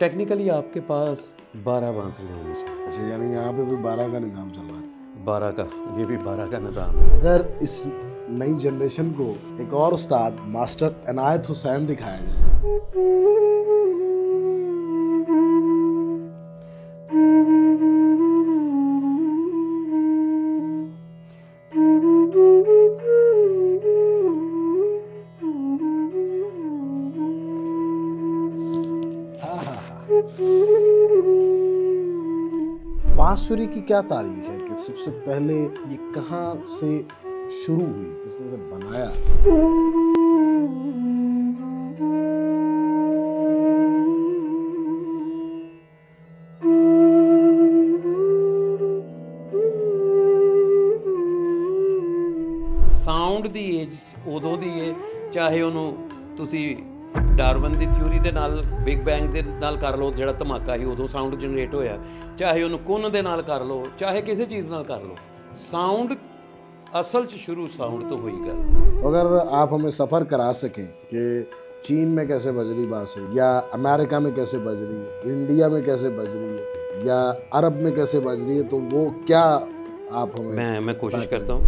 Technically आपके पास 12 बांसुरियाँ होनी चाहिए। अच्छा, यानी यहाँ पे भी 12 का निज़ाम चल रहा है। 12 का, ये भी 12 का निज़ाम है। अगर इस नई जनरेशन को एक और उस्ताद मास्टर इनायत हुसैन दिखाया जाए, बांसुरी की क्या तारीख है कि सबसे पहले ये कहाँ से शुरू हुई, किसने इसे बनाया? ਸਾਊਂਡ ਦੀ ਏਜ ਉਦੋਂ ਦੀ ਹੈ, ਚਾਹੇ ਉਹਨੂੰ ਤੁਸੀਂ ਡਾਰਵਨ ਦੀ ਥਿਊਰੀ ਦੇ ਨਾਲ ਬਿਗ ਬੈਂਗ ਦੇ ਨਾਲ ਕਰ ਲਓ, ਜਿਹੜਾ ਧਮਾਕਾ ਸੀ ਉਦੋਂ ਸਾਊਂਡ ਜਨਰੇਟ ਹੋਇਆ, ਚਾਹੇ ਉਹਨੂੰ ਕੁੰਨ ਦੇ ਨਾਲ ਕਰ ਲਓ, ਚਾਹੇ ਕਿਸੇ ਚੀਜ਼ ਨਾਲ ਕਰ ਲਓ, ਸਾਊਂਡ असल च शुरू साउंड तो हुई गल। अगर आप हमें सफ़र करा सकें कि चीन में कैसे बज रही बांसुरी, या अमेरिका में कैसे बज रही है, इंडिया में कैसे बज रही है, या अरब में कैसे बज रही है, तो वो क्या आप हमें मैं कोशिश करता हूँ।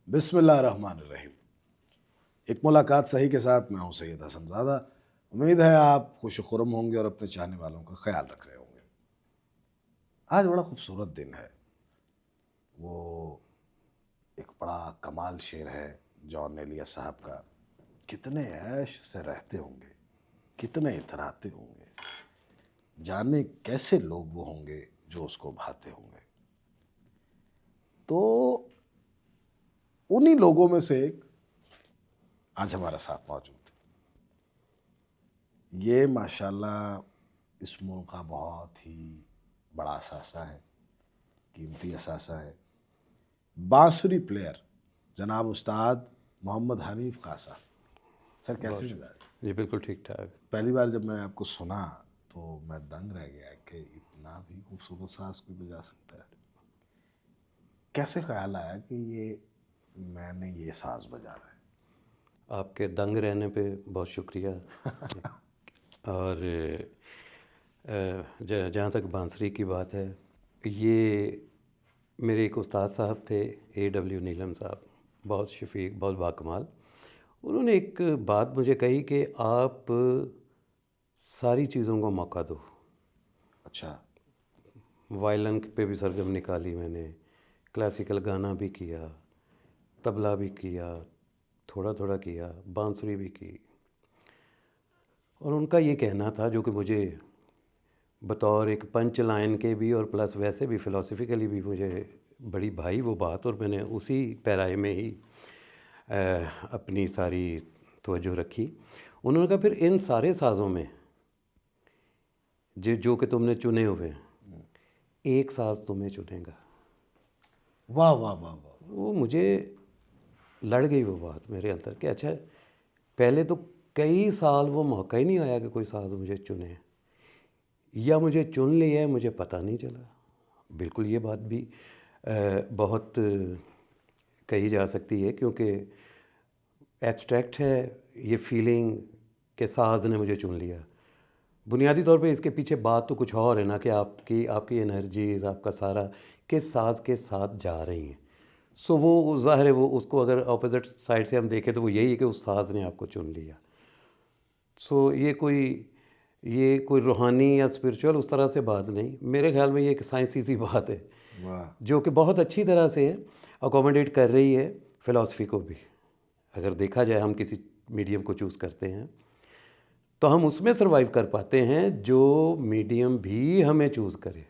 बिस्मिल्लाहिर्रहमानिर्रहीम। एक मुलाकात सही के साथ मैं हूं सैयद हसनज़ादा। उम्मीद है आप खुश खुरम होंगे और अपने चाहने वालों का ख्याल रख रहे होंगे। आज बड़ा खूबसूरत दिन है। वो एक बड़ा कमाल शेर है जॉन एलिया साहब का। कितने ऐश से रहते होंगे, कितने इतराते होंगे, जाने कैसे लोग वो होंगे जो उसको भाते होंगे। तो उन्हीं लोगों में से एक आज हमारे साथ मौजूद है। ये माशाल्लाह इस मुल्क का बहुत ही बड़ा असासा है, कीमती असासा है। बांसुरी प्लेयर जनाब उस्ताद मोहम्मद हनीफ खां साहब। सर कैसे मिजाज? जी बिल्कुल ठीक ठाक। पहली बार जब मैं आपको सुना तो मैं दंग रह गया कि इतना भी खूबसूरत साज कोई बजा सकता है। कैसे ख्याल आया कि ये मैंने ये साज बजाना है? आपके दंग रहने पे बहुत शुक्रिया। और जहाँ तक बांसुरी की बात है, ये मेरे एक उस्ताद साहब थे, AW नीलम साहब, बहुत शफीक, बहुत बाकमाल। उन्होंने एक बात मुझे कही कि आप सारी चीज़ों को मौका दो। अच्छा। वायलिन पे भी सरगम निकाली मैंने, क्लासिकल गाना भी किया, तबला भी किया, थोड़ा थोड़ा किया, बांसुरी भी की। और उनका ये कहना था, जो कि मुझे बतौर एक पंच लाइन के भी और प्लस वैसे भी फ़िलासफ़िकली भी मुझे बड़ी भाई वो बात, और मैंने उसी पैराए में ही अपनी सारी तवज्जो रखी। उन्होंने कहा फिर इन सारे साज़ों में जो कि तुमने चुने हुए हैं, एक साज़ तुम्हें चुनेगा। वाह वाह वाह वाह। वो मुझे लड़ गई वो बात मेरे अंदर कि अच्छा, पहले तो कई साल वो मौका ही नहीं आया कि कोई साज़ मुझे चुने, या मुझे चुन लिया है मुझे पता नहीं चला। बिल्कुल ये बात भी बहुत कही जा सकती है, क्योंकि एब्स्ट्रैक्ट है ये फीलिंग कि साज़ ने मुझे चुन लिया। बुनियादी तौर पे इसके पीछे बात तो कुछ और है ना, कि आपकी एनर्जीज़, आपका सारा किस साज़ के साथ जा रही हैं। सो वो ज़ाहिर है, वो उसको अगर ऑपोजिट साइड से हम देखें तो वो यही है कि उस साज़ ने आपको चुन लिया। सो ये कोई रूहानी या स्पिरिचुअल उस तरह से बात नहीं, मेरे ख्याल में ये एक साइंसी सी बात है, जो कि बहुत अच्छी तरह से अकोमोडेट कर रही है फ़िलासफ़ी को भी। अगर देखा जाए, हम किसी मीडियम को चूज़ करते हैं तो हम उसमें सर्वाइव कर पाते हैं जो मीडियम भी हमें चूज़ करे।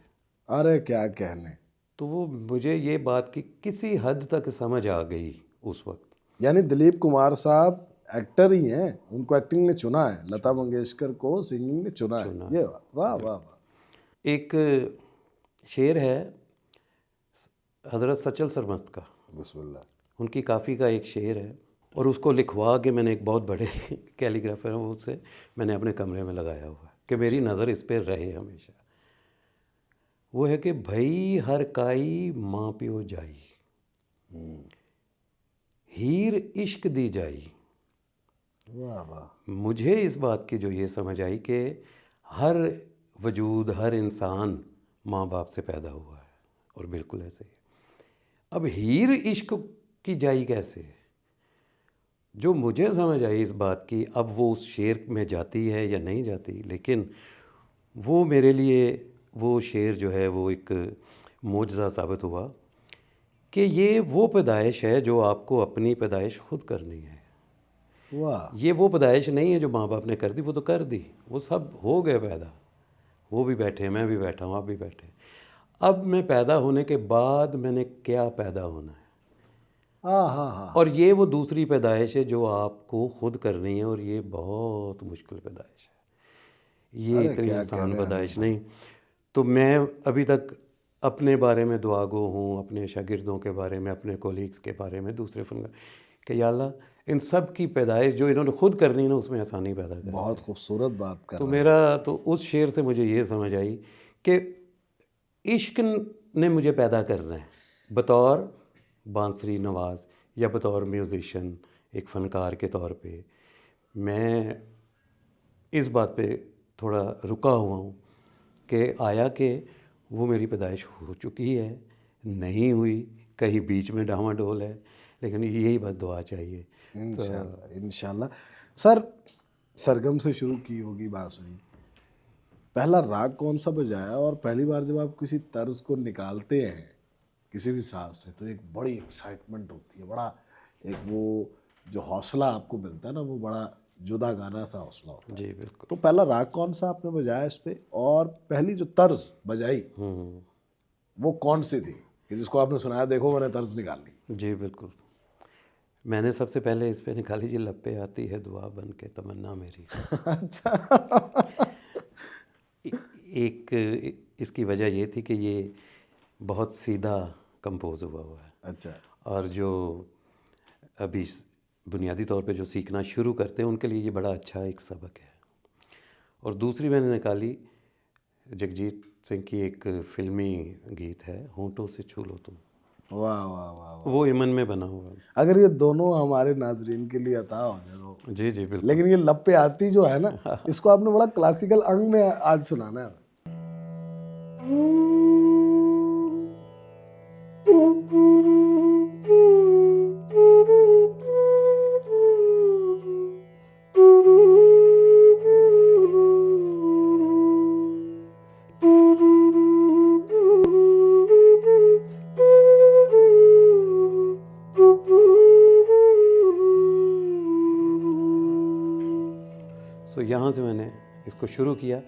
अरे क्या कहने। तो वो मुझे ये बात की किसी हद तक समझ आ गई उस वक्त। यानी दिलीप कुमार साहब एक्टर ही हैं, उनको एक्टिंग ने चुना है, लता मंगेशकर को सिंगिंग ने चुना है। ये बात, वाह वाह वाह। एक शेर है हज़रत सचल सरमस्त का, बिस्मिल्लाह। उनकी काफ़ी का एक शेर है, और उसको लिखवा के मैंने एक बहुत बड़े कैलीग्राफर हैं उससे मैंने अपने कमरे में लगाया हुआ है कि मेरी नज़र इस पर रहे हमेशा। वो है कि भई हर काई माँ प्यो जाई, हीर इश्क दी जाई। वाह वाह। मुझे इस बात की जो ये समझ आई कि हर वजूद, हर इंसान माँ बाप से पैदा हुआ है, और बिल्कुल ऐसे ही। अब हीर इश्क की जाई कैसे, जो मुझे समझ आई इस बात की, अब वो उस शेर में जाती है या नहीं जाती, लेकिन वो मेरे लिए वो शेर जो है वो एक मोजज़ा साबित हुआ कि ये वो पैदाइश है जो आपको अपनी पैदाइश खुद करनी है। वाह। ये वो पैदाइश नहीं है जो माँ बाप ने कर दी, वो तो कर दी, वो सब हो गए पैदा, वो भी बैठे, मैं भी बैठा हूँ, आप भी बैठे। अब मैं पैदा होने के बाद मैंने क्या पैदा होना है, हाँ हाँ हाँ। और ये वो दूसरी पैदाइश है जो आपको खुद करनी है, और ये बहुत मुश्किल पैदाइश है, ये अरे इतनी क्या कह आसान रहे हैं पैदाइश हनीफ भाई। नहीं। तो मैं अभी तक अपने बारे में दुआगो हूँ, अपने शागिर्दों के बारे में, अपने कोलीग्स के बारे में, दूसरे फनकार, कि या अल्लाह इन सब की पैदाइश जो इन्होंने खुद करनी है ना, उसमें आसानी पैदा कर। बहुत खूबसूरत बात कर तो रहे हैं। मेरा तो उस शेर से मुझे ये समझ आई कि इश्क ने मुझे पैदा करना है बतौर बांसुरी नवाज या बतौर म्यूज़िशन, एक फ़नकार के तौर पे। मैं इस बात पे थोड़ा रुका हुआ हूँ कि आया कि वो मेरी पैदाइश हो चुकी है, नहीं हुई, कहीं बीच में डामाडोल है, लेकिन यही बस दुआ चाहिए। इंशाल्लाह इंशाल्लाह। सर, सरगम से शुरू की होगी बांसुरी, पहला राग कौन सा बजाया, और पहली बार जब आप किसी तर्ज को निकालते हैं किसी भी साज से, तो एक बड़ी एक्साइटमेंट होती है, बड़ा एक वो जो हौसला आपको मिलता है ना, वो बड़ा जुदा गाना सा हौसला होता है। जी बिल्कुल। तो पहला राग कौन सा आपने बजाया इस पे, और पहली जो तर्ज बजाई वो कौन सी थी कि जिसको आपने सुनाया देखो मैंने तर्ज निकाल ली। जी बिल्कुल। मैंने सबसे पहले इस पे निकाली जी, लब पे आती है दुआ बन के तमन्ना मेरी। अच्छा। एक इसकी वजह ये थी कि ये बहुत सीधा कंपोज हुआ है, अच्छा। और जो अभी बुनियादी तौर पे जो सीखना शुरू करते हैं उनके लिए ये बड़ा अच्छा एक सबक है। और दूसरी मैंने निकाली जगजीत सिंह की एक फिल्मी गीत है, होंठों से छू लो तुम, वाह वाह वाह वाह। वो यमन में बना हुआ है। अगर ये दोनों हमारे नाजरीन के लिए अता हो जाए तो। जी जी बिल्कुल। लेकिन ये लब पे आती जो है ना, इसको आपने बड़ा क्लासिकल अंग में आज सुनाना है। सो यहाँ से मैंने इसको शुरू किया,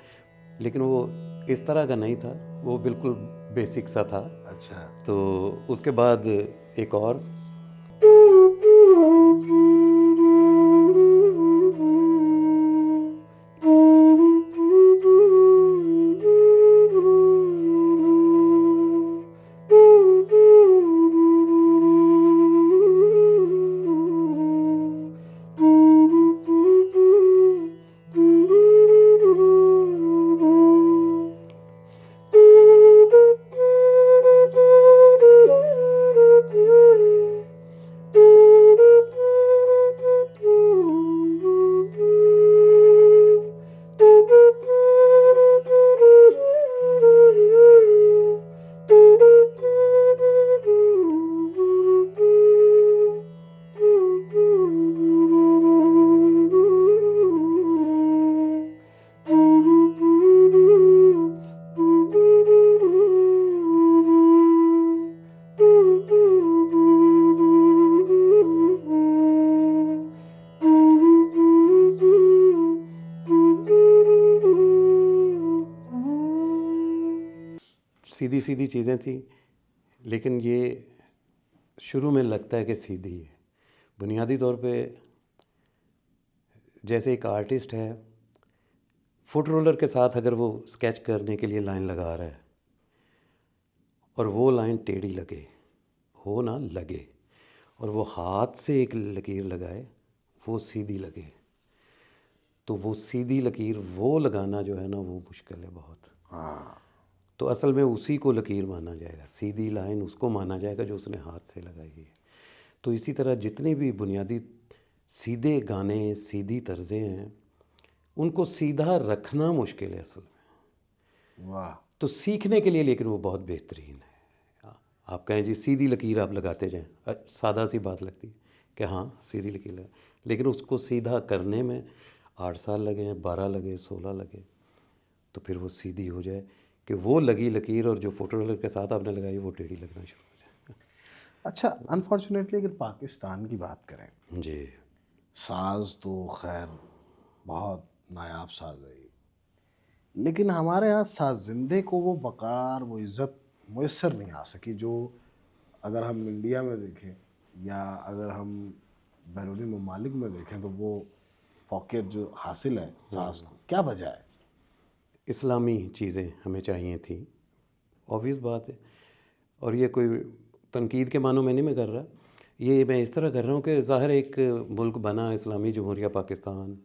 लेकिन वो इस तरह का नहीं था, वो बिल्कुल बेसिक सा था। अच्छा। तो उसके बाद एक और सीधी सीधी चीज़ें थी, लेकिन ये शुरू में लगता है कि सीधी है। बुनियादी तौर पे जैसे एक आर्टिस्ट है, फुट रोलर के साथ अगर वो स्केच करने के लिए लाइन लगा रहा है और वो लाइन टेढ़ी लगे, हो ना लगे, और वो हाथ से एक लकीर लगाए वो सीधी लगे, तो वो सीधी लकीर वो लगाना जो है ना वो मुश्किल है बहुत। हाँ, तो असल में उसी को लकीर माना जाएगा, सीधी लाइन उसको माना जाएगा जो उसने हाथ से लगाई है। तो इसी तरह जितने भी बुनियादी सीधे गाने, सीधी तर्जें हैं, उनको सीधा रखना मुश्किल है असल में। वाह, तो सीखने के लिए लेकिन वो बहुत बेहतरीन है। आप कहें जी सीधी लकीर आप लगाते जाएं, सादा सी बात लगती है कि हाँ सीधी लकीर लगा, लेकिन उसको सीधा करने में 8 साल लगे, 12 लगे, 16 लगे, तो फिर वो सीधी हो जाए कि वो लगी लकीर और जो फोटो रोलर के साथ आपने लगाई वो टेढ़ी लगना शुरू हो जाए। अच्छा, अनफॉर्चुनेटली अगर पाकिस्तान की बात करें, जी साज तो खैर बहुत नायाब साज है ये, लेकिन हमारे यहाँ साजिंदे को वो वक़ार, वो इज़्ज़त मुयस्सर नहीं आ सकी जो अगर हम इंडिया में देखें या अगर हम बैरूनी ममालिक में देखें तो वो फ़ौक़ियत जो हासिल है साज को, क्या वजह है? इस्लामी चीज़ें हमें चाहिए थी, ऑब्वियस बात है। और ये कोई तनकीद के मानों में नहीं मैं कर रहा, ये मैं इस तरह कर रहा हूँ कि ज़ाहिर एक मुल्क बना इस्लामी जमहूरिया पाकिस्तान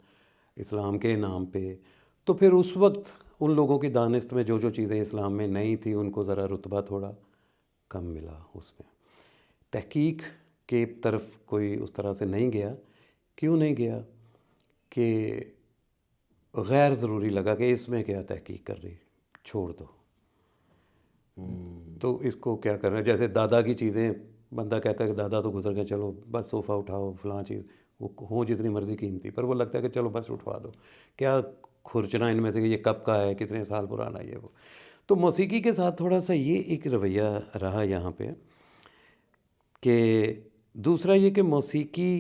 इस्लाम के नाम पे, तो फिर उस वक्त उन लोगों की दानिस्त में जो जो चीज़ें इस्लाम में नहीं थी उनको ज़रा रुतबा थोड़ा कम मिला उसमें। तहकीक के तरफ कोई उस तरह से नहीं गया। क्यों नहीं गया? कि गैर ज़रूरी लगा कि इसमें क्या तहकीक कर रही, छोड़ दो। तो इसको क्या करना है, जैसे दादा की चीज़ें बंदा कहता है कि दादा तो गुजर गए, चलो बस सोफ़ा उठाओ फ़लाँ चीज़, वो हो जितनी मर्ज़ी कीमती, पर वो लगता है कि चलो बस उठवा दो, क्या खुरचना इनमें से कि ये कब का है, कितने साल पुराना है ये वो। तो मौसीकी के साथ थोड़ा सा ये एक रवैया रहा यहाँ पे कि दूसरा ये कि मौसीकी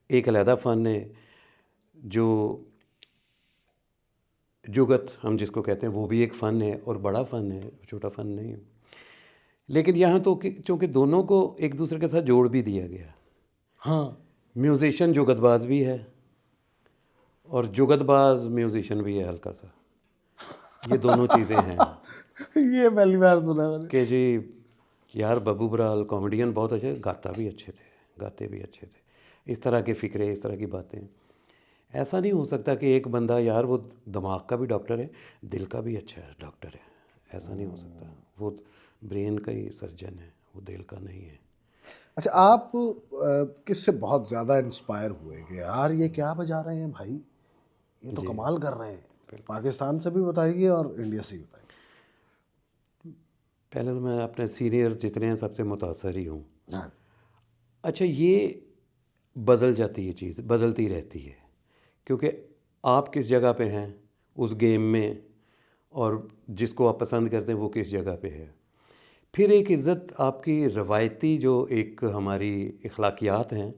एक अलहदा फ़न है, जो जुगत हम जिसको कहते हैं वो भी एक फ़न है और बड़ा फ़न है, छोटा फ़न नहीं है। लेकिन यहाँ तो चूँकि दोनों को एक दूसरे के साथ जोड़ भी दिया गया, हाँ, म्यूज़िशियन जुगतबाज भी है और जुगतबाज म्यूज़िशियन भी है हल्का सा, ये दोनों चीज़ें हैं ये पहली बार सुना मैंने। कि जी यार बब्बू बराल कॉमेडियन बहुत अच्छे, गाता भी अच्छे थे, गाते भी अच्छे थे, इस तरह के फ़िक्रे, इस तरह की बातें। ऐसा नहीं हो सकता कि एक बंदा यार वो दिमाग का भी डॉक्टर है, दिल का भी अच्छा है डॉक्टर है, ऐसा नहीं हो सकता। वो ब्रेन का ही सर्जन है, वो दिल का नहीं है। अच्छा, आप किससे बहुत ज़्यादा इंस्पायर हुए कि यार ये क्या बजा रहे हैं भाई, ये तो कमाल कर रहे हैं? पाकिस्तान से भी बताइए और इंडिया से भी बताइए। पहले तो मैं अपने सीनियर्स जितने हैं सबसे मुतासर ही हूँ। हाँ, अच्छा, ये बदल जाती है, चीज़ बदलती रहती है, क्योंकि आप किस जगह पे हैं उस गेम में और जिसको आप पसंद करते हैं वो किस जगह पे है। फिर एक इज़्ज़त आपकी रवायती जो एक हमारी अखलाकियात हैं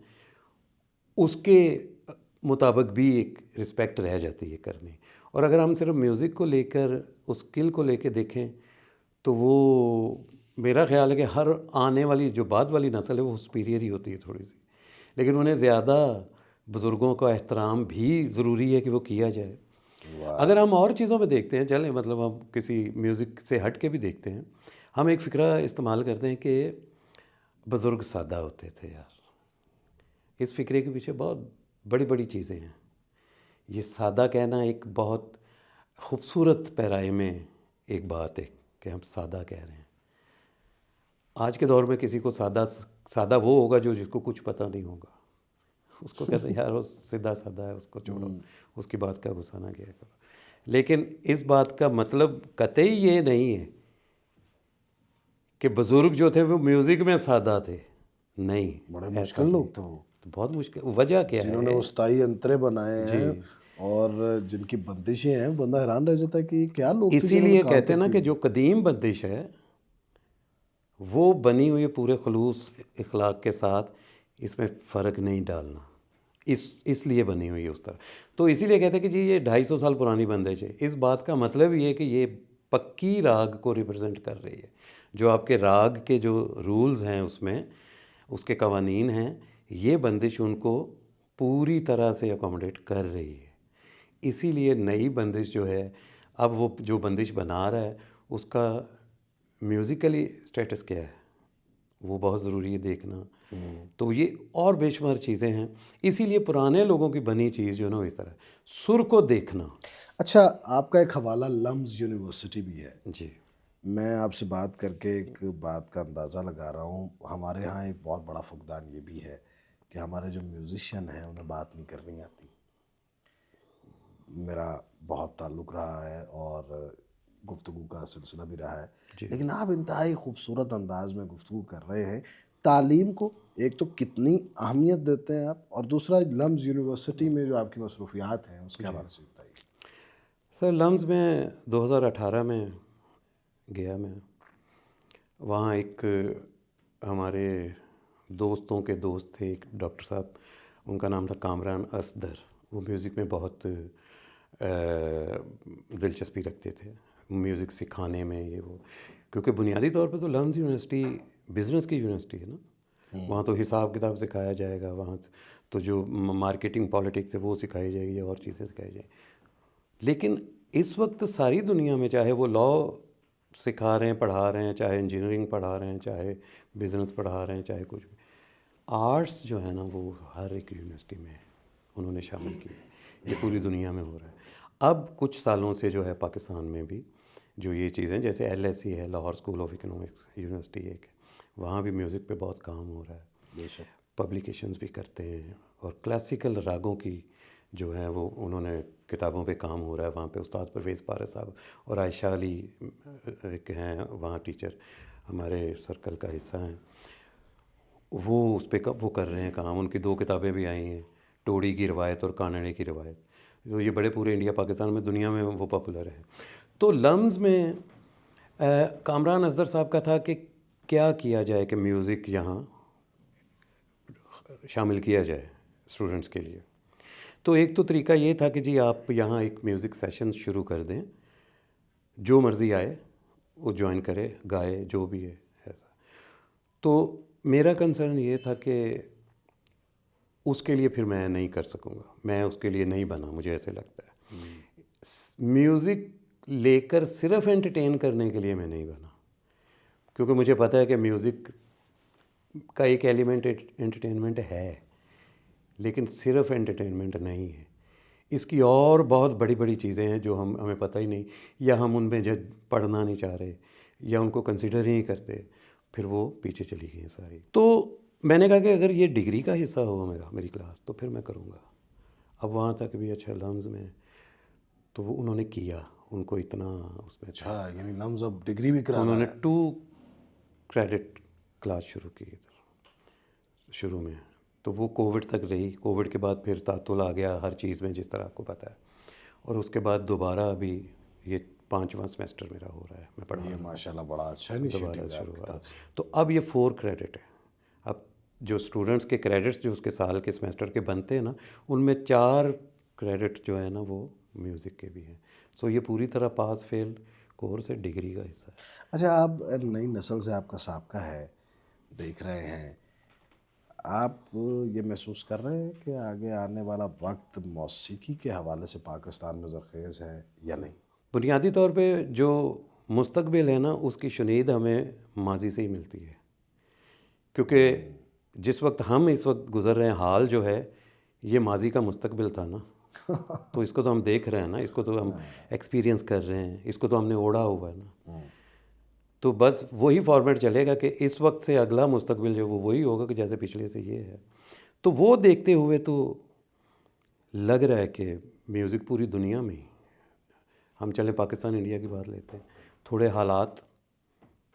उसके मुताबिक भी एक रिस्पेक्ट रह जाती है करनी। और अगर हम सिर्फ म्यूज़िक को लेकर उस स्किल को लेकर देखें तो वो मेरा ख़्याल है कि हर आने वाली जो बाद वाली नस्ल है वो सुपीरियर ही होती है थोड़ी सी, लेकिन उन्हें ज़्यादा बुज़ुर्गों का एहतराम भी ज़रूरी है कि वो किया जाए। अगर हम और चीज़ों में देखते हैं, चलें मतलब हम किसी म्यूज़िक से हट के भी देखते हैं, हम एक फ़िक्रा इस्तेमाल करते हैं कि बुज़ुर्ग सादा होते थे यार। इस फ़िक्रे के पीछे बहुत बड़ी बड़ी चीज़ें हैं। ये सादा कहना एक बहुत खूबसूरत पैराए में एक बात है कि हम सादा कह रहे हैं। आज के दौर में किसी को सादा सादा वो होगा जो जिसको कुछ पता नहीं होगा, उसको कहते हैं यार वो सीधा सादा है, उसको छोड़ो, उसकी बात का गुस्सा ना किया करो। लेकिन इस बात का मतलब कतई ये नहीं है कि बुज़ुर्ग जो थे वो म्यूज़िक में सादा थे, नहीं, बड़े ऐसा मुश्किल नहीं। लोग थे वो, तो बहुत मुश्किल, वजह क्या जिन्होंने है? उस्ताई अंतरे बनाए जी, हैं और जिनकी बंदिशें हैं, बंदा हैरान रह जाता है कि ये क्या लोग थे जिन्होंने इसीलिए काम कहते हैं ना कि जो कदीम बंदिश है वो बनी हुई है पूरे खलूस इखलाक के साथ, इसमें फ़र्क नहीं डालना, इसलिए बनी हुई है उस तरह। तो इसीलिए कहते हैं कि जी ये 250 साल पुरानी बंदिश है। इस बात का मतलब ये है कि ये पक्की राग को रिप्रेजेंट कर रही है। जो आपके राग के जो रूल्स हैं उसमें, उसके कवानीन हैं, ये बंदिश उनको पूरी तरह से अकोमोडेट कर रही है। इसीलिए नई बंदिश जो है, अब वो जो बंदिश बना रहा है उसका म्यूज़िकली स्टेटस क्या है, वो बहुत ज़रूरी है देखना। तो ये और बेशुमार चीज़ें हैं। इसीलिए पुराने लोगों की बनी चीज़ जो ना इस तरह सुर को देखना। अच्छा, आपका एक हवाला लम्स यूनिवर्सिटी भी है। जी मैं आपसे बात करके एक बात का अंदाज़ा लगा रहा हूँ, हमारे यहाँ एक बहुत बड़ा फुकदान ये भी है कि हमारे जो म्यूज़िशियन हैं उन्हें बात नहीं करनी आती। मेरा बहुत ताल्लुक़ रहा है और गुफ्तगू का सिलसिला भी रहा है, जी लेकिन आप इंतहाई खूबसूरत अंदाज में गुफ्तगू कर रहे हैं। तालीम को एक तो कितनी अहमियत देते हैं आप, और दूसरा लम्स यूनिवर्सिटी में जो आपकी मसरूफियात हैं उसके हवाले से बताइए। सर, लम्स में 2018 में गया मैं। वहाँ एक हमारे दोस्तों के दोस्त थे, एक डॉक्टर साहब, उनका नाम था कामरान असदर। वो म्यूज़िक में बहुत दिलचस्पी रखते थे, म्यूज़िक सिखाने में ये वो। क्योंकि बुनियादी तौर पे तो लम्स यूनिवर्सिटी बिज़नेस की यूनिवर्सिटी है ना। वहाँ तो हिसाब किताब सिखाया जाएगा, वहाँ तो जो मार्केटिंग पॉलिटिक्स है वो सिखाई जाएगी और चीज़ें सिखाई जाएगी। लेकिन इस वक्त सारी दुनिया में, चाहे वो लॉ सिखा रहे हैं, पढ़ा रहे हैं, चाहे इंजीनियरिंग पढ़ा रहे हैं, चाहे बिज़नेस पढ़ा रहे हैं, चाहे कुछ भी, आर्ट्स जो है ना वो हर एक यूनिवर्सिटी में उन्होंने शामिल किए। ये पूरी दुनिया में हो रहा है। अब कुछ सालों से जो है पाकिस्तान में भी जो ये चीज़ें, जैसे LSE है, Lahore school of economics university एक है, वहाँ भी म्यूज़िक पे बहुत काम हो रहा है। बेशक। पब्लिकेशंस भी करते हैं, और क्लासिकल रागों की जो है वो उन्होंने किताबों पे काम हो रहा है। वहाँ पे उस्ताद परवेज़ पारा साहब और आयशा अली एक हैं वहाँ टीचर, हमारे सर्कल का हिस्सा हैं। वो उस पे वो कर रहे हैं काम। उनकी 2 किताबें भी आई हैं, टोड़ी की रवायत और कानड़े की रवायत। तो ये बड़े पूरे इंडिया पाकिस्तान में, दुनिया में वो पॉपुलर है। तो लम्स में कामरान असदर साहब का था कि क्या किया जाए कि म्यूज़िक यहाँ शामिल किया जाए स्टूडेंट्स के लिए। तो एक तो तरीका ये था कि जी आप यहाँ एक म्यूज़िक सेशन शुरू कर दें, जो मर्ज़ी आए वो ज्वाइन करे, गाए, जो भी है ऐसा। तो मेरा कंसर्न ये था कि उसके लिए फिर मैं नहीं कर सकूँगा, मैं उसके लिए नहीं बना, मुझे ऐसे लगता है। म्यूज़िक लेकर सिर्फ एंटरटेन करने के लिए मैं नहीं बना, क्योंकि मुझे पता है कि म्यूज़िक का एक एलिमेंट एंटरटेनमेंट है, लेकिन सिर्फ एंटरटेनमेंट नहीं है। इसकी और बहुत बड़ी बड़ी चीज़ें हैं जो हमें पता ही नहीं, या हम उनमें जब पढ़ना नहीं चाह रहे, या उनको कंसिडर ही नहीं करते, फिर वो पीछे चली गई हैं सारी। तो मैंने कहा कि अगर ये डिग्री का हिस्सा हो मेरी क्लास, तो फिर मैं करूँगा। अब वहाँ तक भी अच्छा लम्स में तो वो उन्होंने किया, उनको इतना उसमें था। अच्छा, यानी लम्स अब डिग्री भी करा रहा उन्होंने है। 2 क्रेडिट क्लास शुरू की इधर शुरू में, तो वो कोविड तक रही। कोविड के बाद फिर तातुल आ गया हर चीज़ में, जिस तरह आपको पता है। और उसके बाद दोबारा अभी ये 5वां सेमेस्टर मेरा हो रहा है, मैं पढ़ा ये रहा हूँ, माशाल्लाह बड़ा अच्छा दोबारा इनिशिएटिव है शुरू आपकी हुआ। तरफ से। तो अब ये 4 क्रेडिट है। अब जो स्टूडेंट्स के क्रेडिट्स जो उसके साल के सेमेस्टर के बनते हैं ना, उनमें 4 क्रेडिट जो है ना वो म्यूज़िक के भी हैं। सो ये पूरी तरह पास फेल कोर्स है, डिग्री का हिस्सा है। अच्छा, आप नई नस्ल से आपका साबका है, देख रहे हैं, आप ये महसूस कर रहे हैं कि आगे आने वाला वक्त मौसीकी के हवाले से पाकिस्तान में ज़रख़ेज़ है या नहीं? बुनियादी तौर पे जो मुस्तकबिल है ना, उसकी शुनीद हमें माजी से ही मिलती है, क्योंकि जिस वक्त हम इस वक्त गुज़र रहे हैं, हाल जो है ये माजी का मुस्तकबिल था ना। तो इसको तो हम देख रहे हैं ना, इसको तो हम एक्सपीरियंस कर रहे हैं, इसको तो हमने ओढ़ा हुआ है ना। तो बस वही फॉर्मेट चलेगा कि इस वक्त से अगला मुस्तकबिल जो वो वही होगा कि जैसे पिछले से ये है। तो वो देखते हुए तो लग रहा है कि म्यूज़िक पूरी दुनिया में ही, हम चले पाकिस्तान इंडिया की बात लेते हैं, थोड़े हालात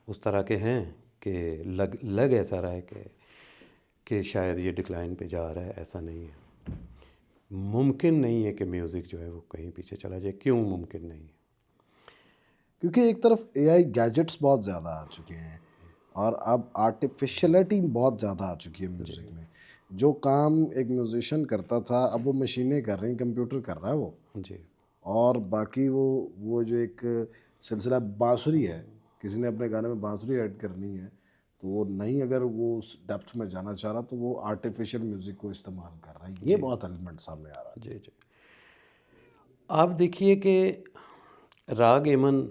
उस तरह के हैं कि लग ऐसा रहा है कि शायद ये डिक्लाइन पे जा रहा है। ऐसा नहीं है, मुमकिन नहीं है कि म्यूज़िक जो है वो कहीं पीछे चला जाए। क्यों मुमकिन नहीं है? क्योंकि एक तरफ एआई गैजेट्स बहुत ज़्यादा आ चुके हैं, और अब आर्टिफिशलिटी बहुत ज़्यादा आ चुकी है म्यूज़िक में। जो काम एक म्यूज़िशियन करता था अब वो मशीनें कर रही हैं, कंप्यूटर कर रहा है वो। जी और बाकी वो जो एक सिलसिला बांसुरी है, किसी ने अपने गाने में बांसुरी ऐड करनी है तो वो नहीं, अगर वो उस डेप्थ में जाना चाह रहा तो वो आर्टिफिशियल म्यूजिक को इस्तेमाल कर रहा है। ये बहुत एलिमेंट सामने आ रहा है। जी जी। आप देखिए कि राग एमन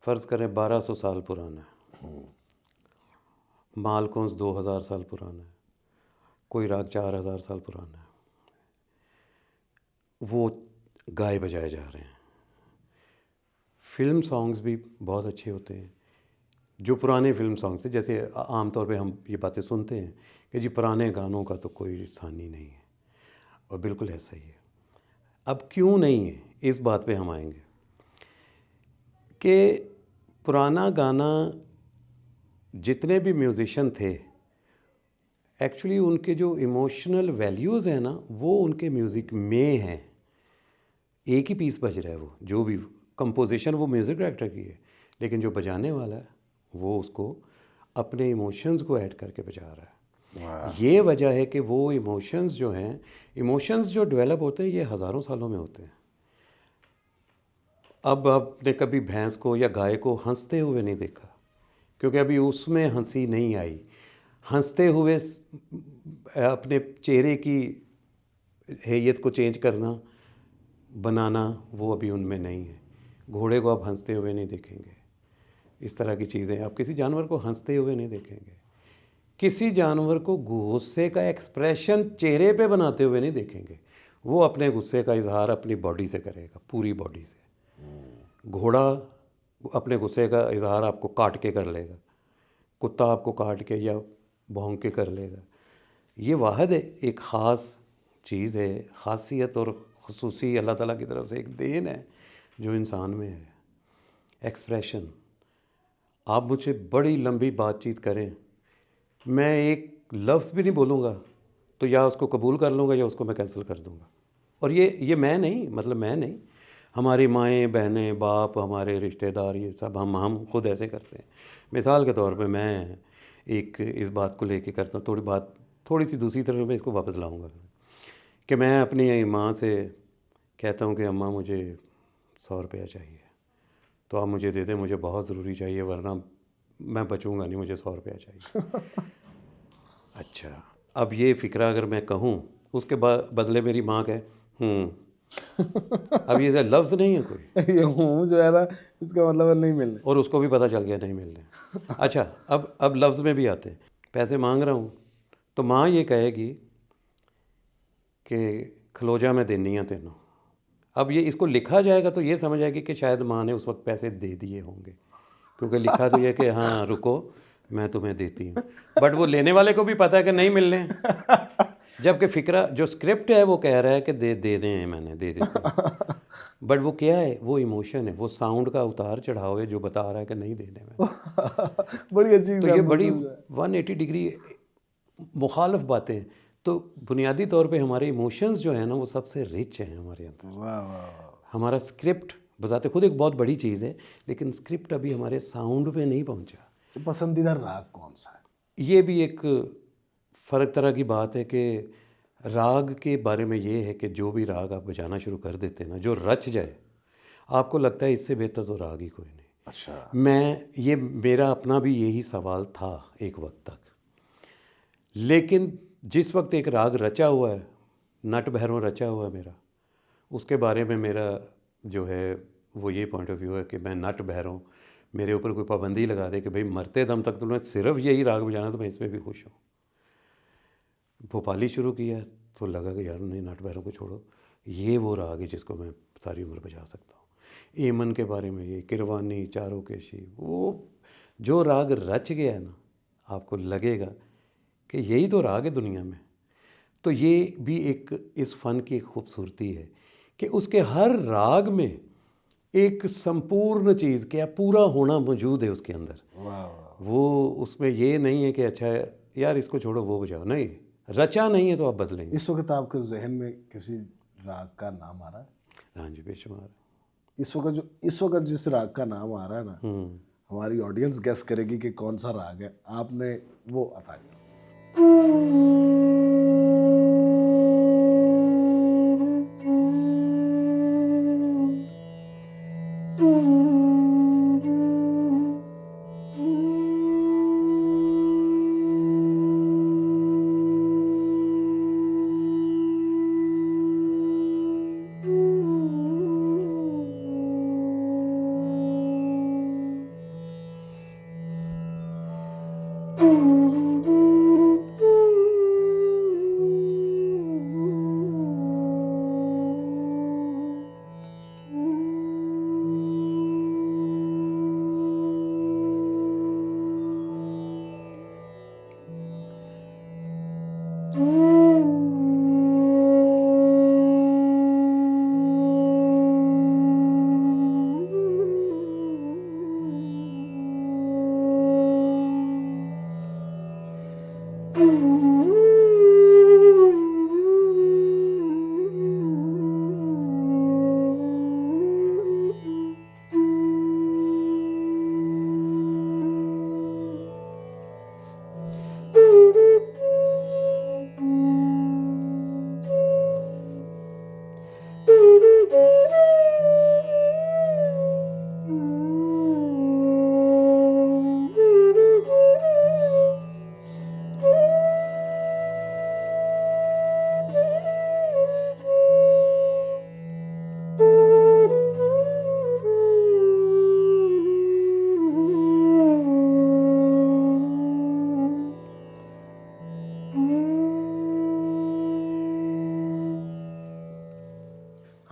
फ़र्ज़ करें 1200 साल पुराना है, मालकौंस 2000 साल पुराना है, कोई राग 4000 साल पुराना है, वो गाए बजाए जा रहे हैं। फिल्म सॉन्ग्स भी बहुत अच्छे होते हैं, जो पुराने फिल्म सॉन्ग्स थे। जैसे आम तौर पे हम ये बातें सुनते हैं कि जी पुराने गानों का तो कोई सानी नहीं है, और बिल्कुल ऐसा ही है। अब क्यों नहीं है, इस बात पे हम आएंगे कि पुराना गाना, जितने भी म्यूज़िशियन थे, एक्चुअली उनके जो इमोशनल वैल्यूज़ हैं ना, वो उनके म्यूज़िक में हैं। एक ही पीस बज रहा है, वो जो भी कंपोजिशन वो म्यूज़िक डायरेक्टर की है, लेकिन जो बजाने वाला है वो उसको अपने इमोशंस को ऐड करके बजा रहा है। ये वजह है कि वो इमोशंस जो हैं, इमोशंस जो डेवलप होते हैं, ये हज़ारों सालों में होते हैं। अब आपने कभी भैंस को या गाय को हंसते हुए नहीं देखा, क्योंकि अभी उसमें हंसी नहीं आई। हंसते हुए अपने चेहरे की हैयत को चेंज करना, बनाना, वो अभी उनमें नहीं है। घोड़े को आप हंसते हुए नहीं देखेंगे। इस तरह की चीज़ें आप किसी जानवर को हंसते हुए नहीं देखेंगे। किसी जानवर को गुस्से का एक्सप्रेशन चेहरे पे बनाते हुए नहीं देखेंगे। वो अपने गुस्से का इजहार अपनी बॉडी से करेगा, पूरी बॉडी से। घोड़ा अपने गुस्से का इजहार आपको काट के कर लेगा, कुत्ता आपको काट के या भौंक के कर लेगा। ये वाहद है, एक ख़ास चीज़ है, ख़ासियत और खुसूसी अल्लाह ताला की तरफ से एक देन है जो इंसान में है, एक्सप्रेशन। आप मुझसे बड़ी लंबी बातचीत करें, मैं एक लफ्ज़ भी नहीं बोलूँगा तो या उसको कबूल कर लूँगा या उसको मैं कैंसिल कर दूँगा। और ये मैं नहीं, मतलब मैं नहीं, हमारी माएँ, बहनें, बाप, हमारे रिश्तेदार, ये सब हम खुद ऐसे करते हैं। मिसाल के तौर पे मैं एक इस बात को लेके करता हूँ, थोड़ी सी दूसरी तरफ मैं इसको वापस लाऊँगा कि मैं अपनी माँ से कहता हूँ कि अम्मा मुझे 100 रुपया चाहिए, तो आप मुझे दे दें, मुझे बहुत ज़रूरी चाहिए, वरना मैं बचूँगा नहीं, मुझे 100 रुपया चाहिए। अच्छा, अब ये फ़िक्रा अगर मैं कहूँ, उसके बदले मेरी माँ कहे अब ये लफ्ज़ नहीं है कोई, ये हूँ जो है ना, इसका मतलब है नहीं मिलने। और उसको भी पता चल गया नहीं मिलने। अच्छा, अब लफ्ज़ में भी आते हैं। पैसे मांग रहा हूँ तो माँ ये कहेगी कि खलोजा मैं देनी है तेनों। अब ये इसको लिखा जाएगा तो ये समझ आएगी कि शायद माँ ने उस वक्त पैसे दे दिए होंगे, क्योंकि लिखा तो ये कि हाँ रुको मैं तुम्हें देती हूँ, बट वो लेने वाले को भी पता है कि नहीं मिलने। जबकि फ़िक्रा जो स्क्रिप्ट है वो कह रहा है कि दे दें, मैंने दे देती हूँ, बट वो क्या है, वो इमोशन है, वो साउंड का उतार चढ़ाव है जो बता रहा है कि नहीं देने में। बड़ी अजीब तो ये example बड़ी समझा है। 180 डिग्री मुखालफ बातें हैं। तो बुनियादी तौर पे हमारे इमोशंस जो हैं ना, वो सबसे रिच हैं हमारे अंदर। वाह वाह वाह। हमारा स्क्रिप्ट बजाते खुद एक बहुत बड़ी चीज़ है, लेकिन स्क्रिप्ट अभी हमारे साउंड पे नहीं पहुंचा। तो पसंदीदा राग कौन सा है? ये भी एक फ़र्क तरह की बात है कि राग के बारे में ये है कि जो भी राग आप बजाना शुरू कर देते हैं ना, जो रच जाए, आपको लगता है इससे बेहतर तो राग ही कोई नहीं। अच्छा। मेरा अपना भी यही सवाल था एक वक्त तक, लेकिन जिस वक्त एक राग रचा हुआ है, नट भैरव रचा हुआ है मेरा, उसके बारे में मेरा जो है वो ये पॉइंट ऑफ व्यू है कि मैं नट भैरव, मेरे ऊपर कोई पाबंदी लगा दे कि भाई मरते दम तक तुम्हें सिर्फ यही राग बजाना, तो मैं इसमें भी खुश हूँ। भोपाली शुरू किया तो लगा कि यार नहीं, नट भैरव को छोड़ो, ये वो राग है जिसको मैं सारी उम्र बजा सकता हूँ। एमन के बारे में ये किरवानी, चारोकेशी, वो जो राग रच गया है ना, आपको लगेगा कि यही तो राग है दुनिया में। तो ये भी एक इस फ़न की एक खूबसूरती है कि उसके हर राग में एक संपूर्ण चीज़, क्या पूरा होना मौजूद है उसके अंदर। वाह वाह। वो उसमें ये नहीं है कि अच्छा यार इसको छोड़ो वो बजाओ, नहीं, रचा नहीं है तो आप बदलेंगे। इस वक्त आपके जहन में किसी राग का नाम आ रहा है? हाँ जी, बेशुमार। इस वक्त जिस राग का नाम आ रहा है ना, हमारी ऑडियंस गेस करेगी कि कौन सा राग है, आपने वो अता किया।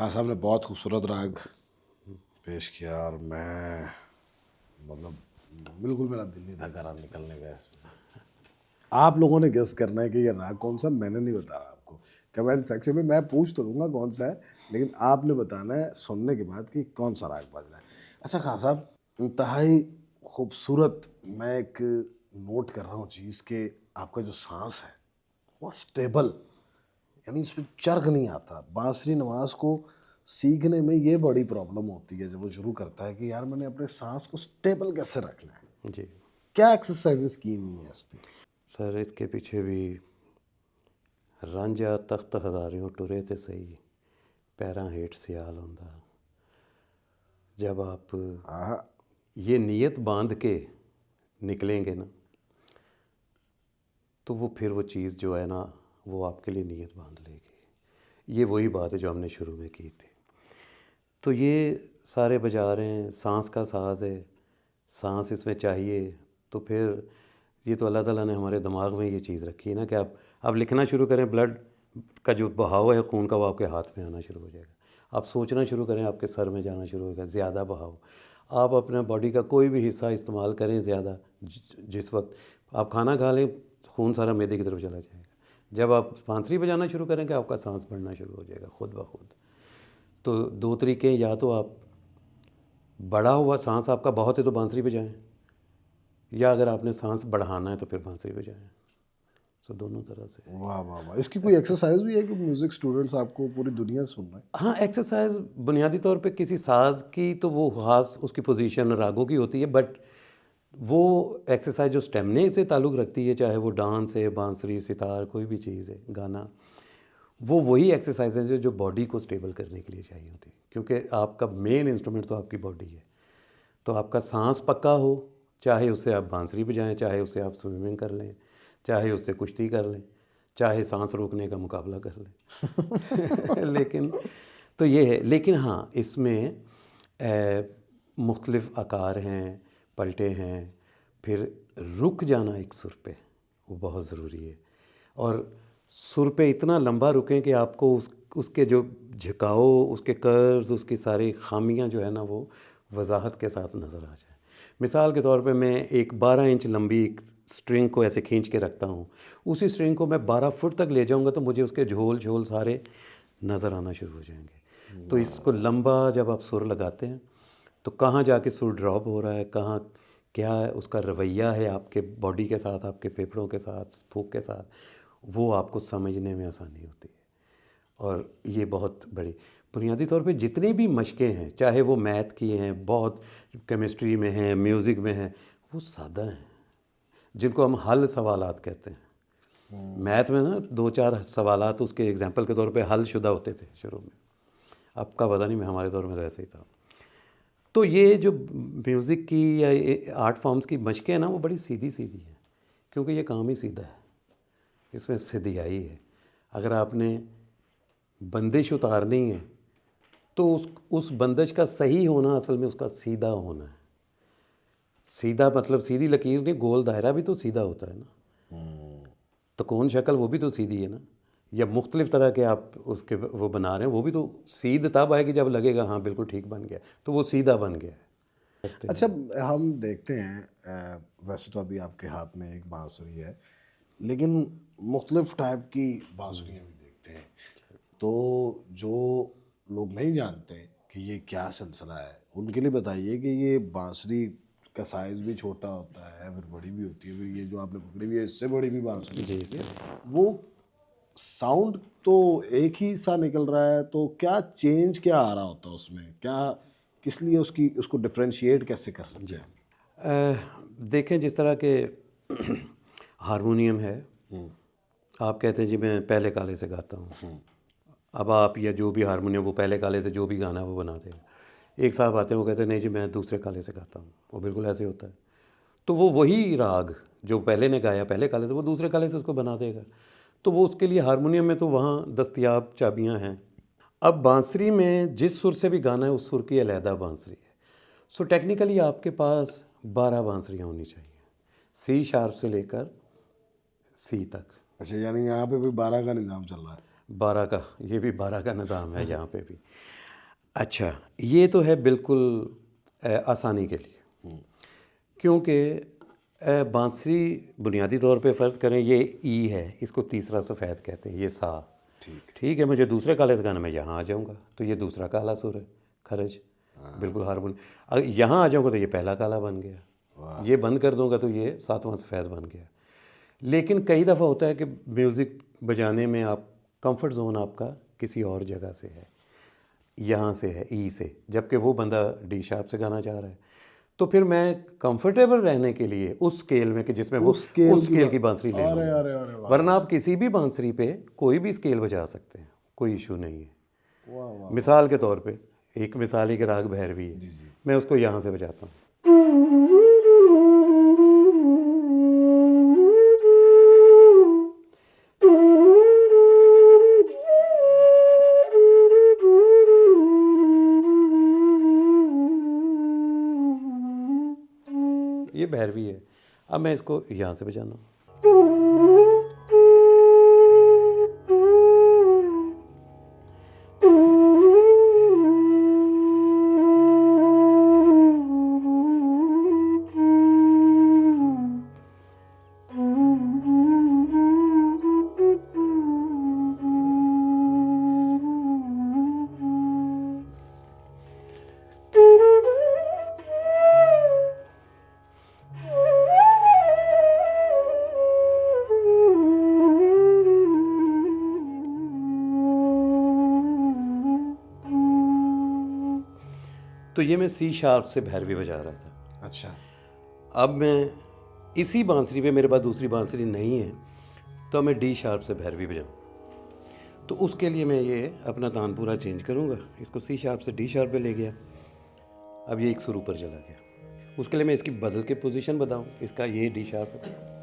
हाँ साहब ने बहुत खूबसूरत राग पेश किया और मैं मतलब बिल्कुल मेरा दिल नहीं था घर निकलने का इसमें। आप लोगों ने गेस करना है कि ये राग कौन सा, मैंने नहीं बताना आपको। कमेंट सेक्शन में मैं पूछ तो लूँगा कौन सा है, लेकिन आपने बताना है सुनने के बाद कि कौन सा राग बज रहा है। अच्छा खान साहब, इंतहाई खूबसूरत, मैं एक नोट कर रहा हूँ चीज़ के आपका जो सांस है बहुत स्टेबल, यानी इसमें चर्क नहीं आता। बांसुरी नवाज को सीखने में ये बड़ी प्रॉब्लम होती है जब वो शुरू करता है कि यार मैंने अपने सांस को स्टेबल कैसे रखना है। जी क्या एक्सरसाइजेस की हुई हैं इस पे? सर, इसके पीछे भी रांझा तख्त हज़ारियों टुरे ते सही पैरां हेठ सियाल होंदा। जब आप हाँ, ये नीयत बांध के निकलेंगे ना, तो वो फिर वो चीज़ जो है ना, वो आपके लिए नीयत बांध लेगी। ये वही बात है जो हमने शुरू में की थी। तो ये सारे बजा रहे हैं, सांस का साज है, सांस इसमें चाहिए। तो फिर ये तो अल्लाह ताला ने हमारे दिमाग में ये चीज़ रखी है ना कि आप लिखना शुरू करें, ब्लड का जो बहाव है खून का, वो आपके हाथ में आना शुरू हो जाएगा। आप सोचना शुरू करें, आपके सर में जाना शुरू होगा ज़्यादा बहाव। आप अपने बॉडी का कोई भी हिस्सा इस्तेमाल करें ज़्यादा, जिस वक्त आप खाना खा लें, खून सारा मैदे की तरफ चला जाएगा। जब आप बांसुरी बजाना शुरू करेंगे, आपका सांस बढ़ना शुरू हो जाएगा खुद ब खुद। तो दो तरीके, या तो आप बढ़ा हुआ सांस आपका बहुत है तो बांसुरी बजाएं, या अगर आपने सांस बढ़ाना है तो फिर बांसुरी बजाएं। सो दोनों तरह से। वाह वाह वाह। इसकी कोई एक्सरसाइज भी है कि म्यूजिक स्टूडेंट्स आपको पूरी दुनिया से सुन रहे हैं? हाँ, एक्सरसाइज बुनियादी तौर पे किसी साज की तो वो ख़ास उसकी पोजीशन रागों की होती है, बट वो एक्सरसाइज जो स्टेमिना से ताल्लुक़ रखती है, चाहे वो डांस है, बांसुरी, सितार, कोई भी चीज़ है, गाना, वो वही एक्सरसाइज है जो बॉडी को स्टेबल करने के लिए चाहिए होती है। क्योंकि आपका मेन इंस्ट्रूमेंट तो आपकी बॉडी है। तो आपका सांस पक्का हो, चाहे उससे आप बांसुरी बजाएं, चाहे उससे आप स्विमिंग कर लें, चाहे उससे कुश्ती कर लें, चाहे सांस रोकने का मुकाबला कर लें। लेकिन तो ये है। लेकिन हाँ, इसमें मुख्तलिफ़ आकार हैं, पलटे हैं, फिर रुक जाना एक सुर पे, वो बहुत ज़रूरी है। और सुर पे इतना लंबा रुकें कि आपको उसके जो झुकाव, उसके कर्व्स, उसकी सारी खामियां जो है ना, वो वजाहत के साथ नज़र आ जाए। मिसाल के तौर पे मैं एक 12 इंच लंबी एक स्ट्रिंग को ऐसे खींच के रखता हूँ, उसी स्ट्रिंग को मैं 12 फुट तक ले जाऊँगा तो मुझे उसके झोल झोल सारे नज़र आना शुरू हो जाएंगे। तो इसको लंबा जब आप सुर लगाते हैं तो कहाँ जाके सुर ड्रॉप हो रहा है, कहाँ क्या उसका रवैया है आपके बॉडी के साथ, आपके फेफड़ों के साथ, फूक के साथ, वो आपको समझने में आसानी होती है। और ये बहुत बड़ी बुनियादी तौर पे जितनी भी मशक़ें हैं, चाहे वो मैथ की हैं, बहुत केमिस्ट्री में हैं, म्यूज़िक में हैं, वो सादा हैं, जिनको हम हल सवालात कहते हैं। मैथ में ना 2-4 सवालात उसके एग्जाम्पल के तौर पे हल शुदा होते थे शुरू में। आपका पता नहीं, मैं हमारे दौर में तो ऐसे ही था। तो ये जो म्यूज़िक की या आर्ट फॉर्म्स की मशक़ें हैं ना, वो बड़ी सीधी सीधी हैं, क्योंकि ये काम ही सीधा है, इसमें सीधियाई है। अगर आपने बंदिश उतारनी है तो उस बंदिश का सही होना असल में उसका सीधा होना है। सीधा मतलब सीधी लकीर नहीं, गोल दायरा भी तो सीधा होता है ना। तो कौन शक्ल वो भी तो सीधी है ना। या मुख्तलिफ़ तरह के आप उसके वो बना रहे हैं, वो भी तो सीध तब आएगी जब लगेगा हाँ बिल्कुल ठीक बन गया, तो वो सीधा बन गया है। अच्छा, हम देखते हैं वैसे तो अभी आपके हाथ में एक बांसुरी है, लेकिन मुख्तलिफ टाइप की बांसुरियाँ भी देखते हैं। तो जो लोग नहीं जानते कि ये क्या सिलसिला है, उनके लिए बताइए कि ये बांसुरी का साइज़ भी छोटा होता है, फिर बड़ी भी होती है, फिर ये जो आपने पकड़ी हुई है इससे बड़ी भी बांसुरी होती है। वो साउंड तो एक ही सा निकल रहा है, तो क्या चेंज क्या आ रहा होता है उसमें, क्या किस लिए उसको डिफ्रेंशिएट कैसे कर सकते हैं? देखें, जिस तरह के हारमोनियम है, आप कहते हैं जी मैं पहले काले से गाता हूँ। अब आप या जो भी हारमोनियम, वो पहले काले से जो भी गाना है वो बना देगा। एक साहब आते हैं, वो कहते हैं नहीं जी मैं दूसरे काले से गाता हूँ, वो बिल्कुल ऐसे होता है। तो वो वही राग जो पहले ने गाया पहले काले से, वो दूसरे काले से उसको बना देगा। तो वो उसके लिए हारमोनियम में तो वहाँ दस्तयाब चाबियाँ हैं। अब बांसुरी में जिस सुर से भी गाना है उस सुर की अलहदा बांसुरी है। सो टेक्निकली आपके पास 12 बांसुरियाँ होनी चाहिए, सी शार्प से लेकर सी तक। अच्छा, यानी यहाँ पे भी 12 का निज़ाम चल रहा है। 12 का, ये भी 12 का निज़ाम है यहाँ पे भी। अच्छा, ये तो है बिल्कुल आसानी के लिए, क्योंकि बांसुरी बुनियादी तौर पे फ़र्ज़ करें ये ई है, इसको तीसरा सफ़ेद कहते हैं, ये सा। ठीक है, मुझे दूसरे काले से गाना, मैं यहाँ आ जाऊँगा तो ये दूसरा काला सुर है, खरज, बिल्कुल हारमोनी। अगर यहाँ आ जाऊँगा तो ये पहला काला बन गया, ये बंद कर दूँगा तो ये सातवां सफ़ेद बन गया। लेकिन कई दफ़ा होता है कि म्यूज़िक बजाने में आप कंफर्ट जोन आपका किसी और जगह से है, यहाँ से है, ई से, जबकि वो बंदा डी शार्प से गाना चाह रहा है। तो फिर मैं कंफर्टेबल रहने के लिए उस स्केल में कि जिसमें वो उस स्केल की बांसुरी ले अरे लूँगा। अरे अरे वाह वरना आप किसी भी बांसुरी पे कोई भी स्केल बजा सकते हैं, कोई इशू नहीं है। वाह वाह। मिसाल के तौर पे एक मिसाल ही के राग भैरवी है, मैं उसको यहाँ से बजाता हूँ। ये भैरवी है, अब मैं इसको यहाँ से बजाना हूँ। तो ये मैं सी शार्प से भैरवी बजा रहा था। अच्छा, अब मैं इसी बांसुरी पे, मेरे पास दूसरी बांसुरी नहीं है, तो मैं डी शार्प से भैरवी बजाऊँ। तो उसके लिए मैं ये अपना तानपुरा चेंज करूँगा, इसको सी शार्प से डी शार्प पे ले गया, अब ये एक सुर ऊपर चला गया। उसके लिए मैं इसकी बदल के पोजीशन बताऊँ, इसका ये डी शार्प है,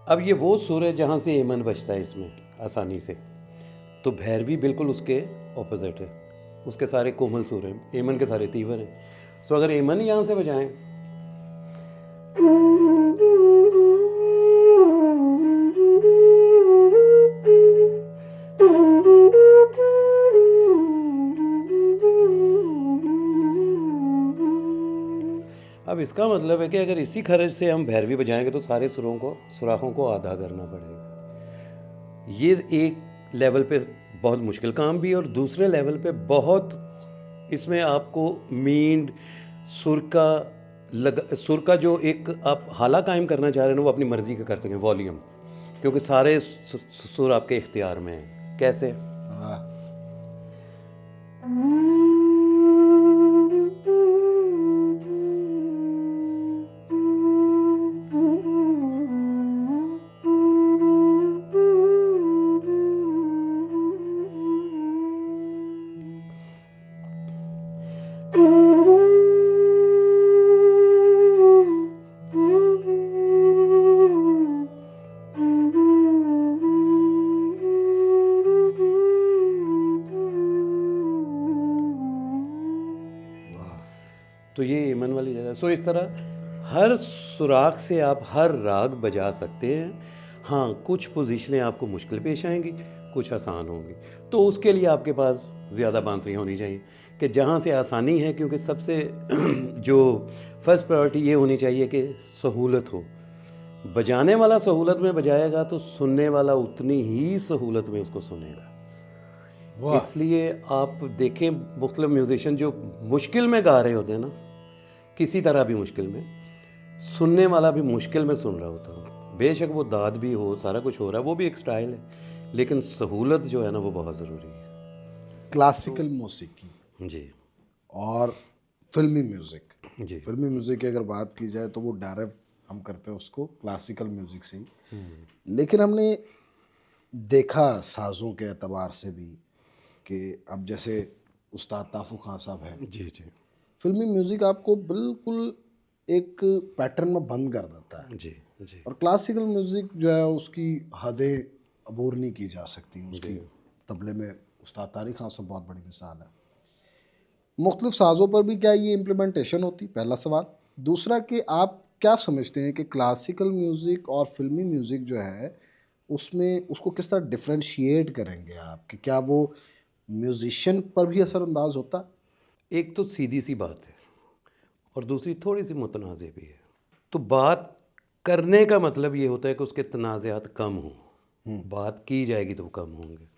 अब ये वो सुर है जहाँ से एमन बजता है इसमें आसानी से। तो भैरवी बिल्कुल उसके ऑपोजिट है, उसके सारे कोमल सुर हैं, एमन के सारे तीवर हैं। सो अगर एमन यहाँ से बजाएं, अब इसका मतलब है कि अगर इसी खर्च से हम भैरवी बजाएंगे तो सारे सुराखों को आधा करना पड़ेगा। ये एक लेवल पे बहुत मुश्किल काम भी है, और दूसरे लेवल पे बहुत इसमें आपको मींड सुर का जो एक आप हाला कायम करना चाह रहे हैं ना, वो अपनी मर्जी का कर सकें, वॉल्यूम, क्योंकि सारे सुर आपके इख्तियार में हैं। कैसे? वाह, तो ये एमन वाली जगह। सो इस तरह हर सुराख से आप हर राग बजा सकते हैं। हाँ, कुछ पोजीशनें आपको मुश्किल पेश आएंगी, कुछ आसान होंगी, तो उसके लिए आपके पास ज़्यादा बांसुरी होनी चाहिए कि जहाँ से आसानी है, क्योंकि सबसे जो फर्स्ट प्रायोरिटी ये होनी चाहिए कि सहूलत हो। बजाने वाला सहूलत में बजाएगा तो सुनने वाला उतनी ही सहूलत में उसको सुनेगा। वाह, इसलिए आप देखें मुख्तलिफ म्यूजिशियन जो मुश्किल में गा रहे होते हैं ना, किसी तरह भी मुश्किल में, सुनने वाला भी मुश्किल में सुन रहा होता है। बेशक वो दाद भी हो, सारा कुछ हो रहा है, वो भी एक स्टाइल है, लेकिन सहूलत जो है ना वो बहुत ज़रूरी है। क्लासिकल मौसीकी जी और फिल्मी म्यूज़िक, जी फिल्मी म्यूज़िक की अगर बात की जाए तो वो डायरेक्ट हम करते हैं उसको क्लासिकल म्यूज़िक से ही, लेकिन हमने देखा साज़ों के एतबार से भी कि अब जैसे उस्ताद ताफ़ू खान साहब हैं, जी जी फिल्मी म्यूज़िक आपको बिल्कुल एक पैटर्न में बंद कर देता है, जी जी और क्लासिकल म्यूज़िक जो है उसकी हदें अबूर नहीं की जा सकती। उसकी तबले में उस्ताद तारिक खान साहब बहुत बड़ी मिसाल है। मुख्तलिफ साज़ों पर भी क्या ये इम्प्लीमेंटेशन होती, पहला सवाल। दूसरा कि आप क्या समझते हैं कि क्लासिकल म्यूज़िक और फिल्मी म्यूज़िक जो है उसमें उसको किस तरह डिफरेंशिएट करेंगे आप, कि क्या वो म्यूज़िशियन पर भी असरअंदाज होता है? एक तो सीधी सी बात है और दूसरी थोड़ी सी मुतनाज़ भी है। तो बात करने का मतलब ये होता है कि उसके तनाज़ात कम हों, बात की जाएगी तो वो कम होंगे।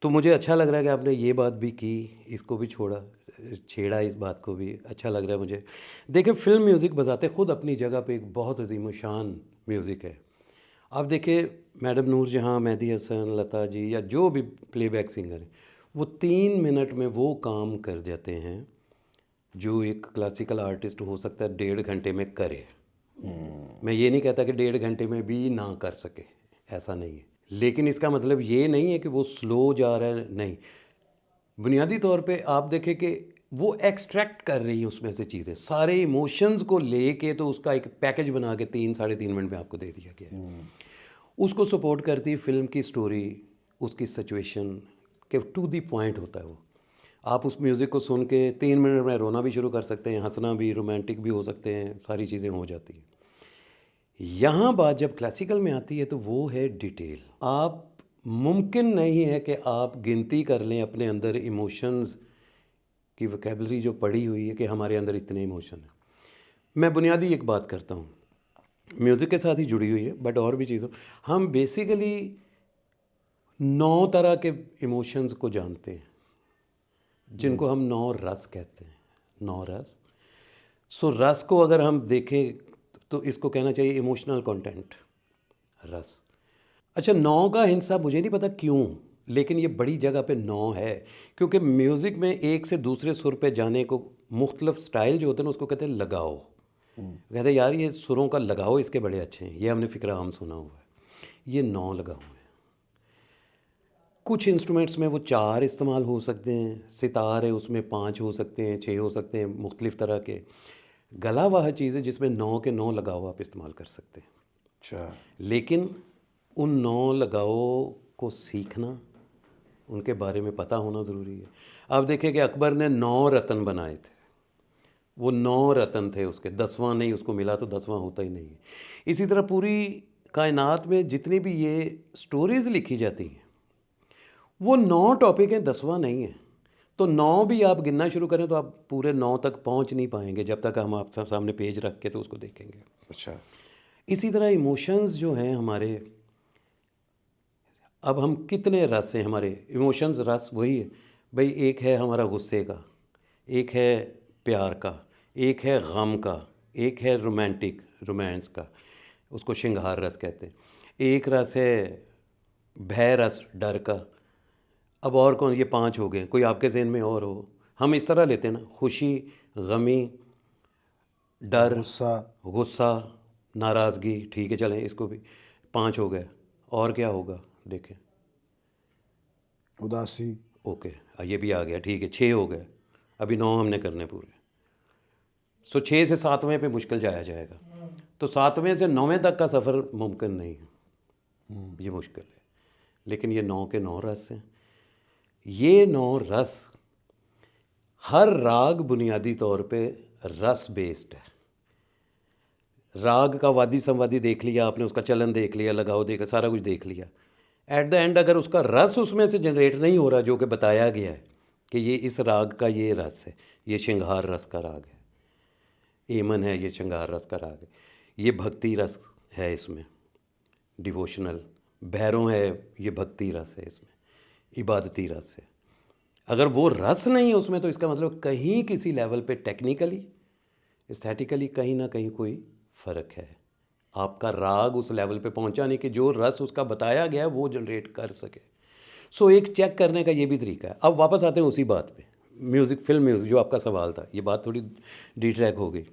तो मुझे अच्छा लग रहा है कि आपने ये बात भी की, इसको भी छेड़ा इस बात को भी, अच्छा लग रहा है मुझे। देखिए, फ़िल्म म्यूज़िक बज़ाते ख़ुद अपनी जगह पे एक बहुत अजीम शान म्यूज़िक है। आप देखिए, मैडम नूरजहाँ, मेहदी हसन, लता जी या जो भी प्लेबैक सिंगर हैं, वो 3 मिनट में वो काम कर जाते हैं जो एक क्लासिकल आर्टिस्ट हो सकता है 1.5 घंटे में करे। मैं ये नहीं कहता कि 1.5 घंटे में भी ना कर सके, ऐसा नहीं है, लेकिन इसका मतलब ये नहीं है कि वो स्लो जा रहा है, नहीं। बुनियादी तौर पे आप देखें कि वो एक्सट्रैक्ट कर रही है उसमें से चीज़ें, सारे इमोशंस को लेके तो उसका एक पैकेज बना के 3-3.5 मिनट में आपको दे दिया गया है। उसको सपोर्ट करती है फिल्म की स्टोरी, उसकी सिचुएशन के टू दी पॉइंट होता है वो। आप उस म्यूज़िक को सुन के 3 मिनट में रोना भी शुरू कर सकते हैं, हंसना भी, रोमांटिक भी हो सकते हैं, सारी चीज़ें हो जाती हैं। यहाँ बात जब क्लासिकल में आती है तो वो है डिटेल। आप मुमकिन नहीं है कि आप गिनती कर लें अपने अंदर इमोशंस की वोकैबुलरी जो पड़ी हुई है कि हमारे अंदर इतने इमोशन हैं। मैं बुनियादी एक बात करता हूँ, म्यूज़िक के साथ ही जुड़ी हुई है बट और भी चीज़ों, हम बेसिकली 9 तरह के इमोशंस को जानते हैं जिनको हम 9 रस कहते हैं। 9 रस। सो रस को अगर हम देखें तो इसको कहना चाहिए इमोशनल कंटेंट, रस। अच्छा, 9 का हिस्सा मुझे नहीं पता क्यों, लेकिन ये बड़ी जगह पे 9 है, क्योंकि म्यूज़िक में एक से दूसरे सुर पे जाने को मुख्तलिफ स्टाइल जो होते हैं ना उसको कहते हैं लगाओ। कहते हैं यार ये सुरों का लगाओ इसके बड़े अच्छे हैं, ये हमने फ़िक्रा आम सुना हुआ है। ये 9 लगाओ हैं। कुछ इंस्ट्रूमेंट्स में वो 4 इस्तेमाल हो सकते हैं, सितार है उसमें 5 हो सकते हैं, 6 हो सकते हैं, मुख्तलिफ तरह के। गला वह चीज़ है जिसमें 9 के 9 लगाओ आप इस्तेमाल कर सकते हैं। अच्छा। लेकिन उन 9 लगाओ को सीखना, उनके बारे में पता होना ज़रूरी है। आप देखें कि अकबर ने 9 रत्न बनाए थे, वो 9 रत्न थे उसके, 10वां नहीं उसको मिला तो 10वां होता ही नहीं है। इसी तरह पूरी कायनात में जितनी भी ये स्टोरीज़ लिखी जाती हैं वो 9 टॉपिक हैं, 10वां नहीं है। तो 9 भी आप गिनना शुरू करें तो आप पूरे 9 तक पहुंच नहीं पाएंगे जब तक हम आप सामने पेज रख के तो उसको देखेंगे। अच्छा। इसी तरह इमोशंस जो हैं हमारे, अब हम कितने रस हैं हमारे इमोशंस, रस वही है भाई, एक है हमारा गुस्से का, एक है प्यार का, एक है गम का, एक है रोमांस का, उसको श्रृंगार रस कहते हैं, एक रस है भय रस, डर का। अब और कौन, ये 5 हो गए, कोई आपके ज़हन में और हो। हम इस तरह लेते हैं ना, खुशी, गमी, डर, गुस्सा। गुस्सा, नाराज़गी, ठीक है चलें इसको भी 5 हो गए। और क्या होगा देखें, उदासी। ओके ये भी आ गया, ठीक है 6 हो गए, अभी 9 हमने करने पूरे। सो 6 से 7वें पे मुश्किल जाया जाएगा, तो 7वें से 9वें तक का सफ़र मुमकिन नहीं है, ये मुश्किल है। लेकिन ये 9 के 9 रस हैं। ये 9 रस, हर राग बुनियादी तौर पे रस बेस्ड है। राग का वादी संवादी देख लिया आपने, उसका चलन देख लिया, लगाओ देखा, सारा कुछ देख लिया। एट द एंड अगर उसका रस उसमें से जनरेट नहीं हो रहा जो कि बताया गया है कि ये इस राग का ये रस है, ये श्रृंगार रस का राग है, एमन है ये श्रृंगार रस का राग है, ये भक्ति रस है इसमें, डिवोशनल, भैरव है ये भक्ति रस है, इसमें इबादती रस है। अगर वो रस नहीं है उसमें तो इसका मतलब कहीं किसी लेवल पे टेक्निकली, एस्थेटिकली कहीं ना कहीं कोई फ़र्क है। आपका राग उस लेवल पे पहुंचा नहीं कि जो रस उसका बताया गया है वो जनरेट कर सके। सो एक चेक करने का ये भी तरीका है। अब वापस आते हैं उसी बात पे, म्यूज़िक, फिल्म म्यूज़िक जो आपका सवाल था, ये बात थोड़ी डिट्रैक हो गई।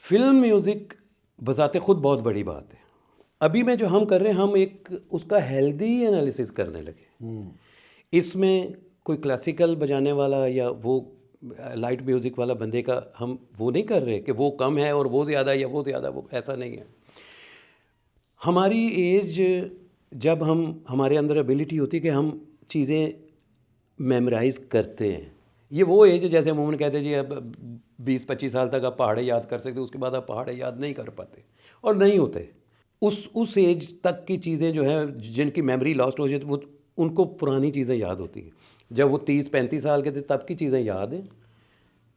फिल्म म्यूज़िक बजाते ख़ुद बहुत बड़ी बात है। अभी में जो हम कर रहे हैं, हम एक उसका हेल्दी एनालिसिस करने लगे। इसमें कोई क्लासिकल बजाने वाला या वो लाइट म्यूज़िक वाला बंदे का हम वो नहीं कर रहे कि वो कम है और वो ज़्यादा या वो ज़्यादा, वो ऐसा नहीं है। हमारी एज, जब हमारे अंदर एबिलिटी होती है कि हम चीज़ें मेमोराइज़ करते हैं, ये वो एज है जैसे अमूमन कहते हैं जी अब 20-25 साल तक आप पहाड़े याद कर सकते, उसके बाद आप पहाड़े याद नहीं कर पाते और नहीं होते। उस एज तक की चीज़ें जो हैं जिनकी मेमोरी लॉस्ट हो जाती, वो उनको पुरानी चीज़ें याद होती हैं। जब वो 30-35 साल के थे तब की चीज़ें याद हैं,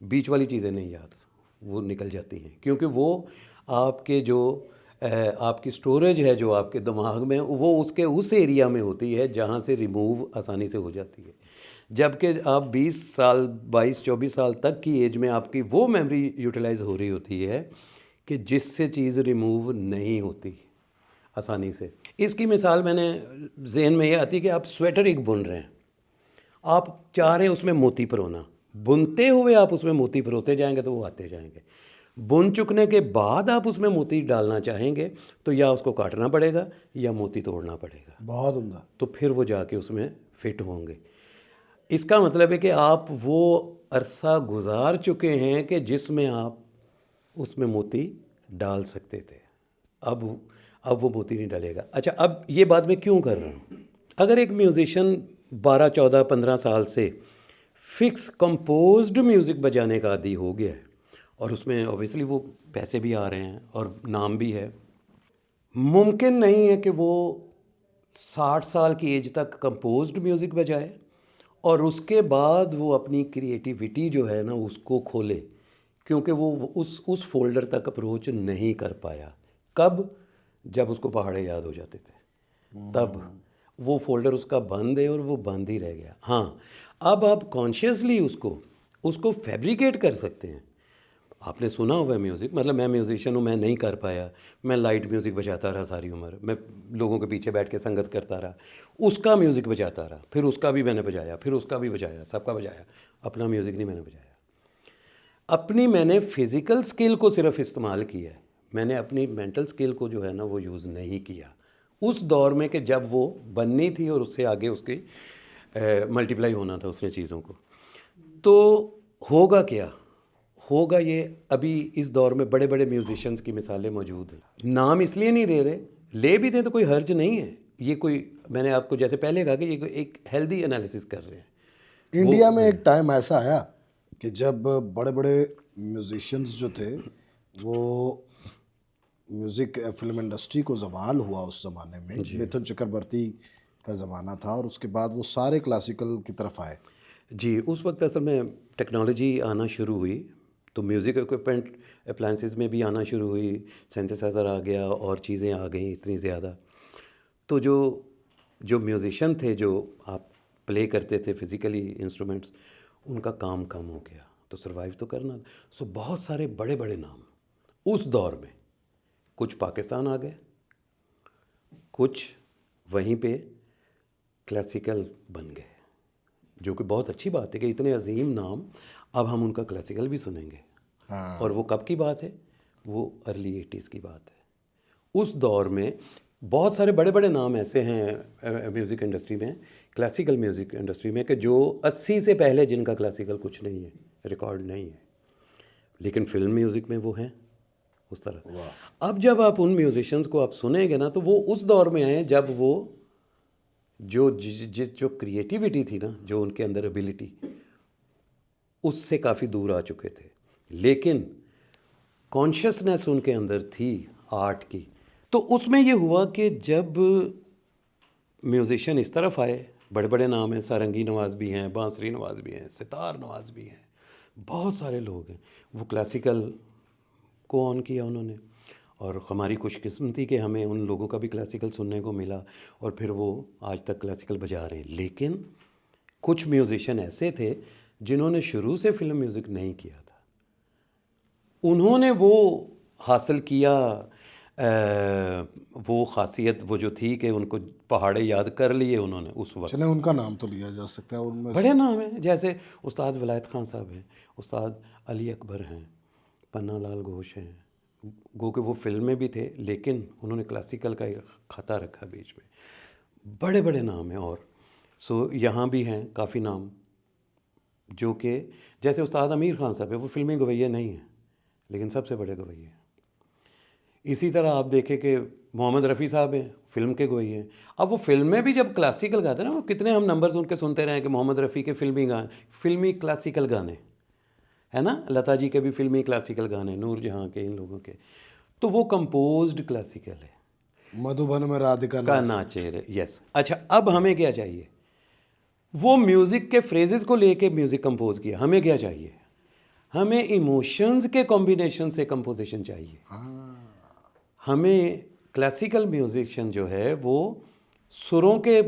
बीच वाली चीज़ें नहीं याद, वो निकल जाती हैं, क्योंकि वो आपके जो आपकी स्टोरेज है जो आपके दिमाग में, वो उसके उस एरिया में होती है जहाँ से रिमूव आसानी से हो जाती है। जबकि आप 20 साल 22-24 साल तक की एज में आपकी वो मेमोरी यूटिलाइज हो रही होती है कि जिससे चीज़ रिमूव नहीं होती आसानी से। इसकी मिसाल मैंने जहन में ये आती है कि आप स्वेटर एक बुन रहे हैं, आप चाह रहे हैं उसमें मोती परोना, बुनते हुए आप उसमें मोती परोते जाएंगे तो वो आते जाएंगे। बुन चुकने के बाद आप उसमें मोती डालना चाहेंगे तो या उसको काटना पड़ेगा या मोती तोड़ना पड़ेगा, बहुत उम्दा। तो फिर वो जाके उसमें फिट होंगे। इसका मतलब है कि आप वो अरसा गुजार चुके हैं कि जिसमें आप उसमें मोती डाल सकते थे। अब वो मोती नहीं डालेगा। अच्छा, अब ये बात मैं क्यों कर रहा हूँ? अगर एक म्यूज़िशियन 12-14-15 साल से फिक्स कंपोज्ड म्यूज़िक बजाने का आदी हो गया है और उसमें ऑब्वियसली वो पैसे भी आ रहे हैं और नाम भी है, मुमकिन नहीं है कि वो 60 साल की एज तक कंपोज्ड म्यूज़िक बजाए और उसके बाद वो अपनी क्रिएटिविटी जो है ना उसको खोले, क्योंकि वो उस फोल्डर तक अप्रोच नहीं कर पाया। कब? जब उसको पहाड़े याद हो जाते थे, तब वो फोल्डर उसका बंद है और वो बंद ही रह गया। हाँ, अब आप कॉन्शियसली उसको फैब्रिकेट कर सकते हैं। आपने सुना हुआ है म्यूज़िक, मतलब मैं म्यूज़िशियन हूँ, मैं नहीं कर पाया, मैं लाइट म्यूज़िक बजाता रहा सारी उम्र, मैं लोगों के पीछे बैठ के संगत करता रहा, उसका म्यूज़िक बजाता रहा, फिर उसका भी मैंने बजाया, फिर उसका भी बजाया, सबका बजाया, अपना म्यूज़िक नहीं मैंने बजाया। अपनी मैंने फ़िज़िकल स्किल को सिर्फ इस्तेमाल किया है, मैंने अपनी मेंटल स्किल को जो है ना वो यूज़ नहीं किया उस दौर में कि जब वो बननी थी और उससे आगे उसकी मल्टीप्लाई होना था उसने चीज़ों को। तो होगा क्या? होगा ये, अभी इस दौर में बड़े बड़े म्यूजिशियंस की मिसालें मौजूद हैं। नाम इसलिए नहीं ले रहे, ले भी दें तो कोई हर्ज नहीं है। ये कोई, मैंने आपको जैसे पहले कहा कि ये कोई एक हेल्दी एनालिसिस कर रहे हैं। इंडिया में एक टाइम ऐसा आया कि जब बड़े बड़े म्यूजिशियंस जो थे वो म्यूज़िक फिल्म इंडस्ट्री को ज़वाल हुआ उस ज़माने में, मिथुन चक्रवर्ती का ज़माना था और उसके बाद वो सारे क्लासिकल की तरफ आए। जी, उस वक्त असल में टेक्नोलॉजी आना शुरू हुई, तो म्यूज़िक इक्विपमेंट अप्लायंसेस में भी आना शुरू हुई, सिंथेसाइज़र आ गया और चीज़ें आ गई इतनी ज़्यादा। तो जो जो म्यूज़िशियन थे, जो आप प्ले करते थे फिज़िकली इंस्ट्रूमेंट्स, उनका काम कम हो गया, तो सर्वाइव तो करना। सो बहुत सारे बड़े बड़े नाम उस दौर में, कुछ पाकिस्तान आ गए, कुछ वहीं पे क्लासिकल बन गए, जो कि बहुत अच्छी बात है कि इतने अजीम नाम अब हम उनका क्लासिकल भी सुनेंगे। हाँ। और वो कब की बात है? वो अर्ली 80s की बात है। उस दौर में बहुत सारे बड़े बड़े नाम ऐसे हैं म्यूज़िक इंडस्ट्री में, क्लासिकल म्यूज़िक इंडस्ट्री में, कि जो 80 से पहले जिनका क्लासिकल कुछ नहीं है, रिकॉर्ड नहीं है, लेकिन फिल्म म्यूज़िक में वो हैं उस तरह। अब जब आप उन म्यूजिशियंस को आप सुनेंगे ना, तो वो उस दौर में आए जब वो जो क्रिएटिविटी थी ना, जो उनके अंदर एबिलिटी, उससे काफ़ी दूर आ चुके थे, लेकिन कॉन्शियसनेस उनके अंदर थी आर्ट की। तो उसमें ये हुआ कि जब म्यूजिशियन इस तरफ आए, बड़े बड़े नाम हैं, सारंगी नवाज़ भी हैं, बांसुरी नवाज़ भी हैं, सितार नवाज़ भी हैं, बहुत सारे लोग हैं, वो क्लासिकल को ऑन किया उन्होंने। और हमारी खुशकिस्मती कि हमें उन लोगों का भी क्लासिकल सुनने को मिला और फिर वो आज तक क्लासिकल बजा रहे हैं। लेकिन कुछ म्यूजिशियन ऐसे थे जिन्होंने शुरू से फिल्म म्यूज़िक नहीं किया था, उन्होंने वो हासिल किया, वो खासियत वो जो थी कि उनको पहाड़े याद कर लिए उन्होंने उस वक्त। चले उनका नाम तो लिया जा सकता है उनमें बड़े नाम हैं, जैसे उस्ताद वलायत खान साहब हैं, उस्ताद अली अकबर हैं, पन्ना लाल घोष हैं, गो के वो फिल्म में भी थे, लेकिन उन्होंने क्लासिकल का एक खाता रखा बीच में। बड़े बड़े नाम हैं। और सो यहाँ भी हैं काफ़ी नाम, जो कि जैसे उस्ताद आमिर खान साहब है, वो फिल्मी गवैया नहीं है लेकिन सबसे बड़े गवैये हैं। इसी तरह आप देखें कि मोहम्मद रफ़ी साहब हैं, फिल्म के गवैये हैं। अब वो फिल्में भी जब क्लासिकल गाते हैं ना, वो कितने हम नंबर्स उनके सुनते रहे हैं कि मोहम्मद रफ़ी के फिल्मी क्लासिकल गाने, है ना, लता जी के भी फिल्मी क्लासिकल गाने, नूर जहाँ के, इन लोगों के, तो वो कंपोज्ड क्लासिकल है। मधुबन में राधिका का नाच। नाचे रे, यस। अच्छा, अब हमें क्या चाहिए? वो म्यूज़िक के फ्रेजेस को लेके म्यूज़िक कंपोज किया। हमें क्या चाहिए? हमें इमोशंस के कॉम्बिनेशन से कंपोजिशन चाहिए। हमें क्लासिकल म्यूजिशियन जो है वो सुरों के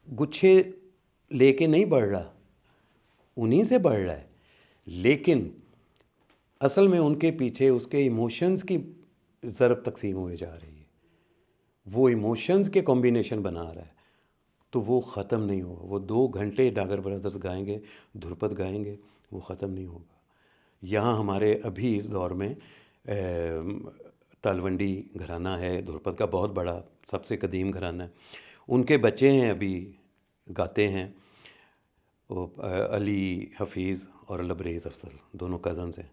गुच्छे लेके नहीं बढ़ रहा, उन्हीं से बढ़ रहा है, लेकिन असल में उनके पीछे उसके इमोशंस की ज़रब तकसीम हुए जा रही है। वो इमोशंस के कॉम्बिनेशन बना रहा है, तो वो ख़त्म नहीं होगा। वो 2 घंटे डागर ब्रदर्स गाएंगे, ध्रुपद गाएंगे, वो ख़त्म नहीं होगा। यहाँ हमारे अभी इस दौर में तालवंडी घराना है, ध्रुपद का बहुत बड़ा, सबसे कदीम घराना है। उनके बच्चे हैं अभी गाते हैं, वो अली हफीज़ और लबरेज़ अफसल, दोनों कज़न्स हैं।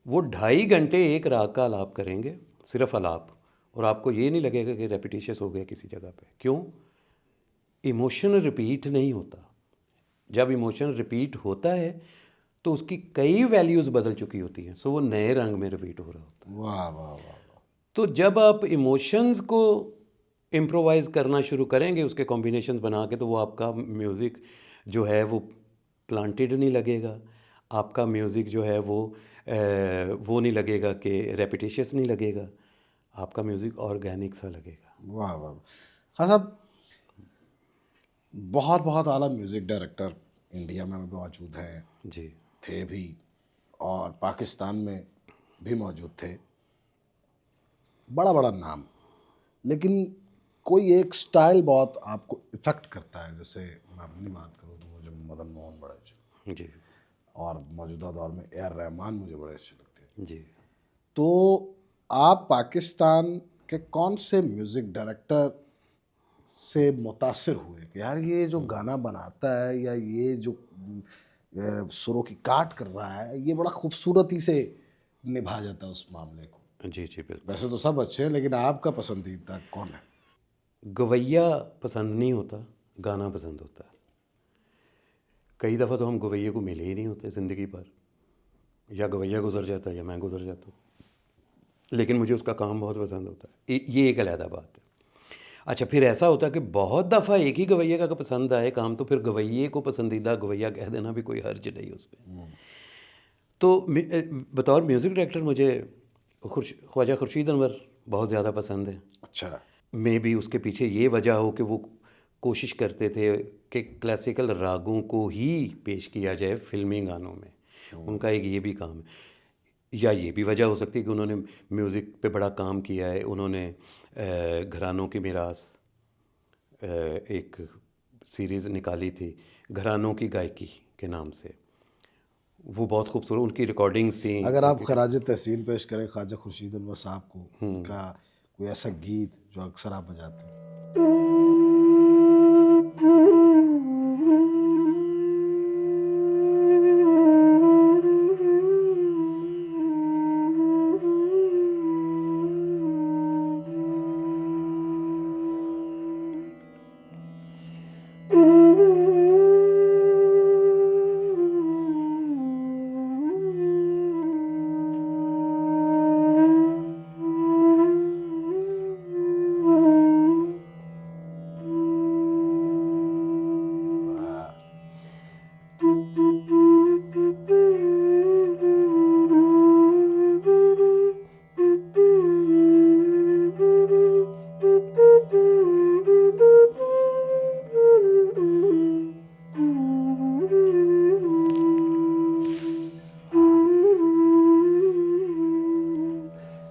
वो 2.5 घंटे एक राग का आलाप करेंगे, सिर्फ आलाप, और आपको ये नहीं लगेगा कि रेपिटिशियस हो गया किसी जगह पे। क्यों? इमोशन रिपीट नहीं होता। जब इमोशन रिपीट होता है तो उसकी कई वैल्यूज़ बदल चुकी होती हैं, सो वो नए रंग में रिपीट हो रहा होता है। वाह वाह वाह। तो जब आप इमोशंस को इम्प्रोवाइज़ करना शुरू करेंगे उसके कॉम्बिनेशंस बना के, तो वो आपका म्यूज़िक जो है वो प्लांटेड नहीं लगेगा। आपका म्यूज़िक जो है वो नहीं लगेगा कि रेपिटिशियस नहीं लगेगा। आपका म्यूज़िक ऑर्गेनिक सा लगेगा। वाह वाह। हाँ साहब, बहुत बहुत आला म्यूज़िक डायरेक्टर इंडिया में भी मौजूद हैं, जी थे भी, और पाकिस्तान में भी मौजूद थे, बड़ा बड़ा नाम। लेकिन कोई एक स्टाइल बहुत आपको इफ़ेक्ट करता है। जैसे मैं अपनी बात करूँ तो मुझे मदन मोहन बड़े अच्छे, जी और मौजूदा दौर में ए आर रहमान मुझे बड़े अच्छे लगते हैं। जी। तो आप पाकिस्तान के कौन से म्यूज़िक डायरेक्टर से मुतासिर हुए कि यार ये जो गाना बनाता है या ये जो सुरों की काट कर रहा है, ये बड़ा खूबसूरती से निभा जाता है उस मामले को? जी जी बिल्कुल। वैसे तो सब अच्छे हैं, लेकिन आपका पसंदीदा कौन है? गवैया पसंद नहीं होता, गाना पसंद होता है। कई दफ़ा तो हम गवैये को मिले ही नहीं होते ज़िंदगी भर, या गवैया गुजर जाता है या मैं गुजर जाता हूँ, लेकिन मुझे उसका काम बहुत पसंद होता है। ये एक अलहदा बात है। अच्छा, फिर ऐसा होता है कि बहुत दफ़ा एक ही गवैये का पसंद आए काम, तो फिर गवैये को पसंदीदा गवैया कह देना भी कोई हर्ज नहीं उस पर। तो बतौर म्यूज़िक डायरेक्टर मुझे ख्वाजा खुर्शीद अनवर बहुत ज़्यादा पसंद है। अच्छा। मे बी उसके पीछे ये वजह हो कि वो कोशिश करते थे कि क्लासिकल रागों को ही पेश किया जाए फिल्मी गानों में। उनका एक ये भी काम है, या ये भी वजह हो सकती है कि उन्होंने म्यूज़िक पे बड़ा काम किया है। उन्होंने घरानों की मीरास एक सीरीज़ निकाली थी, घरानों की गायकी के नाम से। वो बहुत खूबसूरत उनकी रिकॉर्डिंग्स थी। अगर आप खराज तहसीन पेश करें ख्वाजा खुर्शीद अनवर साहब को, उनका कोई ऐसा गीत जो अक्सर आप बजाते हैं?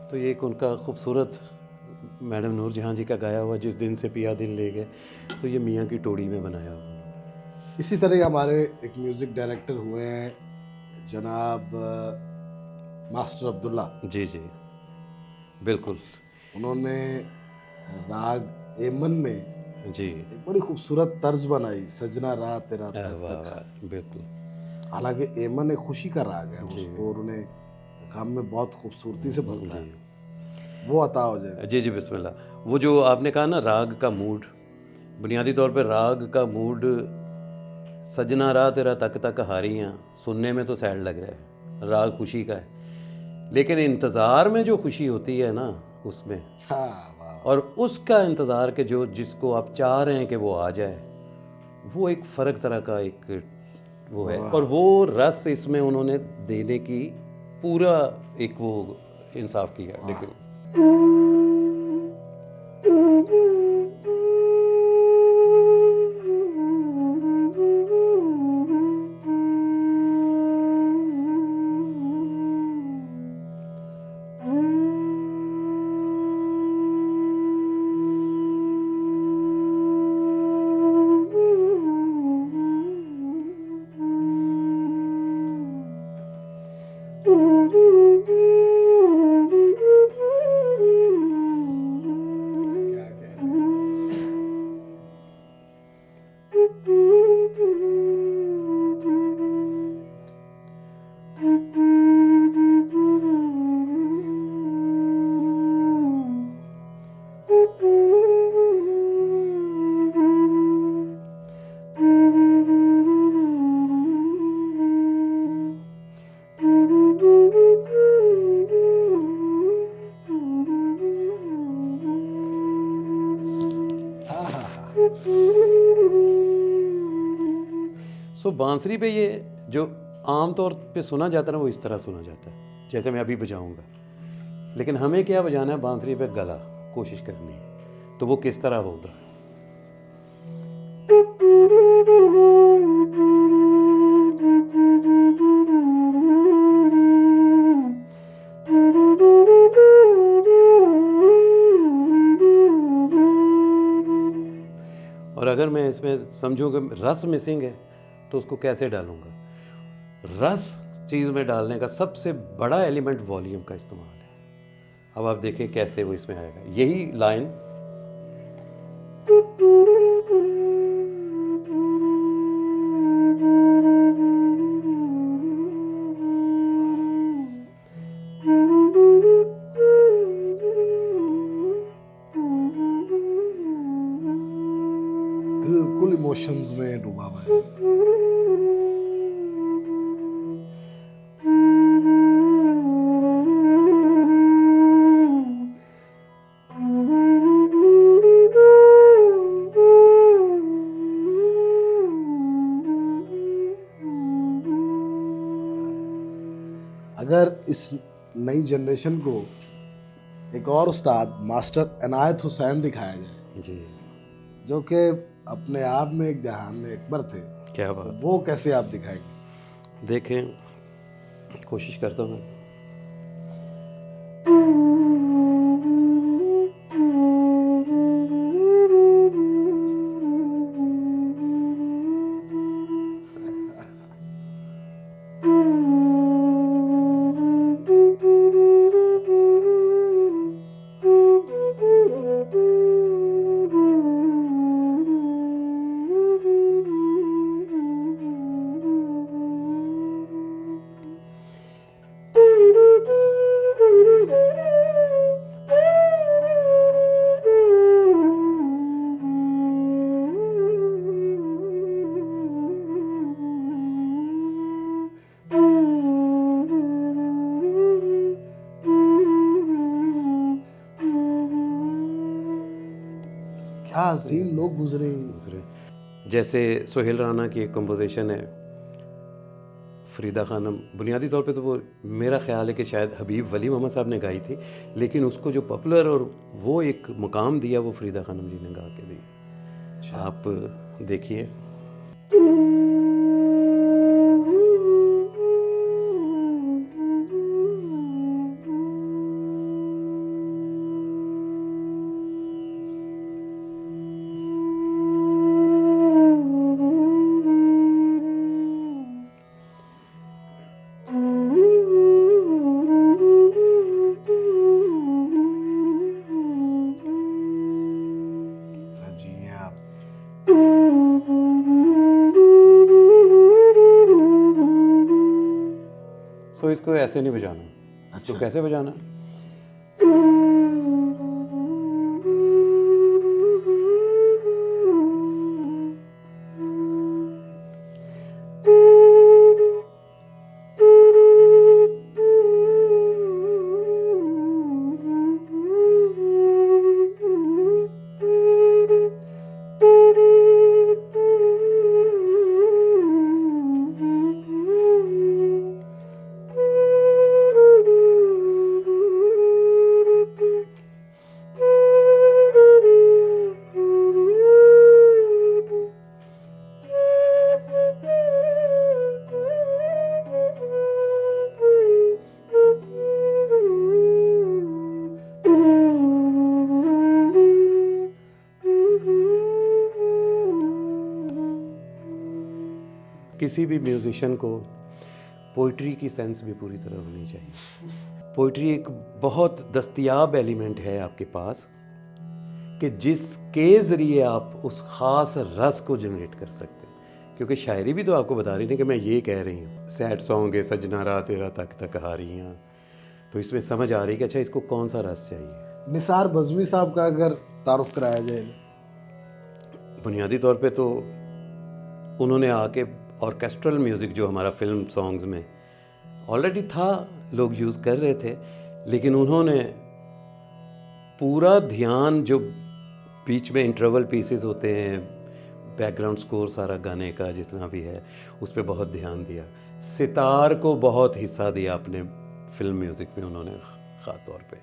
तो ये एक उनका खूबसूरत मैडम नूर जहाँ जी का गाया हुआ जिस दिन से पिया दिल ले गए, तो ये मियाँ की टोड़ी में बनाया हुआ। इसी तरह हमारे एक म्यूज़िक डायरेक्टर हुए हैं जनाब मास्टर अब्दुल्ला। जी जी बिल्कुल। उन्होंने राग एमन में जी एक बड़ी खूबसूरत तर्ज बनाई, सजना रात तेरा वाह तक तक है। वाह बिल्कुल। हालांकि एमन एक खुशी का राग है, उसको उन्होंने गम में बहुत खूबसूरती से भरता है, वो अता हो जाए। जी जी बिस्मिल्लाह। वो जो आपने कहा ना राग का मूड, बुनियादी तौर पे राग का मूड सजना राह तेरा तक तक हारियाँ सुनने में तो सैड लग रहा है, राग खुशी का है, लेकिन इंतज़ार में जो खुशी होती है ना उसमें, हाँ वाह। और उसका इंतज़ार के जो जिसको आप चाह रहे हैं कि वो आ जाए, वो एक फ़र्क तरह का एक वो है, और वो रस इसमें उन्होंने देने की पूरा एक वो इंसाफ किया। लेकिन सो बांसुरी पे ये जो आम तौर पे सुना जाता है ना, वो इस तरह सुना जाता है जैसे मैं अभी बजाऊंगा, लेकिन हमें क्या बजाना है बांसुरी पे, गला कोशिश करनी है, तो वो किस तरह होगा। और अगर मैं इसमें समझूँ कि रस मिसिंग है तो उसको कैसे डालूंगा। रस चीज़ में डालने का सबसे बड़ा एलिमेंट वॉल्यूम का इस्तेमाल है। अब आप देखें कैसे वो इसमें आएगा। यही लाइन बिल्कुल इमोशंस में डूबा हुआ है। अगर इस नई जनरेशन को एक और उस्ताद मास्टर इनायत हुसैन दिखाया जाए, जी, जो कि अपने आप में एक जहान में अकबर थे, क्या तो बात। वो कैसे आप दिखाएंगे? देखें, कोशिश करता हूँ। क्या हसीन लोग गुजरे। दूसरे जैसे सोहेल राना की एक कंपोजिशन है फरीदा खानम, बुनियादी तौर पे तो वो मेरा ख्याल है कि शायद हबीब वली मोहम्मद साहब ने गाई थी, लेकिन उसको जो पॉपुलर और वो एक मुकाम दिया वो फरीदा खानम जी ने गा के दिया। आप देखिए। जी आप इसको ऐसे नहीं बजाना। अच्छा। तो कैसे बजाना? किसी भी म्यूज़िशियन को पोइट्री की सेंस भी पूरी तरह होनी चाहिए। पोइट्री एक बहुत दस्तयाब एलिमेंट है आपके पास कि जिसके ज़रिए आप उस ख़ास रस को जनरेट कर सकते हैं। क्योंकि शायरी भी तो आपको बता रही है कि मैं ये कह रही हूँ, सैड सॉन्ग है सजना रात तेरा तक तक हारियाँ, तो इसमें समझ आ रही है कि अच्छा इसको कौन सा रस चाहिए। निसार बज़मी साहब का अगर तारुफ कराया जाए। बुनियादी तौर पे तो उन्होंने आके ऑर्केस्ट्रल म्यूज़िक जो हमारा फिल्म सॉन्ग्स में ऑलरेडी था, लोग यूज़ कर रहे थे, लेकिन उन्होंने पूरा ध्यान जो बीच में इंटरवल पीसेस होते हैं, बैकग्राउंड स्कोर सारा गाने का जितना भी है, उस पर बहुत ध्यान दिया। सितार को बहुत हिस्सा दिया अपने फिल्म म्यूज़िक में उन्होंने ख़ास तौर पे,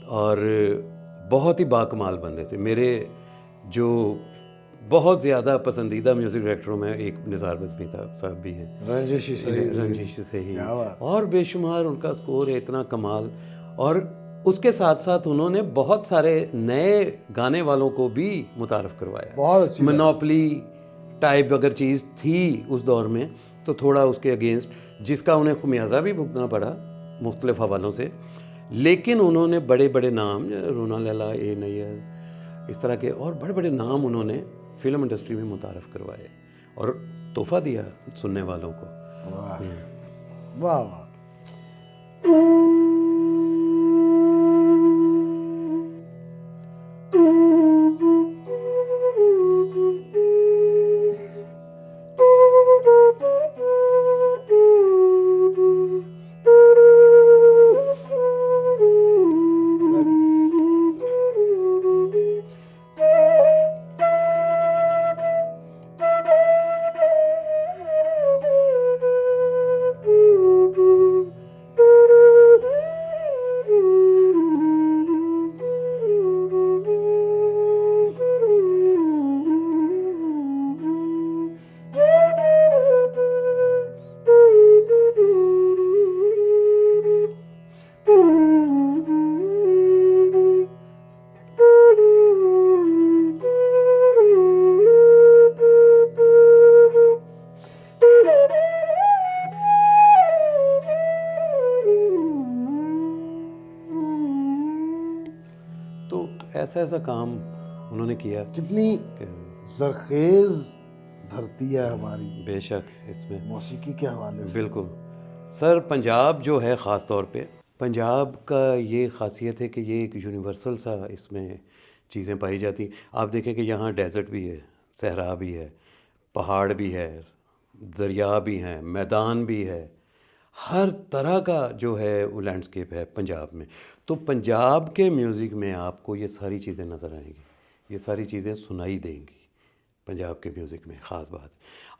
और बहुत ही बाकमाल बंदे थे। मेरे जो बहुत ज़्यादा पसंदीदा म्यूज़िक डायरेक्टरों में एक निसार बज़मी साहब भी हैं। रंजिश रंजिश सही, क्या बात। और बेशुमार उनका स्कोर है, इतना कमाल। और उसके साथ साथ उन्होंने बहुत सारे नए गाने वालों को भी मुतारफ़ करवाया। बहुत अच्छी मोनोपोली टाइप अगर चीज़ थी उस दौर में, तो थोड़ा उसके अगेंस्ट, जिसका उन्हें खुमियाजा भी भुगतना पड़ा मुख्तलिफ हवालों से, लेकिन उन्होंने बड़े बड़े नाम, रोना लैला, ए नैयर, इस तरह के और बड़े बड़े नाम उन्होंने फिल्म इंडस्ट्री में मुतारफ़ करवाए और तोहफ़ा दिया सुनने वालों को। वाह वाह वाह। तो ऐसा ऐसा काम उन्होंने किया। कितनी जरखेज धरती है हमारी बेशक इसमें मौसीकी के हवाले से। बिल्कुल सर। पंजाब जो है ख़ास तौर पे, पंजाब का ये ख़ासियत है कि ये एक यूनिवर्सल सा इसमें चीज़ें पाई जाती। आप देखें कि यहाँ डेजर्ट भी है, सहरा भी है, पहाड़ भी है, दरिया भी हैं, मैदान भी है, हर तरह का जो है वो लैंडस्केप है पंजाब में। तो पंजाब के म्यूज़िक में आपको ये सारी चीज़ें नज़र आएंगी, ये सारी चीज़ें सुनाई देंगी पंजाब के म्यूज़िक में। ख़ास बात,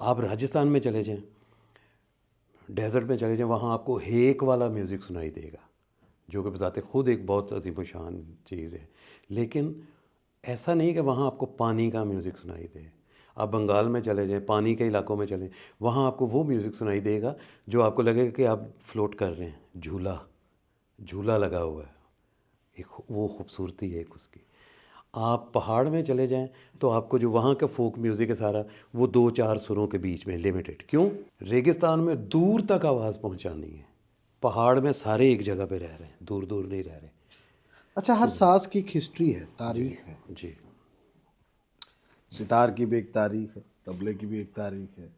आप राजस्थान में चले जाएं, डेजर्ट में चले जाएं, वहाँ आपको हेक वाला म्यूज़िक सुनाई देगा, जो कि बजाते ख़ुद एक बहुत अजीम शान चीज़ है। लेकिन ऐसा नहीं कि वहाँ आपको पानी का म्यूज़िक सुनाई दे। आप बंगाल में चले जाएं, पानी के इलाकों में चलें, वहाँ आपको वो म्यूज़िक सुनाई देगा जो आपको लगेगा कि आप फ्लोट कर रहे हैं, झूला झूला लगा हुआ है, एक वो खूबसूरती है एक उसकी। आप पहाड़ में चले जाएं तो आपको जो वहाँ का फोक म्यूज़िक है सारा, वो 2-4 सुरों के बीच में लिमिटेड। क्यों? रेगिस्तान में दूर तक आवाज़ पहुँचानी है, पहाड़ में सारे एक जगह पे रह रहे हैं, दूर दूर नहीं रह रहे। अच्छा, हर साज की एक हिस्ट्री है, तारीख है। जी, सितार की भी एक तारीख है, तबले की भी एक तारीख है।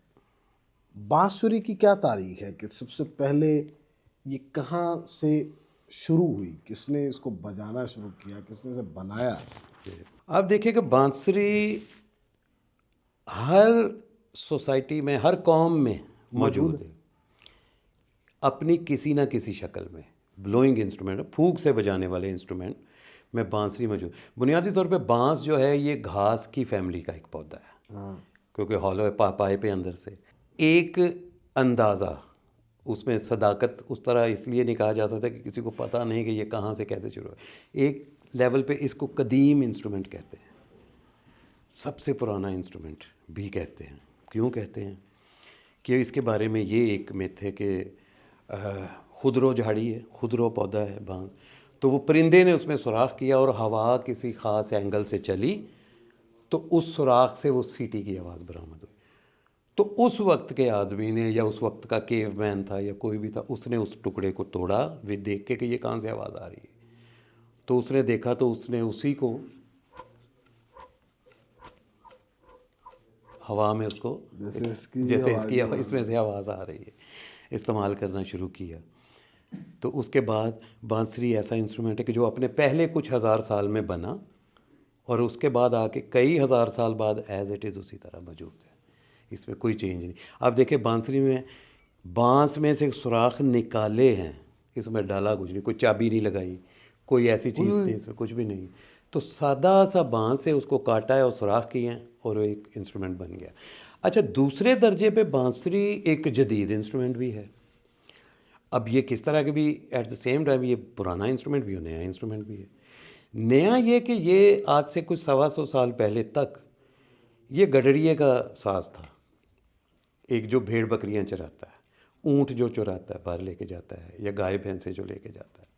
बांसुरी की क्या तारीख है कि सबसे पहले ये कहाँ से शुरू हुई, किसने इसको बजाना शुरू किया, किसने इसे बनाया? आप देखिए कि बांसुरी हर सोसाइटी में, हर कौम में मौजूद है, अपनी किसी ना किसी शक्ल में। ब्लोइंग इंस्ट्रूमेंट, फूंक से बजाने वाले इंस्ट्रूमेंट में बांसुरी मौजूद। बुनियादी तौर पे बांस जो है ये घास की फैमिली का एक पौधा है, हाँ, क्योंकि हॉलो है, पाए पे अंदर से एक अंदाज़ा, उसमें सदाकत उस तरह इसलिए नहीं कहा जा सकता कि किसी को पता नहीं कि ये कहाँ से कैसे शुरू है। एक लेवल पे इसको कदीम इंस्ट्रूमेंट कहते हैं, सबसे पुराना इंस्ट्रूमेंट भी कहते हैं। क्यों कहते हैं? कि इसके बारे में ये एक मिथ है कि खुदरो झाड़ी है, खुदरो पौधा है बांस, तो वो परिंदे ने उसमें सुराख किया और हवा किसी ख़ास एंगल से चली तो उस सुराख से वो सीटी की आवाज़ बरामद हुई। तो उस वक्त के आदमी ने, या उस वक्त का केवमैन था या कोई भी था, उसने उस टुकड़े को तोड़ा वे देख के कि ये कहाँ से आवाज़ आ रही है। तो उसने देखा तो उसने उसी को हवा में उसको जैसे इसकी इसमें से आवाज़ आ रही है इस्तेमाल करना शुरू किया। तो उसके बाद बांसुरी ऐसा इंस्ट्रूमेंट है कि जो अपने पहले कुछ हज़ार साल में बना और उसके बाद आके कई हज़ार साल बाद एज़ इट इज़ उसी तरह मौजूद है, इसमें कोई चेंज नहीं। आप देखिए बांसुरी में बांस में से सुराख निकाले हैं, इसमें डाला कुछ नहीं, कोई चाबी नहीं लगाई, कोई ऐसी चीज़ नहीं, इसमें कुछ भी नहीं। तो सादा सा बांस है, उसको काटा है और सुराख किए हैं और वो एक इंस्ट्रूमेंट बन गया। अच्छा, दूसरे दर्जे पे बांसुरी एक जदीद इंस्ट्रूमेंट भी है। अब ये किस तरह के भी, एट द सेम टाइम ये पुराना इंस्ट्रूमेंट भी है, नया इंस्ट्रूमेंट भी है। नया ये कि ये आज से कुछ 125 साल पहले तक ये गडरिए का साज था। एक जो भेड़ बकरियां चराता है, ऊंट जो चुराता है बाहर लेके जाता है, या गाय भैंसे जो लेके जाता है,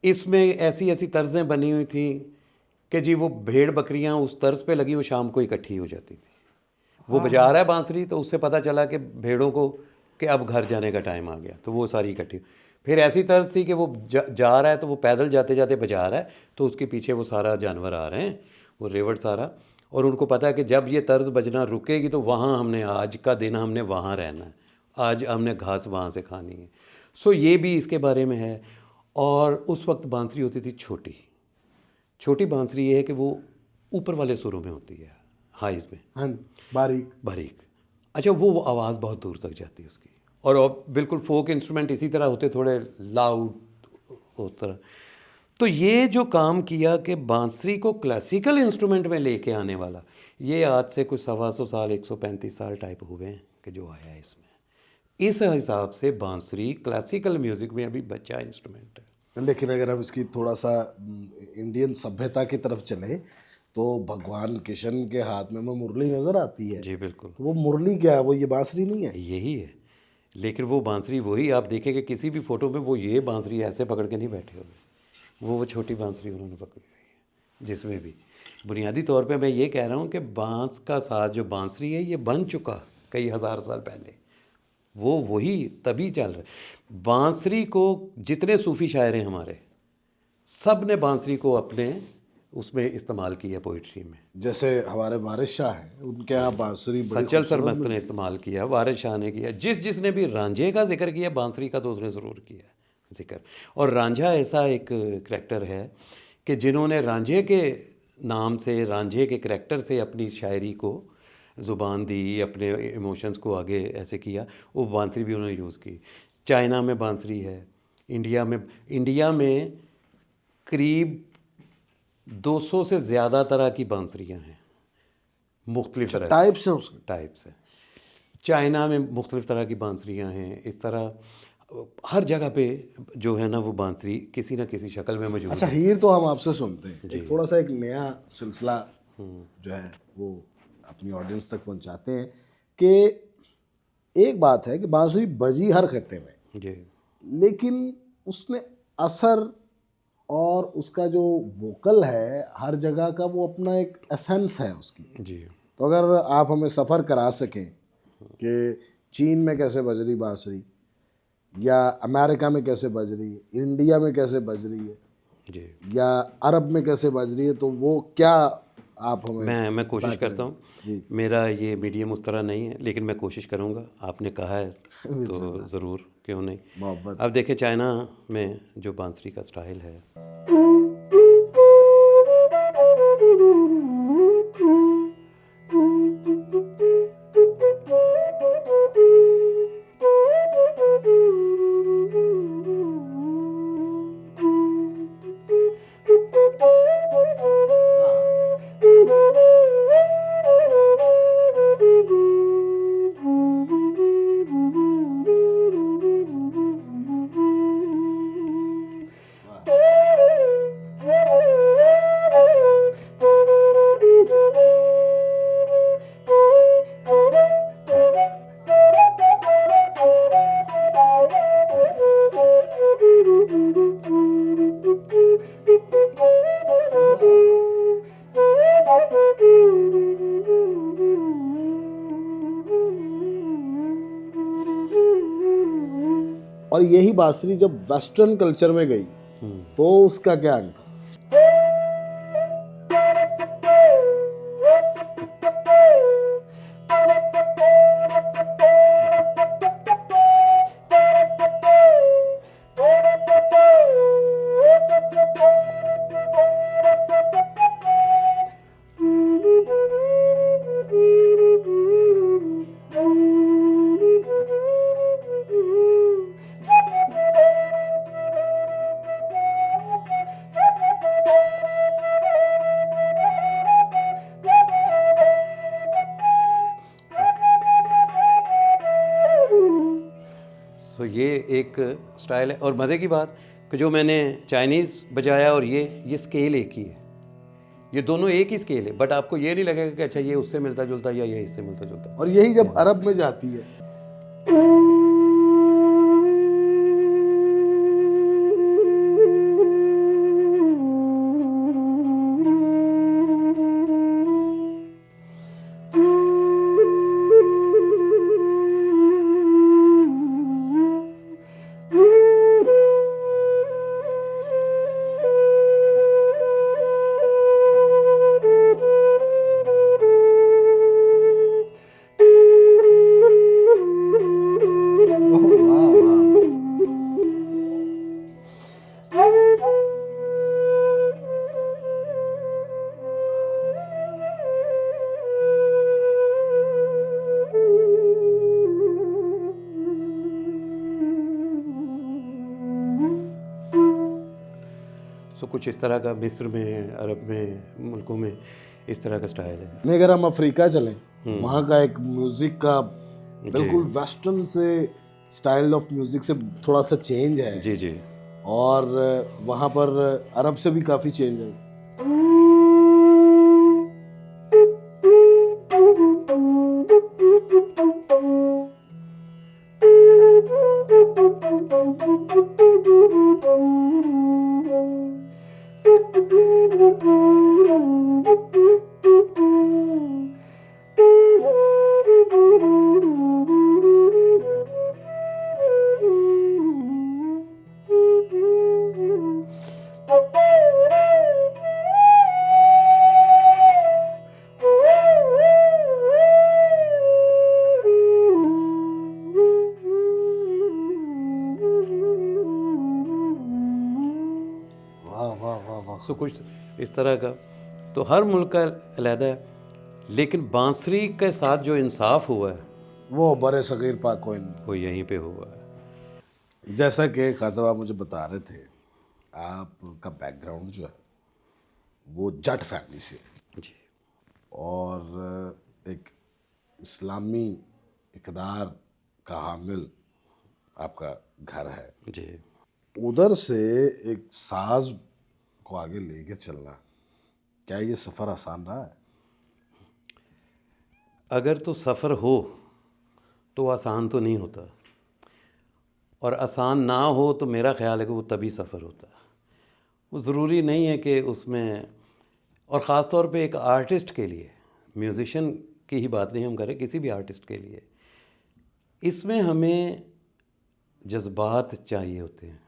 इसमें ऐसी ऐसी तर्जें बनी हुई थी कि जी वो भेड़ बकरियां उस तर्ज पे लगी, वो शाम को इकट्ठी हो जाती थी। वो बजा रहा है बांसुरी तो उससे पता चला कि भेड़ों को कि अब घर जाने का टाइम आ गया, तो वो सारी इकट्ठी। फिर ऐसी तर्ज थी कि वो जा रहा है तो वो पैदल जाते जाते बजा रहा है, तो उसके पीछे वो सारा जानवर आ रहे हैं, वो रेवट सारा, और उनको पता है कि जब ये तर्ज बजना रुकेगी तो वहाँ हमने, आज का दिन हमने वहाँ रहना है, आज हमने घास वहाँ से खानी है। सो ये भी इसके बारे में है। और उस वक्त बांसुरी होती थी छोटी। छोटी बांसुरी ये है कि वो ऊपर वाले सुरों में होती है, हाइज में, हाँ, बारीक बारीक। अच्छा, वो आवाज़ बहुत दूर तक जाती है उसकी। और अब बिल्कुल फोक इंस्ट्रूमेंट इसी तरह होते, थोड़े लाउड उस तरह। तो ये जो काम किया कि बांसुरी को क्लासिकल इंस्ट्रूमेंट में लेके आने वाला, ये आज से कुछ 125 साल, 135 साल टाइप हुए हैं कि जो आया है इसमें। इस हिसाब से बांसुरी क्लासिकल म्यूज़िक में अभी बचा इंस्ट्रूमेंट है। लेकिन अगर हम इसकी थोड़ा सा इंडियन सभ्यता की तरफ चले तो भगवान किशन के हाथ में मुरली नजर आती है। जी बिल्कुल, तो वो मुरली क्या है, वो ये बांसुरी नहीं है? यही है। लेकिन वो बांसुरी वही, आप देखेंगे किसी भी फ़ोटो में वो ये बांसुरी ऐसे पकड़ के नहीं बैठे हुए, वो छोटी बांसुरी उन्होंने पकड़ी हुई है। जिसमें भी बुनियादी तौर पे मैं ये कह रहा हूँ कि बांस का साज जो बांसुरी है ये बन चुका कई हज़ार साल पहले, वो वही तभी चल रहा है। बांसुरी को जितने सूफ़ी शायर हैं हमारे, सब ने बांसुरी को अपने उसमें इस्तेमाल किया पोइट्री में। जैसे हमारे वारिस शाह हैं, उनके यहाँ बांसुरी बड़ी सचल सरमस्त ने इस्तेमाल किया, वारिस शाह ने किया, जिसने भी रांझे का जिक्र किया बांसुरी का तो उसने ज़रूर किया जिक्र। और रांझा ऐसा एक करैक्टर है कि जिन्होंने रांझे के नाम से, रांझे के करैक्टर से अपनी शायरी को ज़ुबान दी, अपने इमोशंस को आगे ऐसे किया, वो बांसुरी भी उन्होंने यूज़ की। चाइना में बांसुरी है, इंडिया में करीब 200 से ज़्यादा तरह की बांसुरियाँ हैं, मुख्तलिफ तरह टाइप्स है उसके। टाइप्स हैं। चाइना में मुख्तलिफ तरह की बांसुरियाँ हैं। इस तरह हर जगह पे जो है ना वो बांसुरी किसी न किसी शक्ल में मौजूद अच्छा, है। हीर तो हम आपसे सुनते हैं, एक थोड़ा सा एक नया सिलसिला जो है वो अपनी ऑडियंस तक पहुंचाते हैं कि एक बात है कि बांसुरी बजी हर खत्ते में, जी लेकिन उसने असर और उसका जो वोकल है हर जगह का, वो अपना एक एसेंस है उसकी। जी तो अगर आप हमें सफ़र करा सकें कि चीन में कैसे बज रही बांसुरी, या अमेरिका में कैसे बज रही है, इंडिया में कैसे बज रही है, जी। या अरब में कैसे बज रही है, तो वो क्या आप हमें मैं कोशिश करता हूँ। जी। मेरा ये मीडियम उस तरह नहीं है, लेकिन मैं कोशिश करूँगा। आपने कहा है तो ज़रूर, क्यों नहीं। मोहब्बत। अब देखिए चाइना में जो बांसुरी का स्टाइल है, और यही बांसुरी जब वेस्टर्न कल्चर में गई तो उसका क्या अंत था? सो ये एक स्टाइल है। और मज़े की बात कि जो मैंने चाइनीज़ बजाया और ये स्केल एक ही है, ये दोनों एक ही स्केल है, बट आपको ये नहीं लगेगा कि अच्छा ये उससे मिलता जुलता या ये इससे मिलता जुलता। और यही जब अरब में जाती है सो कुछ इस तरह का मिस्र में, अरब में, मुल्कों में इस तरह का स्टाइल है। नहीं, अगर हम अफ्रीका चलें वहाँ का एक म्यूजिक का बिल्कुल वेस्टर्न से स्टाइल ऑफ म्यूजिक से थोड़ा सा चेंज है। जी जी। और वहाँ पर अरब से भी काफ़ी चेंज है। वाह वाह वाह वाह। सो कुछ इस तरह का, तो हर मुल्क का अलहदा है, लेकिन बांसुरी के साथ जो इंसाफ हुआ है वो बड़े सगीर पाकोइन, वो यहीं पे हुआ है। जैसा कि खासा आप मुझे बता रहे थे, आपका बैकग्राउंड जो है वो जट फैमिली से है जी और एक इस्लामी इक़दार का हामिल आपका घर है। जी। उधर से एक साज को आगे लेके चलना, क्या ये सफ़र आसान रहा है? अगर तो सफ़र हो तो आसान तो नहीं होता, और आसान ना हो तो मेरा ख्याल है कि वो तभी सफ़र होता है। वो ज़रूरी नहीं है कि उसमें, और ख़ास तौर पे एक आर्टिस्ट के लिए, म्यूज़िशियन की ही बात नहीं हम करें, किसी भी आर्टिस्ट के लिए इसमें हमें जज्बात चाहिए होते हैं,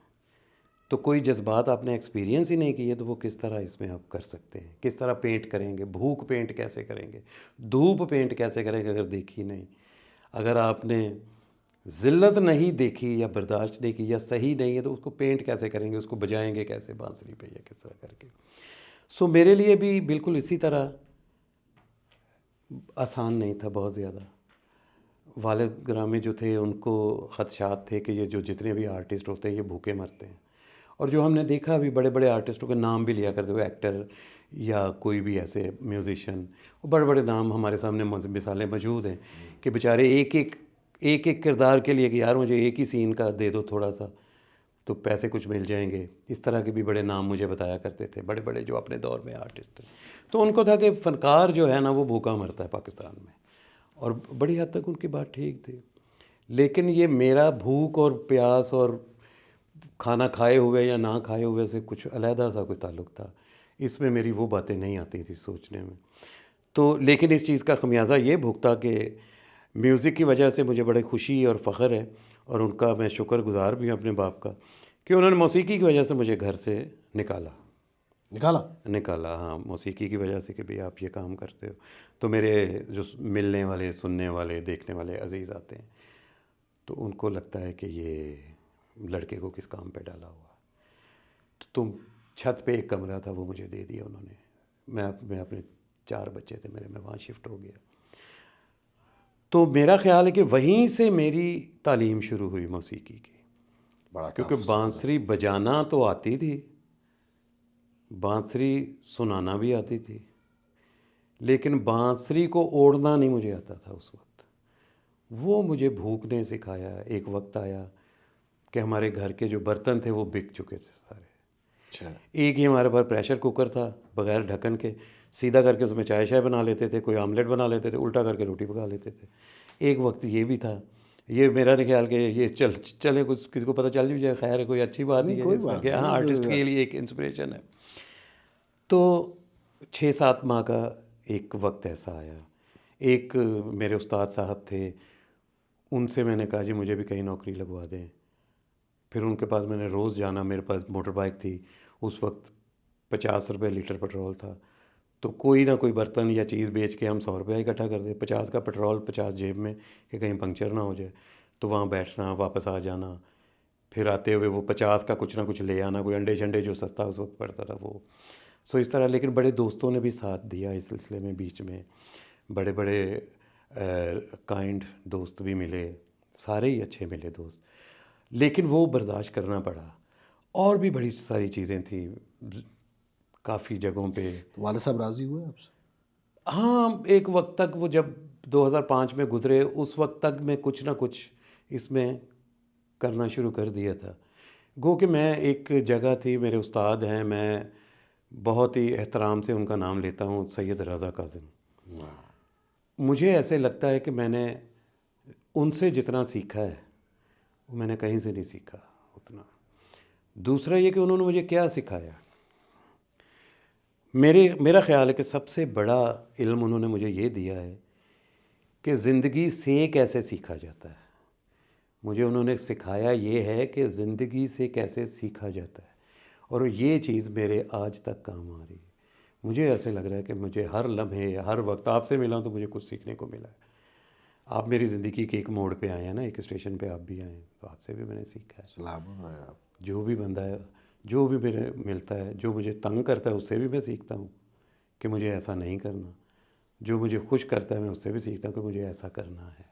तो कोई जज्बात आपने एक्सपीरियंस ही नहीं किए तो वो किस तरह इसमें आप कर सकते हैं? किस तरह पेंट करेंगे? भूख पेंट कैसे करेंगे? धूप पेंट कैसे करेंगे अगर देखी नहीं? अगर आपने ज़िल्लत नहीं देखी या बर्दाश्त नहीं की या सही नहीं है तो उसको पेंट कैसे करेंगे? उसको बजाएंगे कैसे बांसुरी पे या किस तरह करके? सो मेरे लिए भी बिल्कुल इसी तरह आसान नहीं था बहुत ज़्यादा। वालिद ग्रामी जो थे उनको ख़दशात थे कि ये जो जितने भी आर्टिस्ट होते हैं ये भूखे मरते हैं। और जो हमने देखा अभी बड़े बड़े आर्टिस्टों के नाम भी लिया करते हुए, एक्टर या कोई भी ऐसे म्यूज़िशियन, वो बड़े बड़े नाम हमारे सामने मिसालें मौजूद हैं कि बेचारे एक किरदार के लिए कि यार मुझे एक ही सीन का दे दो थोड़ा सा तो पैसे कुछ मिल जाएंगे। इस तरह के भी बड़े नाम मुझे बताया करते थे बड़े बड़े जो अपने दौर में आर्टिस्ट थे। तो उनको था कि फ़नकार जो है ना वो भूखा मरता है पाकिस्तान में, और बड़ी हद तक उनकी बात ठीक थी। लेकिन ये मेरा भूख और प्यास और खाना खाए हुए या ना खाए हुए से कुछ अलहदा सा कोई ताल्लुक़ था, इसमें मेरी वो बातें नहीं आती थी सोचने में। तो लेकिन इस चीज़ का ख़मियाज़ा ये भुगता कि म्यूज़िक की वजह से मुझे बड़ी खुशी और फ़ख्र है, और उनका मैं शुक्रगुज़ार भी हूँ अपने बाप का कि उन्होंने मौसीकी की वजह से मुझे घर से निकाला। निकाला। हाँ, मौसीकी की वजह से कि भई आप ये काम करते हो। तो मेरे जो मिलने वाले, सुनने वाले, देखने वाले अज़ीज़ आते हैं तो उनको लगता है कि ये लड़के को किस काम पे डाला हुआ। तो तुम छत पे एक कमरा था वो मुझे दे दिया उन्होंने। मैं अपने 4 बच्चे थे मेरे, मैं वहाँ शिफ्ट हो गया। तो मेरा ख़्याल है कि वहीं से मेरी तालीम शुरू हुई मौसीकी की, बड़ा क्योंकि काफ़ी बांसुरी बजाना तो आती थी, बांसुरी सुनाना भी आती थी, लेकिन बांसुरी को ओढ़ना नहीं मुझे आता था उस वक्त। वो मुझे भूख ने सिखाया। एक वक्त आया कि हमारे घर के जो बर्तन थे वो बिक चुके थे सारे। अच्छा। एक ही हमारे पास प्रेशर कुकर था बग़ैर ढक्कन के, सीधा करके उसमें चाय शाय बना लेते थे, कोई आमलेट बना लेते थे, उल्टा करके रोटी पका लेते थे। एक वक्त ये भी था। ये मेरा नहीं ख्याल कि ये चले कुछ किसी को पता चल भी जाए, खैर है, कोई अच्छी बात ही नहीं, है कोई इसमें बात कि हाँ नहीं, आर्टिस्ट तो के लिए एक इंस्पिरेशन है। तो 6-7 माह का एक वक्त ऐसा आया। एक मेरे उस्ताद साहब थे, उनसे मैंने कहा जी मुझे भी कहीं नौकरी लगवा दें। फिर उनके पास मैंने रोज़ जाना, मेरे पास मोटर बाइक थी, उस वक्त 50 रुपये लीटर पेट्रोल था। तो कोई ना कोई बर्तन या चीज़ बेच के हम 100 रुपया इकट्ठा कर दें, 50 का पेट्रोल 50 जेब में कि कहीं पंक्चर ना हो जाए। तो वहाँ बैठना, वापस आ जाना, फिर आते हुए वो 50 का कुछ ना कुछ ले आना, कोई अंडे शंडे जो सस्ता उस वक्त पड़ता था वो। सो इस तरह। लेकिन बड़े दोस्तों ने भी साथ दिया इस सिलसिले में, बीच में बड़े बड़े काइंड दोस्त भी मिले, सारे ही अच्छे मिले दोस्त, लेकिन वो बर्दाश्त करना पड़ा। और भी बड़ी सारी चीज़ें थी काफ़ी जगहों पे। तो वाले साहब राज़ी हुए आपसे? हाँ, एक वक्त तक वो जब 2005 में गुज़रे उस वक्त तक मैं कुछ ना कुछ इसमें करना शुरू कर दिया था। गो कि मैं एक जगह थी, मेरे उस्ताद हैं, मैं बहुत ही एहतराम से उनका नाम लेता हूँ, सैयद रज़ा काज़िम। मुझे ऐसे लगता है कि मैंने उनसे जितना सीखा है वो मैंने कहीं से नहीं सीखा उतना। दूसरा ये कि उन्होंने मुझे क्या सिखाया, मेरा ख़्याल है कि सबसे बड़ा इल्म उन्होंने मुझे ये दिया है कि ज़िंदगी से कैसे सीखा जाता है। मुझे उन्होंने सिखाया ये है कि ज़िंदगी से कैसे सीखा जाता है, और ये चीज़ मेरे आज तक काम आ रही है। मुझे ऐसे लग रहा है कि मुझे हर लम्हे, हर वक्त आपसे मिला हूं तो मुझे कुछ सीखने को मिला है। आप मेरी ज़िंदगी के एक मोड़ पे आए हैं ना, एक स्टेशन पे आप भी आए हैं, तो आपसे भी मैंने सीखा है। सलाम है आप। जो भी बंदा है, जो भी मेरे मिलता है, जो मुझे तंग करता है उससे भी मैं सीखता हूँ कि मुझे ऐसा नहीं करना। जो मुझे खुश करता है मैं उससे भी सीखता हूँ कि मुझे ऐसा करना है।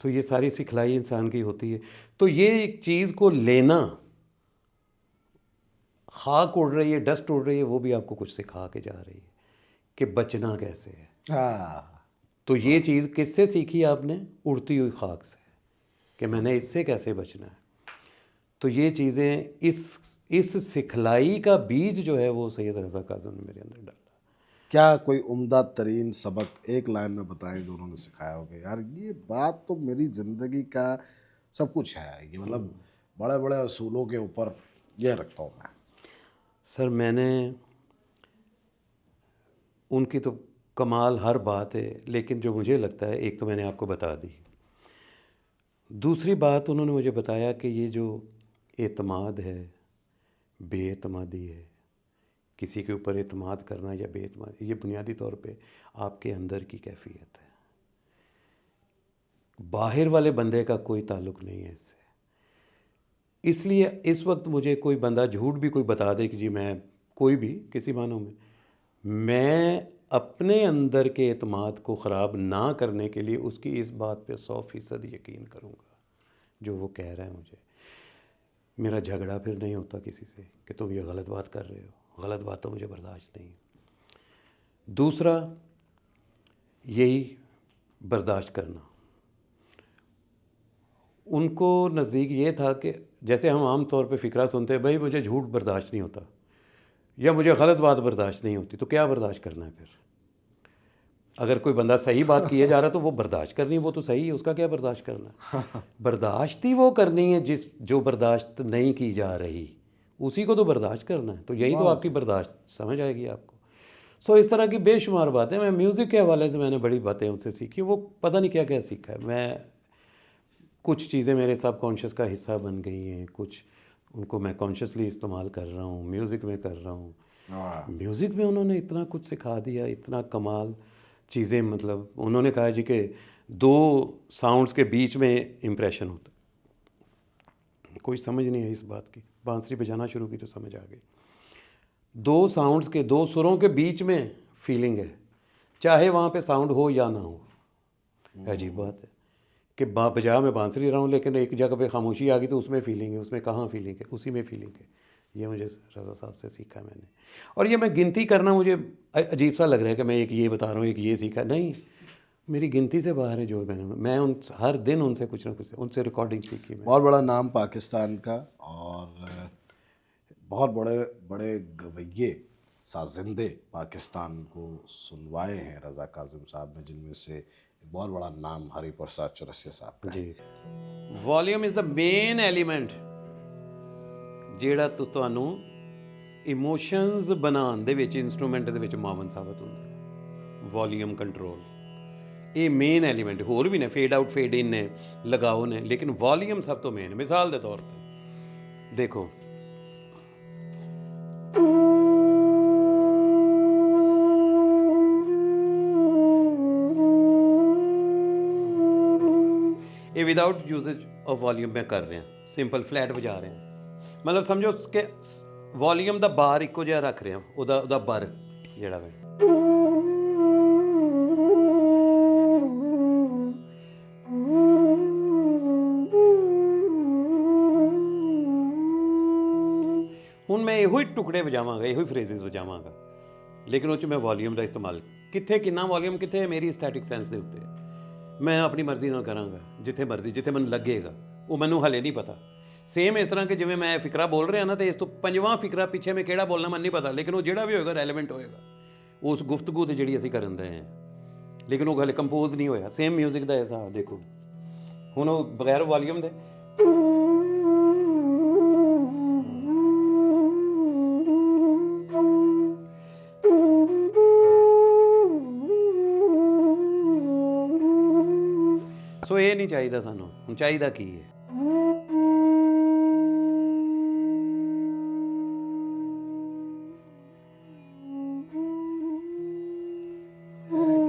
तो ये सारी सिखलाई इंसान की होती है। तो ये एक चीज़ को लेना, खाक उड़ रही है, डस्ट उड़ रही है, वो भी आपको कुछ सिखा के जा रही है कि बचना कैसे है। हाँ। तो ये चीज़ किससे सीखी आपने? उड़ती हुई खाक से, कि मैंने इससे कैसे बचना है। तो ये चीज़ें, इस सिखलाई का बीज जो है वो सैयद रज़ा काज़िम ने मेरे अंदर डाला। क्या कोई उम्दा तरीन सबक एक लाइन में बताएं जो उन्होंने सिखाया हो कि यार ये बात तो मेरी ज़िंदगी का सब कुछ है, ये मतलब बड़े बड़े असूलों के ऊपर ये रखता हूँ मैं। सर मैंने, उनकी तो कमाल हर बात है, लेकिन जो मुझे लगता है, एक तो मैंने आपको बता दी। दूसरी बात उन्होंने मुझे बताया कि ये जो एतमाद है, बेएतमादी है, किसी के ऊपर एतमाद करना या बेएतमादी, ये बुनियादी तौर पे आपके अंदर की कैफियत है, बाहर वाले बंदे का कोई ताल्लुक़ नहीं है इससे। इसलिए इस वक्त मुझे कोई बंदा झूठ भी कोई बता दे कि जी मैं कोई भी किसी मानों में, मैं अपने अंदर के एतमाद को ख़राब ना करने के लिए उसकी इस बात पे 100% यकीन करूँगा जो वो कह रहा है मुझे। मेरा झगड़ा फिर नहीं होता किसी से कि तुम ये गलत बात कर रहे हो, गलत बात तो मुझे बर्दाश्त नहीं। दूसरा यही बर्दाश्त करना, उनको नज़दीक ये था कि जैसे हम आम तौर पे फ़िक्रा सुनते हैं, भाई मुझे झूठ बर्दाश्त नहीं होता या मुझे गलत बात बर्दाश्त नहीं होती, तो क्या बर्दाश्त करना है फिर? अगर कोई बंदा सही बात किए जा रहा है तो वो बर्दाश्त करनी है, वो तो सही है, उसका क्या बर्दाश्त करना है? बर्दाश्त ही वो करनी है जो बर्दाश्त नहीं की जा रही, उसी को तो बर्दाश्त करना है। तो यही तो आपकी बर्दाश्त समझ आएगी आपको। सो इस तरह की बेशुमार बातें, मैं म्यूज़िक के हवाले से मैंने बड़ी बातें उनसे सीखी, वो पता नहीं क्या क्या सीखा है। मैं कुछ चीज़ें मेरे सबकॉन्शियस का हिस्सा बन गई हैं, कुछ उनको मैं कॉन्शियसली इस्तेमाल कर रहा हूँ, म्यूज़िक में कर रहा हूँ। म्यूज़िक में उन्होंने इतना कुछ सिखा दिया, इतना कमाल चीज़ें, मतलब उन्होंने कहा जी कि 2 साउंड्स के बीच में इम्प्रेशन होता, कोई समझ नहीं है इस बात की, बांसुरी बजाना शुरू की तो समझ आ गई। 2 साउंड्स के 2 सुरों के बीच में फीलिंग है, चाहे वहाँ पे साउंड हो या ना हो। अजीब बात है कि बजा मैं बांसुरी रहा हूँ लेकिन एक जगह पे खामोशी आ गई तो उसमें फीलिंग है, उसमें कहाँ फीलिंग है, उसी में फीलिंग है। ये मुझे रज़ा साहब से सीखा है मैंने। और ये मैं गिनती करना मुझे अजीब सा लग रहा है कि मैं एक ये बता रहा हूँ, एक ये सीखा, नहीं, मेरी गिनती से बाहर है जो मैं उन हर दिन उनसे कुछ ना कुछ, उनसे रिकॉर्डिंग सीखी मैं। बहुत बड़ा नाम पाकिस्तान का, और बहुत बड़े बड़े गवैये साजिंदे पाकिस्तान को सुनवाए हैं रज़ा काज़िम साहब ने, जिनमें से एक बहुत बड़ा नाम हरिप्रसाद चौरसिया साहब का है। जी, volume is the main element ਜਿਹੜਾ ਤੁਹਾਨੂੰ ਇਮੋਸ਼ਨਸ ਬਣਾਉਣ ਦੇ ਵਿੱਚ ਇੰਸਟਰੂਮੈਂਟ ਦੇ ਵਿੱਚ ਮਾਵਨ ਸਾਬਤ ਹੁੰਦਾ। ਵੋਲੀਅਮ ਕੰਟਰੋਲ ਇਹ ਮੇਨ ਐਲੀਮੈਂਟ, ਹੋਰ ਵੀ ਨੇ, ਫੇਡ ਆਊਟ ਫੇਡ ਇਨ ਨੇ, ਲਗਾਓ ਨੇ, ਲੇਕਿਨ ਵੋਲੀਅਮ ਸਭ ਤੋਂ ਮੇਨ। ਮਿਸਾਲ ਦੇ ਤੌਰ ਤੇ ਦੇਖੋ, ਇਹ ਵਿਦਆਊਟ ਯੂਜ਼ੇਜ ਆਫ ਵੋਲੀਅਮ ਮੈਂ ਕਰ ਰਿਹਾ, ਸਿੰਪਲ ਫਲੈਟ ਵਜਾ ਰਿਹਾ, मतलब समझो कि वॉल्यूम ਦਾ ਬਾਰ ਇੱਕੋ ਜਿਹਾ ਰੱਖ ਰਿਹਾ, ਉਹਦਾ ਬਰ ਜਿਹੜਾ ਵੇ, ਹੁਣ ਮੈਂ ਇਹੋ ਹੀ ਟੁਕੜੇ ਵਜਾਵਾਂਗਾ, ਇਹੋ ਹੀ ਫਰੇਜ਼ਸ ਵਜਾਵਾਂਗਾ, ਲੇਕਿਨ ਉਹ 'ਚ ਮੈਂ ਵੋਲੀਅਮ ਦਾ ਇਸਤੇਮਾਲ, ਕਿੱਥੇ ਕਿੰਨਾ ਵੋਲੀਅਮ ਕਿੱਥੇ ਹੈ ਮੇਰੀ ਐਸਥੈਟਿਕ ਸੈਂਸ ਦੇ ਉੱਤੇ, ਮੈਂ ਆਪਣੀ ਮਰਜ਼ੀ ਨਾਲ ਕਰਾਂਗਾ, ਜਿੱਥੇ ਮਰਜ਼ੀ, ਜਿੱਥੇ ਮੈਨੂੰ ਲੱਗੇਗਾ, ਉਹ ਮੈਨੂੰ ਹਲੇ ਨਹੀਂ ਪਤਾ। सेम इस तरह कि जिवें मैं फिकरा बोल रहा ना, तो इस तो 5वां फिकरा पिछे मैं किहड़ा बोलना मैनूं नहीं पता, लेकिन वो जिहड़ा भी होएगा रैलेवेंट होएगा उस गुफ्तगू ते जिहड़ी असीं करन दे हैं, लेकिन वो हले कंपोज नहीं होया। सेम म्यूजिक दा हिसाब देखो, हुण वो बगैर वॉल्यूम दे सो ये नहीं चाहिदा सानूं। हुण चाहिदा की है?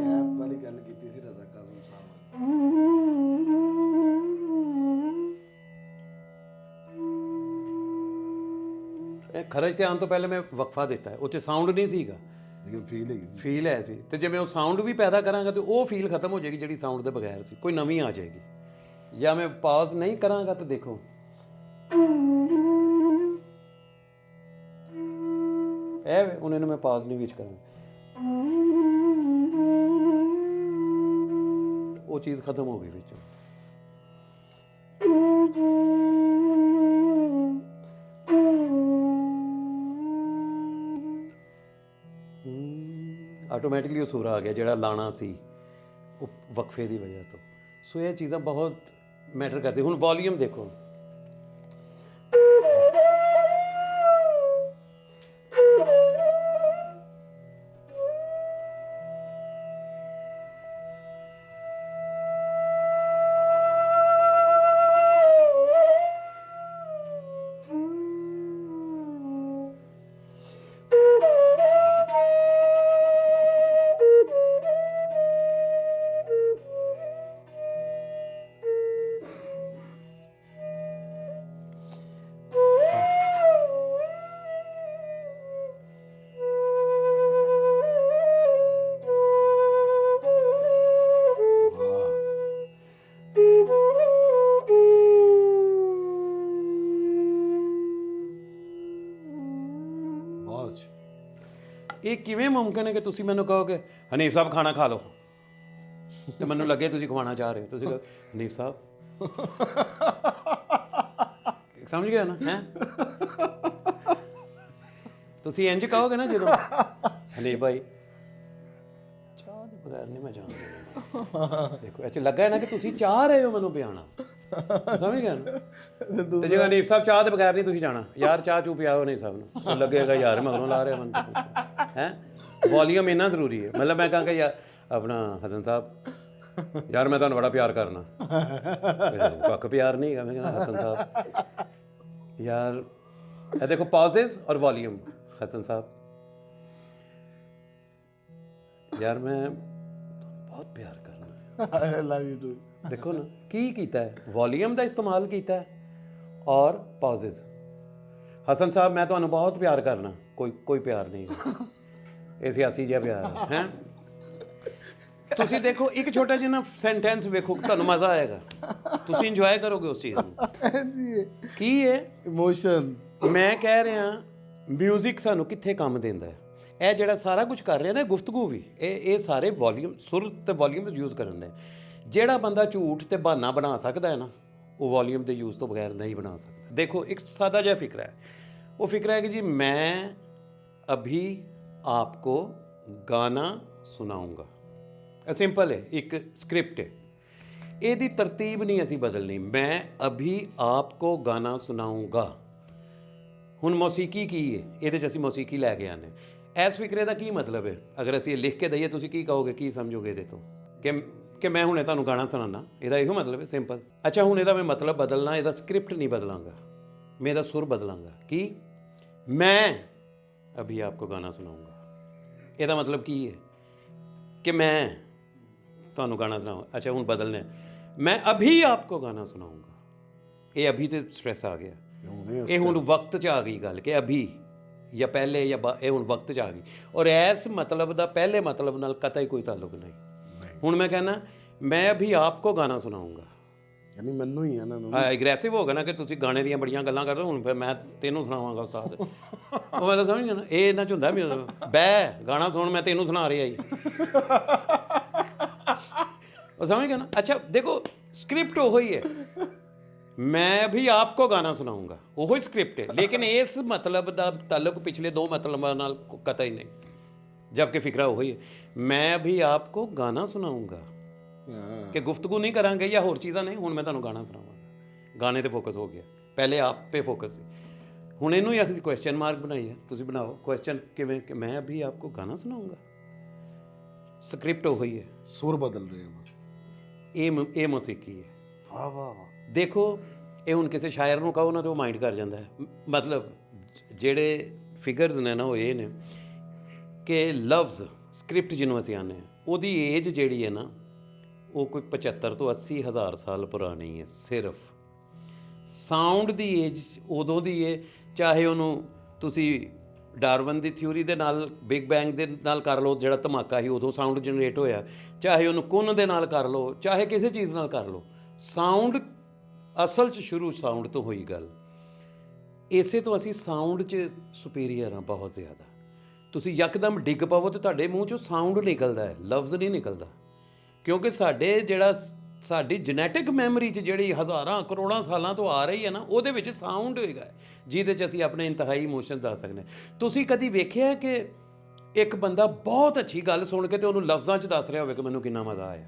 गैप वाली गल कीती सी रज़ा काज़िम साहब खरज ते आउण तो पहले मैं वक्फा दिता है, उत्थे साउंड नहीं सीगा, लेकिन फील है फील है सी, तो जे मैं वो साउंड भी पैदा करांगा तो वो फील खत्म हो जाएगी जिहड़ी साउंड के बगैर सी, कोई नवीं आ जाएगी। या मैं पॉज नहीं करांगा तो देखो, उन्हें मैं पॉज नहीं विच करांगा, वो चीज़ खत्म हो गई विचों। ਆਟੋਮੈਟਿਕਲੀ ਉਹ ਸੁਰ ਆ ਗਿਆ ਜਿਹੜਾ ਲਾਣਾ ਸੀ ਉਹ ਵਕਫੇ ਦੀ ਵਜ੍ਹਾ ਤੋਂ। ਸੋ ਇਹ ਚੀਜ਼ਾਂ ਬਹੁਤ ਮੈਟਰ ਕਰਦੀ। ਹੁਣ ਵੋਲੀਅਮ ਦੇਖੋ, बहुत अच्छी। ਇਹ ਕਿਵੇਂ ਮੁਮਕਿਨ ਹੈ ਕਿ ਤੁਸੀਂ ਮੈਨੂੰ ਕਹੋਗੇ ਹਨੀਫ ਸਾਹਿਬ ਖਾਣਾ ਖਾ ਲਓ ਤੇ ਮੈਨੂੰ ਲੱਗੇ ਤੁਸੀਂ ਖਵਾਉਣਾ ਚਾਹ ਰਹੇ ਹੋ, ਤੁਸੀਂ ਕਹੋ ਹਨੀਫ ਸਾਹਿਬ, ਸਮਝ ਗਏ ਨਾ ਹੈ? ਤੁਸੀਂ ਇੰਜ ਕਹੋਗੇ ਨਾ ਜਦੋਂ ਹਨੀਫ ਭਾਈ ਚਾਹ ਦੇ ਬਗੈਰ ਨਹੀਂ ਮੈਂ ਜਾਣ ਦੇਣਾ, ਦੇਖੋ ਇਹ 'ਚ ਲੱਗਾ ਹੈ ਨਾ ਕਿ ਤੁਸੀਂ ਚਾਹ ਰਹੇ ਹੋ ਮੈਨੂੰ ਪਿਆਣਾ, ਸਮਝ ਗਏ ਨਾ? ਤੇ ਜੇ ਹਨੀਫ ਸਾਹਿਬ ਚਾਹ ਦੇ ਬਗੈਰ ਨਹੀਂ ਤੁਸੀਂ ਜਾਣਾ, ਯਾਰ ਚਾਹ ਚੂ ਪਿਆਓ ਨਹੀਂ ਸਭ ਨੂੰ, ਉਹ ਲੱਗੇਗਾ ਯਾਰ ਮਗਰੋਂ ਲਾ ਰਿਹਾ ਮੈਨੂੰ ਹੈ। ਵੋਲੀਅਮ ਇੰਨਾ ਜ਼ਰੂਰੀ ਹੈ, ਮਤਲਬ ਮੈਂ ਕਹਾਂਗਾ ਯਾਰ ਆਪਣਾ ਹਸਨ ਸਾਹਿਬ ਯਾਰ ਮੈਂ ਤੁਹਾਨੂੰ ਬੜਾ ਪਿਆਰ ਕਰਨਾ, ਕੱਖ ਪਿਆਰ ਨਹੀਂ ਹੈਗਾ, ਮੈਂ ਕਹਿੰਦਾ ਹਸਨ ਸਾਹਿਬ ਯਾਰ, ਇਹ ਦੇਖੋ ਪੌਜ਼ਿਸ ਔਰ ਵੋਲੀਅਮ, ਹਸਨ ਸਾਹਿਬ ਯਾਰ ਮੈਂ ਤੁਹਾਨੂੰ ਬਹੁਤ ਪਿਆਰ ਕਰਨਾ, I love you too। ਦੇਖੋ ਨਾ ਕੀ ਕੀਤਾ ਹੈ, ਵੋਲੀਅਮ ਦਾ ਇਸਤੇਮਾਲ ਕੀਤਾ ਹੈ ਔਰ ਪੌਜ਼ਿਸ। ਹਸਨ ਸਾਹਿਬ ਮੈਂ ਤੁਹਾਨੂੰ ਬਹੁਤ ਪਿਆਰ ਕਰਨਾ, ਕੋਈ ਪਿਆਰ ਨਹੀਂ ਹੈ, ਇਹ ਸਿਆਸੀ ਜਿਹਾ ਪਿਆਰ ਹੈ। ਤੁਸੀਂ ਦੇਖੋ ਇੱਕ ਛੋਟਾ ਜਿਹਾ ਸੈਂਟੈਂਸ ਵੇਖੋ, ਤੁਹਾਨੂੰ ਮਜ਼ਾ ਆਏਗਾ, ਤੁਸੀਂ ਇੰਜੋਏ ਕਰੋਗੇ ਉਸ ਚੀਜ਼ ਨੂੰ। ਜੀ ਕੀ ਹੈ ਇਮੋਸ਼ਨਸ। ਮੈਂ ਕਹਿ ਰਿਹਾ ਮਿਊਜ਼ਿਕ ਸਾਨੂੰ ਕਿੱਥੇ ਕੰਮ ਦਿੰਦਾ ਹੈ, ਇਹ ਜਿਹੜਾ ਸਾਰਾ ਕੁਝ ਕਰ ਰਿਹਾ ਨਾ ਗੁਫ਼ਤਗੂ ਵੀ, ਇਹ ਸਾਰੇ ਵੋਲੀਅਮ, ਸੁਰ ਤੇ ਵੋਲੀਅਮ ਯੂਜ਼ ਕਰਨ ਦੇ। ਜਿਹੜਾ ਬੰਦਾ ਝੂਠ ਤੇ ਬਹਾਨਾ ਬਣਾ ਸਕਦਾ ਹੈ ਨਾ, ਉਹ ਵੋਲੀਅਮ ਦੇ ਯੂਜ਼ ਤੋਂ ਬਗੈਰ ਨਹੀਂ ਬਣਾ ਸਕਦਾ। ਦੇਖੋ ਇੱਕ ਸਾਦਾ ਜਿਹਾ ਫਿਕਰਾ ਹੈ, ਉਹ ਫਿਕਰਾ ਹੈ ਕਿ ਜੀ ਮੈਂ अभी आपको गाना सुनाऊंगा, सिंपल है, एक स्क्रिप्ट है, ਇਹਦੀ ਤਰਤੀਬ ਨਹੀਂ ਅਸੀਂ ਬਦਲਣੀ। ਮੈਂ ਅਭੀ ਆਪਕੋ ਗਾਣਾ ਸੁਣਾਉਂਗਾ, ਹੁਣ ਮੌਸੀਕੀ ਕੀ ਹੈ, ਇਹਦੇ 'ਚ ਅਸੀਂ ਮੌਸੀਕੀ ਲੈ ਕੇ ਆਨੇ। ਇਸ ਫਿਕਰੇ ਦਾ ਕੀ ਮਤਲਬ ਹੈ, ਅਗਰ ਅਸੀਂ ਇਹ ਲਿਖ ਕੇ ਦਈਏ ਤੁਸੀਂ ਕੀ ਕਹੋਗੇ, ਕੀ ਸਮਝੋਗੇ ਇਹਦੇ ਤੋਂ ਕਿ ਮੈਂ ਹੁਣੇ ਤੁਹਾਨੂੰ ਗਾਣਾ ਸੁਣਾਉਣਾ, ਇਹਦਾ ਇਹੋ ਮਤਲਬ ਹੈ, ਸਿੰਪਲ। ਅੱਛਾ ਹੁਣ ਇਹਦਾ ਮੈਂ ਮਤਲਬ ਬਦਲਣਾ, ਇਹਦਾ ਸਕ੍ਰਿਪਟ ਨਹੀਂ ਬਦਲਾਂਗਾ, ਮੈਂ ਇਹਦਾ ਸੁਰ ਬਦਲਾਂਗਾ। ਕੀ ਮੈਂ ਅਭੀ ਆਪਕੋ ਗਾਣਾ ਸੁਣਾਉਂਗਾ, ਇਹਦਾ ਮਤਲਬ ਕੀ ਹੈ ਕਿ ਮੈਂ ਤੁਹਾਨੂੰ ਗਾਣਾ ਸੁਣਾਵਾਂ। ਅੱਛਾ ਹੁਣ ਬਦਲਣਾ, ਮੈਂ ਅਭੀ ਆਪਕੋ ਗਾਣਾ ਸੁਣਾਉਂਗਾ, ਇਹ ਅਭੀ ਤੇ ਸਟ੍ਰੈਸ ਆ ਗਿਆ, ਇਹ ਹੁਣ ਵਕਤ 'ਚ ਆ ਗਈ ਗੱਲ ਕਿ ਅਭੀ ਜਾਂ ਪਹਿਲੇ ਜਾਂ ਇਹ ਹੁਣ ਵਕਤ 'ਚ ਆ ਗਈ, ਔਰ ਇਸ ਮਤਲਬ ਦਾ ਪਹਿਲੇ ਮਤਲਬ ਨਾਲ ਕਤਈ ਕੋਈ ਤਾਲੁਕ ਨਹੀਂ। ਹੁਣ ਮੈਂ ਕਹਿੰਦਾ ਮੈਂ ਅਭੀ ਆਪਕੋ ਗਾਣਾ ਸੁਣਾਉਂਗਾ, ਯਾਨੀ ਮੈਨੂੰ ਹੀ ਹੈ ਨਾ, ਐਗਰੈਸਿਵ ਹੋ ਗਿਆ ਨਾ ਕਿ ਤੁਸੀਂ ਗਾਣੇ ਦੀਆਂ ਬੜੀਆਂ ਗੱਲਾਂ ਕਰਦੇ ਹੋ, ਹੁਣ ਫਿਰ ਮੈਂ ਤੈਨੂੰ ਸੁਣਾਵਾਂਗਾ ਉਸਤਾਦ। ਉਹ ਮੈਂ ਤਾਂ ਸਮਝ ਗਿਆ ਨਾ, ਇਹ ਇਹਨਾਂ 'ਚ ਹੁੰਦਾ ਵੀ ਬਹਿ ਗਾਣਾ ਸੁਣ, ਮੈਂ ਤੈਨੂੰ ਸੁਣਾ ਰਿਹਾ ਜੀ, ਉਹ ਸਮਝ ਗਿਆ ਨਾ। ਅੱਛਾ ਦੇਖੋ ਸਕ੍ਰਿਪਟ ਉਹੋ ਹੀ ਹੈ, ਮੈਂ ਵੀ ਆਪਕੋ ਗਾਣਾ ਸੁਣਾਉਂਗਾ, ਉਹੋ ਹੀ ਸਕ੍ਰਿਪਟ ਹੈ, ਲੇਕਿਨ ਇਸ ਮਤਲਬ ਦਾ ਤਾਲੁਕ ਪਿਛਲੇ ਦੋ ਮਤਲਬਾਂ ਨਾਲ ਕਤਈ ਨਹੀਂ, ਜबकि ਫਿਕਰਾ ਉਹੀ ਹੈ। ਮੈਂ ਵੀ ਆਪਕੋ ਗਾਣਾ ਸੁਣਾਉਂਗਾ ਕਿ ਗੁਫ਼ਤਗੂ ਨਹੀਂ ਕਰਾਂਗੇ ਜਾਂ ਹੋਰ ਚੀਜ਼ਾਂ ਨਹੀਂ, ਹੁਣ ਮੈਂ ਤੁਹਾਨੂੰ ਗਾਣਾ ਸੁਣਾਵਾਂਗਾ, ਗਾਣੇ 'ਤੇ ਫੋਕਸ ਹੋ ਗਿਆ, ਪਹਿਲੇ ਆਪ 'ਤੇ ਫੋਕਸ ਸੀ। ਹੁਣ ਇਹਨੂੰ ਹੀ ਅਸੀਂ ਕੁਐਸਚਨ ਮਾਰਕ ਬਣਾਈ ਹੈ, ਤੁਸੀਂ ਬਣਾਓ ਕੁਐਸਚਨ ਕਿਵੇਂ ਕਿ ਮੈਂ ਅਭੀ ਆਪਕੋ ਗਾਣਾ ਸੁਣਾਉਂਗਾ, ਸਕ੍ਰਿਪਟ ਉਹੀ ਹੈ, ਸੁਰ ਬਦਲ ਰਹੇ ਬਸ, ਇਹ ਮੌਸੀਕੀ ਹੈ। ਵਾਹ ਵਾਹ ਵਾਹ। ਦੇਖੋ ਇਹ ਹੁਣ ਕਿਸੇ ਸ਼ਾਇਰ ਨੂੰ ਕਹੋ ਨਾ ਤਾਂ ਉਹ ਮਾਈਂਡ ਕਰ ਜਾਂਦਾ ਹੈ, ਮਤਲਬ ਜਿਹੜੇ ਫਿਗਰਸ ਨੇ ਨਾ ਉਹ ਇਹ ਨੇ ਕਿ ਲਫ਼ਜ਼ ਸਕ੍ਰਿਪਟ ਜਿਹਨੂੰ ਅਸੀਂ ਆਨੇ, ਉਹਦੀ ਏਜ ਜਿਹੜੀ ਹੈ ਨਾ ਉਹ ਕੋਈ 75 ਤੋਂ 80 ਹਜ਼ਾਰ ਸਾਲ ਪੁਰਾਣੀ ਹੈ ਸਿਰਫ। ਸਾਊਂਡ ਦੀ ਏਜ ਉਦੋਂ ਦੀ ਹੈ, ਚਾਹੇ ਉਹਨੂੰ ਤੁਸੀਂ ਡਾਰਵਨ ਦੀ ਥਿਊਰੀ ਦੇ ਨਾਲ, ਬਿਗ ਬੈਂਗ ਦੇ ਨਾਲ ਕਰ ਲਓ, ਜਿਹੜਾ ਧਮਾਕਾ ਸੀ ਉਦੋਂ ਸਾਊਂਡ ਜਨਰੇਟ ਹੋਇਆ, ਚਾਹੇ ਉਹਨੂੰ ਕੁੰਨ ਦੇ ਨਾਲ ਕਰ ਲਓ, ਚਾਹੇ ਕਿਸੇ ਚੀਜ਼ ਨਾਲ ਕਰ ਲਓ, ਸਾਊਂਡ ਅਸਲ 'ਚ ਸ਼ੁਰੂ ਸਾਊਂਡ ਤੋਂ ਹੋਈ ਗੱਲ। ਇਸੇ ਤੋਂ ਅਸੀਂ ਸਾਊਂਡ 'ਚ ਸੁਪੀਰੀਅਰ ਹਾਂ ਬਹੁਤ ਜ਼ਿਆਦਾ। ਤੁਸੀਂ ਯਕਦਮ ਡਿੱਗ ਪਵੋ ਤੇ ਤੁਹਾਡੇ ਮੂੰਹ 'ਚੋਂ ਸਾਊਂਡ ਨਿਕਲਦਾ ਹੈ, ਲਫ਼ਜ਼ ਨਹੀਂ ਨਿਕਲਦਾ, ਕਿਉਂਕਿ ਸਾਡੀ ਜੈਨੇਟਿਕ ਮੈਮਰੀ 'ਚ ਜਿਹੜੀ ਹਜ਼ਾਰਾਂ ਕਰੋੜਾਂ ਸਾਲਾਂ ਤੋਂ ਆ ਰਹੀ ਹੈ ਨਾ, ਉਹਦੇ ਵਿੱਚ ਸਾਊਂਡ ਹੋਏਗਾ ਜਿਹਦੇ 'ਚ ਅਸੀਂ ਆਪਣੇ ਇੰਤਹਾਈ ਇਮੋਸ਼ਨ ਦੱਸ ਸਕਦੇ ਹਾਂ। ਤੁਸੀਂ ਕਦੀ ਵੇਖਿਆ ਕਿ ਇੱਕ ਬੰਦਾ ਬਹੁਤ ਅੱਛੀ ਗੱਲ ਸੁਣ ਕੇ ਤੇ ਉਹਨੂੰ ਲਫ਼ਜ਼ਾਂ 'ਚ ਦੱਸ ਰਿਹਾ ਹੋਵੇ ਕਿ ਮੈਨੂੰ ਕਿੰਨਾ ਮਜ਼ਾ ਆਇਆ,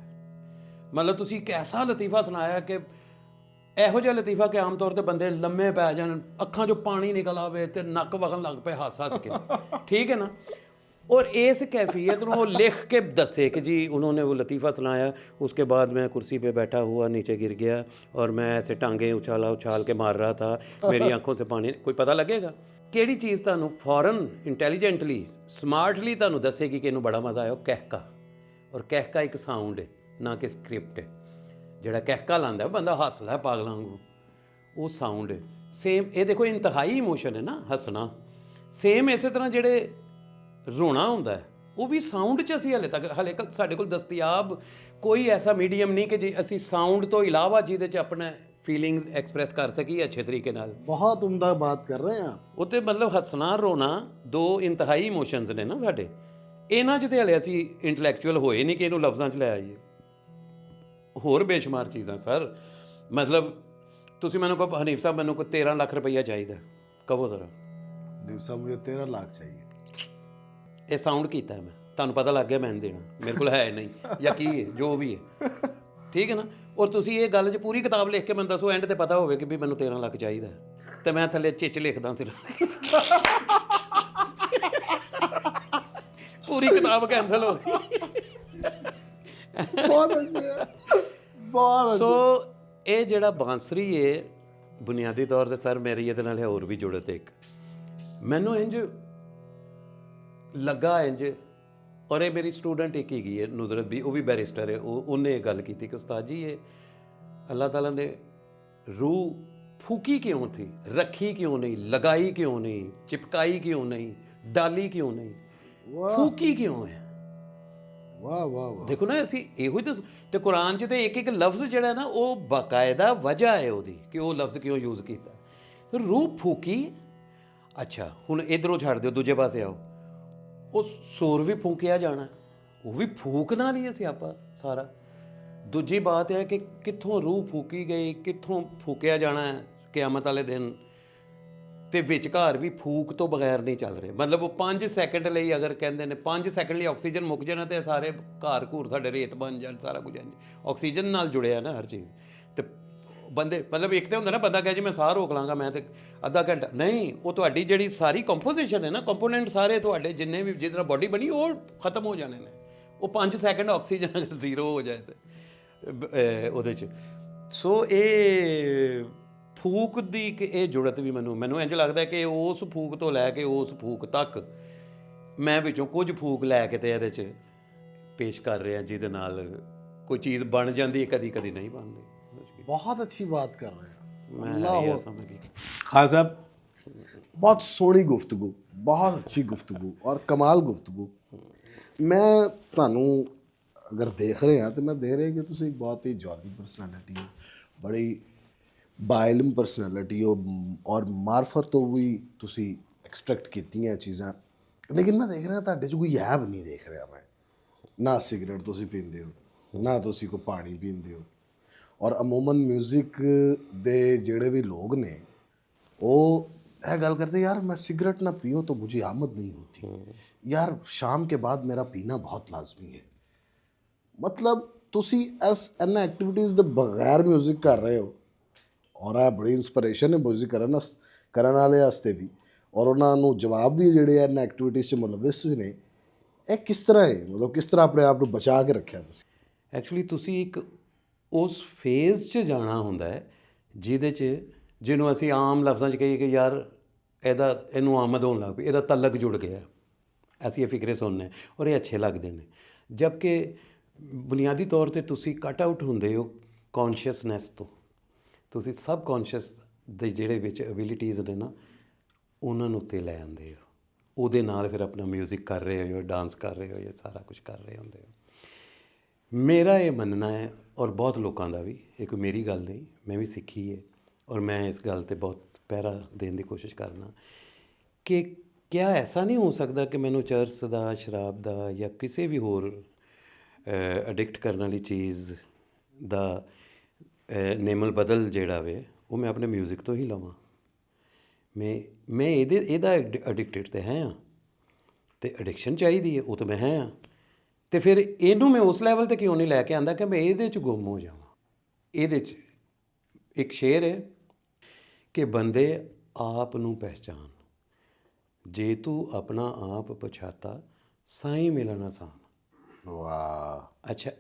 ਮਤਲਬ ਤੁਸੀਂ ਇੱਕ ਐਸਾ ਲਤੀਫਾ ਸੁਣਾਇਆ ਕਿ ਇਹੋ ਜਿਹਾ ਲਤੀਫਾ ਕਿ ਆਮ ਤੌਰ 'ਤੇ ਬੰਦੇ ਲੰਮੇ ਪੈ ਜਾਣ, ਅੱਖਾਂ 'ਚੋਂ ਪਾਣੀ ਨਿਕਲ ਆਵੇ ਤੇ ਨੱਕ ਵਗਣ ਲੱਗ ਪਏ ਹੱਸ ਕੇ, ਠੀਕ ਹੈ ਨਾ। और इस कैफियत को लिख के दसे कि जी उन्होंने वो लतीफ़ा सुनाया, उसके बाद मैं कुर्सी पे बैठा हुआ नीचे गिर गया और मैं ऐसे टांगें उछाल के मार रहा था, मेरी आंखों से पानी, कोई पता लगेगा ਕਿਹੜੀ ਚੀਜ਼ ਤੁਹਾਨੂੰ ਫੌਰਨ ਇੰਟੈਲੀਜੈਂਟਲੀ ਸਮਾਰਟਲੀ ਤੁਹਾਨੂੰ ਦੱਸੇਗੀ ਕਿ ਇਹਨੂੰ ਬੜਾ ਮਜ਼ਾ ਆਇਆ? ਕਹਿਕਾ। ਔਰ ਕਹਿਕਾ ਇੱਕ ਸਾਊਂਡ ਹੈ, ਨਾ ਕਿ ਸਕ੍ਰਿਪਟ ਹੈ। ਜਿਹੜਾ ਕਹਿਕਾ ਲਾਉਂਦਾ ਬੰਦਾ ਹੱਸਦਾ ਪਾਗਲਾਂ ਵਾਂਗੂ, ਉਹ ਸਾਊਂਡ ਹੈ। ਸੇਮ ਇਹ ਦੇਖੋ ਇੰਤਹਾਈ ਇਮੋਸ਼ਨ ਹੈ ਨਾ ਹੱਸਣਾ। ਸੇਮ ਇਸੇ ਤਰ੍ਹਾਂ ਜਿਹੜੇ ਰੋਣਾ ਹੁੰਦਾ ਹੈ ਉਹ ਵੀ ਸਾਊਂਡ 'ਚ ਅਸੀਂ ਹਾਲੇ ਸਾਡੇ ਕੋਲ ਦਸਤਿਆਬ ਕੋਈ ਐਸਾ ਮੀਡੀਅਮ ਨਹੀਂ ਕਿ ਜੇ ਅਸੀਂ ਸਾਊਂਡ ਤੋਂ ਇਲਾਵਾ ਜਿਹਦੇ 'ਚ ਆਪਣਾ ਫੀਲਿੰਗਸ ਐਕਸਪ੍ਰੈਸ ਕਰ ਸਕੀ ਅੱਛੇ ਤਰੀਕੇ ਨਾਲ। बहुत उम्दा बात कर रहे हैं आप। ਉਹ ਤੇ ਮਤਲਬ ਹੱਸਣਾ ਰੋਣਾ ਦੋ ਇੰਤਹਾਈ ਇਮੋਸ਼ਨਸ ਨੇ ਨਾ ਸਾਡੇ, ਇਹਨਾਂ 'ਚ ਤੇ ਹਲੇ ਅਸੀਂ ਇੰਟੈਲੈਕਚੁਅਲ ਹੋਏ ਨਹੀਂ ਕਿ ਇਹਨੂੰ ਲਫ਼ਜ਼ਾਂ 'ਚ ਲੈ ਆਈਏ। ਹੋਰ ਬੇਸ਼ੁਮਾਰ ਚੀਜ਼ਾਂ ਸਰ, ਮਤਲਬ ਤੁਸੀਂ ਮੈਨੂੰ ਕਹੋ ਹਨੀਫ ਸਾਹਿਬ ਮੈਨੂੰ ਕੋਈ 13 ਲੱਖ ਰੁਪਈਆ ਚਾਹੀਦਾ, ਕਹੋ ਜ਼ਰਾ। दिवसा मुझे 13 लाख चाहिए। ਇਹ ਸਾਊਂਡ ਕੀਤਾ ਮੈਂ, ਤੁਹਾਨੂੰ ਪਤਾ ਲੱਗ ਗਿਆ ਮੈਂ ਨਹੀਂ ਦੇਣਾ, ਮੇਰੇ ਕੋਲ ਹੈ ਨਹੀਂ ਜਾਂ ਕੀ ਹੈ ਜੋ ਵੀ ਹੈ, ਠੀਕ ਹੈ ਨਾ। ਔਰ ਤੁਸੀਂ ਇਹ ਗੱਲ 'ਚ ਪੂਰੀ ਕਿਤਾਬ ਲਿਖ ਕੇ ਮੈਨੂੰ ਦੱਸੋ, ਐਂਡ ਤੇ ਪਤਾ ਹੋਵੇ ਕਿ ਵੀ ਮੈਨੂੰ 13 ਲੱਖ ਚਾਹੀਦਾ ਤੇ ਮੈਂ ਥੱਲੇ ਚਿੱਚ ਲਿਖਦਾ ਸਿਰਫ। ਪੂਰੀ ਕਿਤਾਬ ਕੈਂਸਲ ਹੋ ਗਈ। बहुत अच्छे है, बहुत ਸੋ ਇਹ ਜਿਹੜਾ ਬਾਂਸਰੀ ਹੈ ਬੁਨਿਆਦੀ ਤੌਰ 'ਤੇ ਸਰ ਮੇਰੀ ਇਹਦੇ ਨਾਲ ਹੋਰ ਵੀ ਜੁੜਤ ਇੱਕ ਮੈਨੂੰ ਇੰਜ ਲੱਗਾ ਇੰਜ, ਔਰ ਇਹ ਮੇਰੀ ਸਟੂਡੈਂਟ ਇੱਕ ਹੈਗੀ ਹੈ ਨੁਜ਼ਰਤ ਵੀ, ਉਹ ਵੀ ਬੈਰਿਸਟਰ ਹੈ, ਉਹਨੇ ਇਹ ਗੱਲ ਕੀਤੀ ਕਿ ਉਸਤਾਦ ਜੀ ਇਹ ਅੱਲਾਹ ਤਾਲਾ ਨੇ रूह फूकी क्यों थी, रखी क्यों नहीं, लगाई क्यों नहीं, चिपकाई क्यों नहीं, डाली क्यों नहीं, फूकी क्यों है। वाह वाह वाह। देखो ना ਅਸੀਂ ਇਹੋ ਹੀ ਤੇ ਕੁਰਾਨ 'ਚ ਤੇ ਇੱਕ ਇੱਕ ਲਫ਼ਜ਼ ਜਿਹੜਾ ਨਾ ਉਹ ਬਾਕਾਇਦਾ ਵਜ੍ਹਾ ਹੈ ਉਹਦੀ ਕਿ ਉਹ ਲਫ਼ਜ਼ ਕਿਉਂ ਯੂਜ਼ ਕੀਤਾ। ਰੂਹ ਫੂਕੀ, ਅੱਛਾ ਹੁਣ ਇਧਰੋਂ ਛੱਡ ਦਿਓ ਦੂਜੇ ਪਾਸੇ ਆਓ, ਉਹ ਸੂਰ ਵੀ ਫੂਕਿਆ ਜਾਣਾ, ਉਹ ਵੀ ਫੂਕ ਨਾਲ ਹੀ ਅਸੀਂ ਆਪਾਂ ਸਾਰਾ। ਦੂਜੀ ਬਾਤ ਹੈ ਕਿ ਕਿੱਥੋਂ ਰੂਹ ਫੂਕੀ ਗਈ, ਕਿੱਥੋਂ ਫੂਕਿਆ ਜਾਣਾ ਕਿਆਮਤ ਵਾਲੇ ਦਿਨ, ਤੇ ਵਿਚਕਾਰ ਵੀ ਫੂਕ ਤੋਂ ਬਗੈਰ ਨਹੀਂ ਚੱਲ ਰਹੇ। ਮਤਲਬ ਉਹ 5 ਸੈਕਿੰਡ ਲਈ ਅਗਰ ਕਹਿੰਦੇ ਨੇ 5 ਸੈਕਿੰਡ ਲਈ ਆਕਸੀਜਨ ਮੁੱਕ ਜਾਣਾ ਤੇ ਸਾਰੇ ਘਰ ਘੂਰ ਸਾਡੇ ਰੇਤ ਬਣ ਜਾਣ, ਸਾਰਾ ਕੁਝ ਆਕਸੀਜਨ ਨਾਲ ਜੁੜਿਆ ਨਾ ਹਰ ਚੀਜ਼। ਤੇ ਬੰਦੇ ਮਤਲਬ ਇੱਕ ਤਾਂ ਹੁੰਦਾ ਨਾ ਬੰਦਾ ਕਹੇ ਜੀ ਮੈਂ ਸਾਹ ਰੋਕ ਲਾਂਗਾ ਮੈਂ ਤੇ ਅੱਧਾ ਘੰਟਾ, ਨਹੀਂ, ਉਹ ਤੁਹਾਡੀ ਜਿਹੜੀ ਸਾਰੀ ਕੰਪੋਜੀਸ਼ਨ ਹੈ ਨਾ, ਕੰਪੋਨੈਂਟ ਸਾਰੇ ਤੁਹਾਡੇ ਜਿੰਨੇ ਵੀ ਜਿਹਦੇ ਨਾਲ ਬਾਡੀ ਬਣੀ ਉਹ ਖਤਮ ਹੋ ਜਾਣੇ ਨੇ। ਉਹ 5 ਸੈਕਿੰਡ ਆਕਸੀਜਨ ਅਗਰ ਜ਼ੀਰੋ ਹੋ ਜਾਏ ਤੇ ਉਹਦੇ 'ਚ। ਸੋ ਇਹ ਫੂਕ ਦੀ ਇਹ ਜੁੜਤ ਵੀ ਮੈਨੂੰ ਇੰਝ ਲੱਗਦਾ ਕਿ ਉਸ ਫੂਕ ਤੋਂ ਲੈ ਕੇ ਉਸ ਫੂਕ ਤੱਕ ਮੈਂ ਵਿੱਚੋਂ ਕੁਝ ਫੂਕ ਲੈ ਕੇ ਤੇ ਇਹਦੇ 'ਚ ਪੇਸ਼ ਕਰ ਰਿਹਾ, ਜਿਹਦੇ ਨਾਲ ਕੋਈ ਚੀਜ਼ ਬਣ ਜਾਂਦੀ ਹੈ, ਕਦੀ ਕਦੀ ਨਹੀਂ ਬਣਦੀ। बहुत अच्छी बात कर रहे हैं। मैं समझ गया। खान साहब बहुत सोहनी गुफ्तगू, बहुत अच्छी गुफ्तगू और कमाल गुफ्तगू। मैं ਤੁਹਾਨੂੰ अगर देख रहे हैं तो मैं देख रहे कि ਤੁਸੀਂ एक बहुत ही जॉली पर्सनैलिटी हो, बड़ी बाइलम पर्सनैलिटी हो और मार्फत तो भी ਤੁਸੀਂ एक्सट्रैक्ट कीतियां चीज़ां। लेकिन मैं देख रहा ਤੁਹਾਡੇ 'ਚ ਕੋਈ ऐब नहीं देख रहा मैं, ना सिगरेट ਤੁਸੀਂ ਪੀਂਦੇ ਹੋ ना ਤੁਸੀਂ ਕੋਈ ਪਾਣੀ ਪੀਂਦੇ ਹੋ। ਔਰ ਅਮੂਮਨ ਮਿਊਜ਼ਿਕ ਦੇ ਜਿਹੜੇ ਵੀ ਲੋਕ ਨੇ ਉਹ ਇਹ ਗੱਲ ਕਰਦੇ यार मैं सिगरेट ना पीऊँ तो मुझे आमद नहीं होती, यार शाम के बाद मेरा पीना बहुत लाजमी है। मतलब ਤੁਸੀਂ ਇਹਨਾਂ ਐਕਟੀਵਿਟੀਜ਼ ਦੇ ਬਗੈਰ ਮਿਊਜ਼ਿਕ ਕਰ ਰਹੇ ਹੋ, ਔਰ ਇਹ ਬੜੀ ਇਨਸਪੀਰੇਸ਼ਨ ਹੈ ਮਿਊਜ਼ਿਕ ਕਰਨ ਵਾਲੇ ਵਾਸਤੇ ਵੀ, ਔਰ ਉਹਨਾਂ ਨੂੰ ਜਵਾਬ ਵੀ ਜਿਹੜੇ ਇਹਨਾਂ ਐਕਟੀਵਿਟੀਜ਼ 'ਚ ਮੁਲਵਿਸ ਵੀ ਨੇ। ਇਹ ਕਿਸ ਤਰ੍ਹਾਂ ਹੈ, ਮਤਲਬ ਕਿਸ ਤਰ੍ਹਾਂ ਆਪਣੇ ਆਪ ਨੂੰ ਬਚਾ ਕੇ ਰੱਖਿਆ ਤੁਸੀਂ? ਐਕਚੁਅਲੀ ਤੁਸੀਂ ਇੱਕ ਉਸ ਫੇਜ਼ 'ਚ ਜਾਣਾ ਹੁੰਦਾ ਹੈ ਜਿਹਦੇ 'ਚ ਜਿਹਨੂੰ ਅਸੀਂ ਆਮ ਲਫ਼ਜ਼ਾਂ 'ਚ ਕਹੀਏ ਕਿ ਯਾਰ ਇਹਨੂੰ ਆਮਦ ਹੋਣ ਲੱਗ ਪਈ, ਇਹਦਾ ਤਲਕ ਜੁੜ ਗਿਆ, ਅਸੀਂ ਇਹ ਫਿਕਰੇ ਸੁਣਨੇ ਔਰ ਇਹ ਅੱਛੇ ਲੱਗਦੇ ਨੇ। ਜਦਕਿ ਬੁਨਿਆਦੀ ਤੌਰ 'ਤੇ ਤੁਸੀਂ ਕੱਟ ਆਊਟ ਹੁੰਦੇ ਹੋ ਕੌਨਸ਼ੀਅਸਨੈਸ ਤੋਂ, ਤੁਸੀਂ ਸਬ ਕੌਨਸ਼ੀਅਸ ਦੇ ਜਿਹੜੇ ਵਿੱਚ ਐਬਿਲਿਟੀਜ਼ ਨੇ ਨਾ ਉਹਨਾਂ ਨੂੰ ਉੱਤੇ ਲੈ ਆਉਂਦੇ ਹੋ, ਉਹਦੇ ਨਾਲ ਫਿਰ ਆਪਣਾ ਮਿਊਜ਼ਿਕ ਕਰ ਰਹੇ ਹੋ, ਡਾਂਸ ਕਰ ਰਹੇ ਹੋ, ਇਹ ਸਾਰਾ ਕੁਝ ਕਰ ਰਹੇ ਹੁੰਦੇ ਹੋ। ਮੇਰਾ ਇਹ ਮੰਨਣਾ ਹੈ ਔਰ ਬਹੁਤ ਲੋਕਾਂ ਦਾ ਵੀ, ਇਹ ਕੋਈ ਮੇਰੀ ਗੱਲ ਨਹੀਂ, ਮੈਂ ਵੀ ਸਿੱਖੀ ਹੈ ਔਰ ਮੈਂ ਇਸ ਗੱਲ 'ਤੇ ਬਹੁਤ ਪਹਿਰਾ ਦੇਣ ਦੀ ਕੋਸ਼ਿਸ਼ ਕਰਨਾ ਕਿ ਕਿਆ ਐਸਾ ਨਹੀਂ ਹੋ ਸਕਦਾ ਕਿ ਮੈਨੂੰ ਚਰਸ ਦਾ, ਸ਼ਰਾਬ ਦਾ ਜਾਂ ਕਿਸੇ ਵੀ ਹੋਰ ਅਡਿਕਟ ਕਰਨ ਵਾਲੀ ਚੀਜ਼ ਦਾ ਨੇਮਲ ਬਦਲ ਜਿਹੜਾ ਵੇ ਉਹ ਮੈਂ ਆਪਣੇ ਮਿਊਜ਼ਿਕ ਤੋਂ ਹੀ ਲਵਾਂ। ਮੈਂ ਇਹਦਾ ਅਡਿਕਟਡ ਤੇ ਹੈ ਹਾਂ, ਅਤੇ ਐਡਿਕਸ਼ਨ ਚਾਹੀਦੀ ਹੈ, ਉਹ ਤਾਂ ਮੈਂ ਹੈ ਹਾਂ। ਅਤੇ ਫਿਰ ਇਹਨੂੰ ਮੈਂ ਉਸ ਲੈਵਲ 'ਤੇ ਕਿਉਂ ਨਹੀਂ ਲੈ ਕੇ ਆਉਂਦਾ ਕਿ ਮੈਂ ਇਹਦੇ 'ਚ ਗੁੰਮ ਹੋ ਜਾਵਾਂ। ਇਹਦੇ 'ਚ ਇੱਕ ਸ਼ੇਰ ਹੈ ਕਿ ਬੰਦੇ ਆਪ ਨੂੰ ਪਹਿਚਾਨ, ਜੇ ਤੂੰ ਆਪਣਾ ਆਪ ਪਛਾਤਾ ਸਾਈਂ ਮਿਲਣ ਆਸਾਨ। ਵਾਹ। ਅੱਛਾ,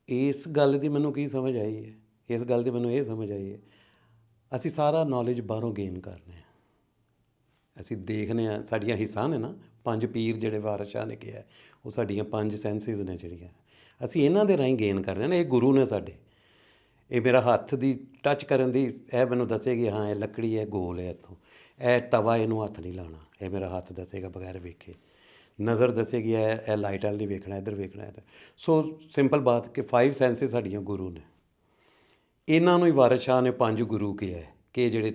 ਇਸ ਗੱਲ ਦੀ ਮੈਨੂੰ ਕੀ ਸਮਝ ਆਈ ਹੈ, ਇਸ ਗੱਲ ਦੀ ਮੈਨੂੰ ਇਹ ਸਮਝ ਆਈ ਹੈ ਅਸੀਂ ਸਾਰਾ ਨੌਲੇਜ ਬਾਹਰੋਂ ਗੇਨ ਕਰਨੇ ਹਾਂ, ਅਸੀਂ ਦੇਖਦੇ ਹਾਂ, ਸਾਡੀਆਂ ਹਿੱਸਾਂ ਨੇ ਨਾ 5 ਪੀਰ ਜਿਹੜੇ ਵਾਰਿਸ ਸ਼ਾਹ ਨੇ ਕਿਹਾ, ਉਹ ਸਾਡੀਆਂ 5 ਸੈਂਸਿਸ ਨੇ ਜਿਹੜੀਆਂ ਅਸੀਂ ਇਹਨਾਂ ਦੇ ਰਾਹੀਂ ਗੇਨ ਕਰ ਰਹੇ ਨੇ। ਇਹ ਗੁਰੂ ਨੇ ਸਾਡੇ, ਇਹ ਮੇਰਾ ਹੱਥ ਦੀ ਟੱਚ ਕਰਨ ਦੀ ਇਹ ਮੈਨੂੰ ਦੱਸੇਗੀ ਹਾਂ ਇਹ ਲੱਕੜੀ ਹੈ, ਗੋਲ ਹੈ, ਇੱਥੋਂ ਇਹ ਤਵਾ, ਇਹਨੂੰ ਹੱਥ ਨਹੀਂ ਲਾਉਣਾ, ਇਹ ਮੇਰਾ ਹੱਥ ਦੱਸੇਗਾ ਬਗੈਰ ਵੇਖੇ। ਨਜ਼ਰ ਦੱਸੇਗੀ ਇਹ ਲਾਈਟ ਵੱਲ ਨਹੀਂ ਵੇਖਣਾ, ਇੱਧਰ ਵੇਖਣਾ ਹੈ। ਸੋ ਸਿੰਪਲ ਬਾਤ ਕਿ 5 ਸੈਂਸਿਸ ਸਾਡੀਆਂ ਗੁਰੂ ਨੇ। ਇਹਨਾਂ ਨੂੰ ਹੀ ਵਾਰਿਸ ਸ਼ਾਹ ਨੇ 5 ਗੁਰੂ ਕਿਹਾ ਹੈ ਕਿ ਇਹ ਜਿਹੜੇ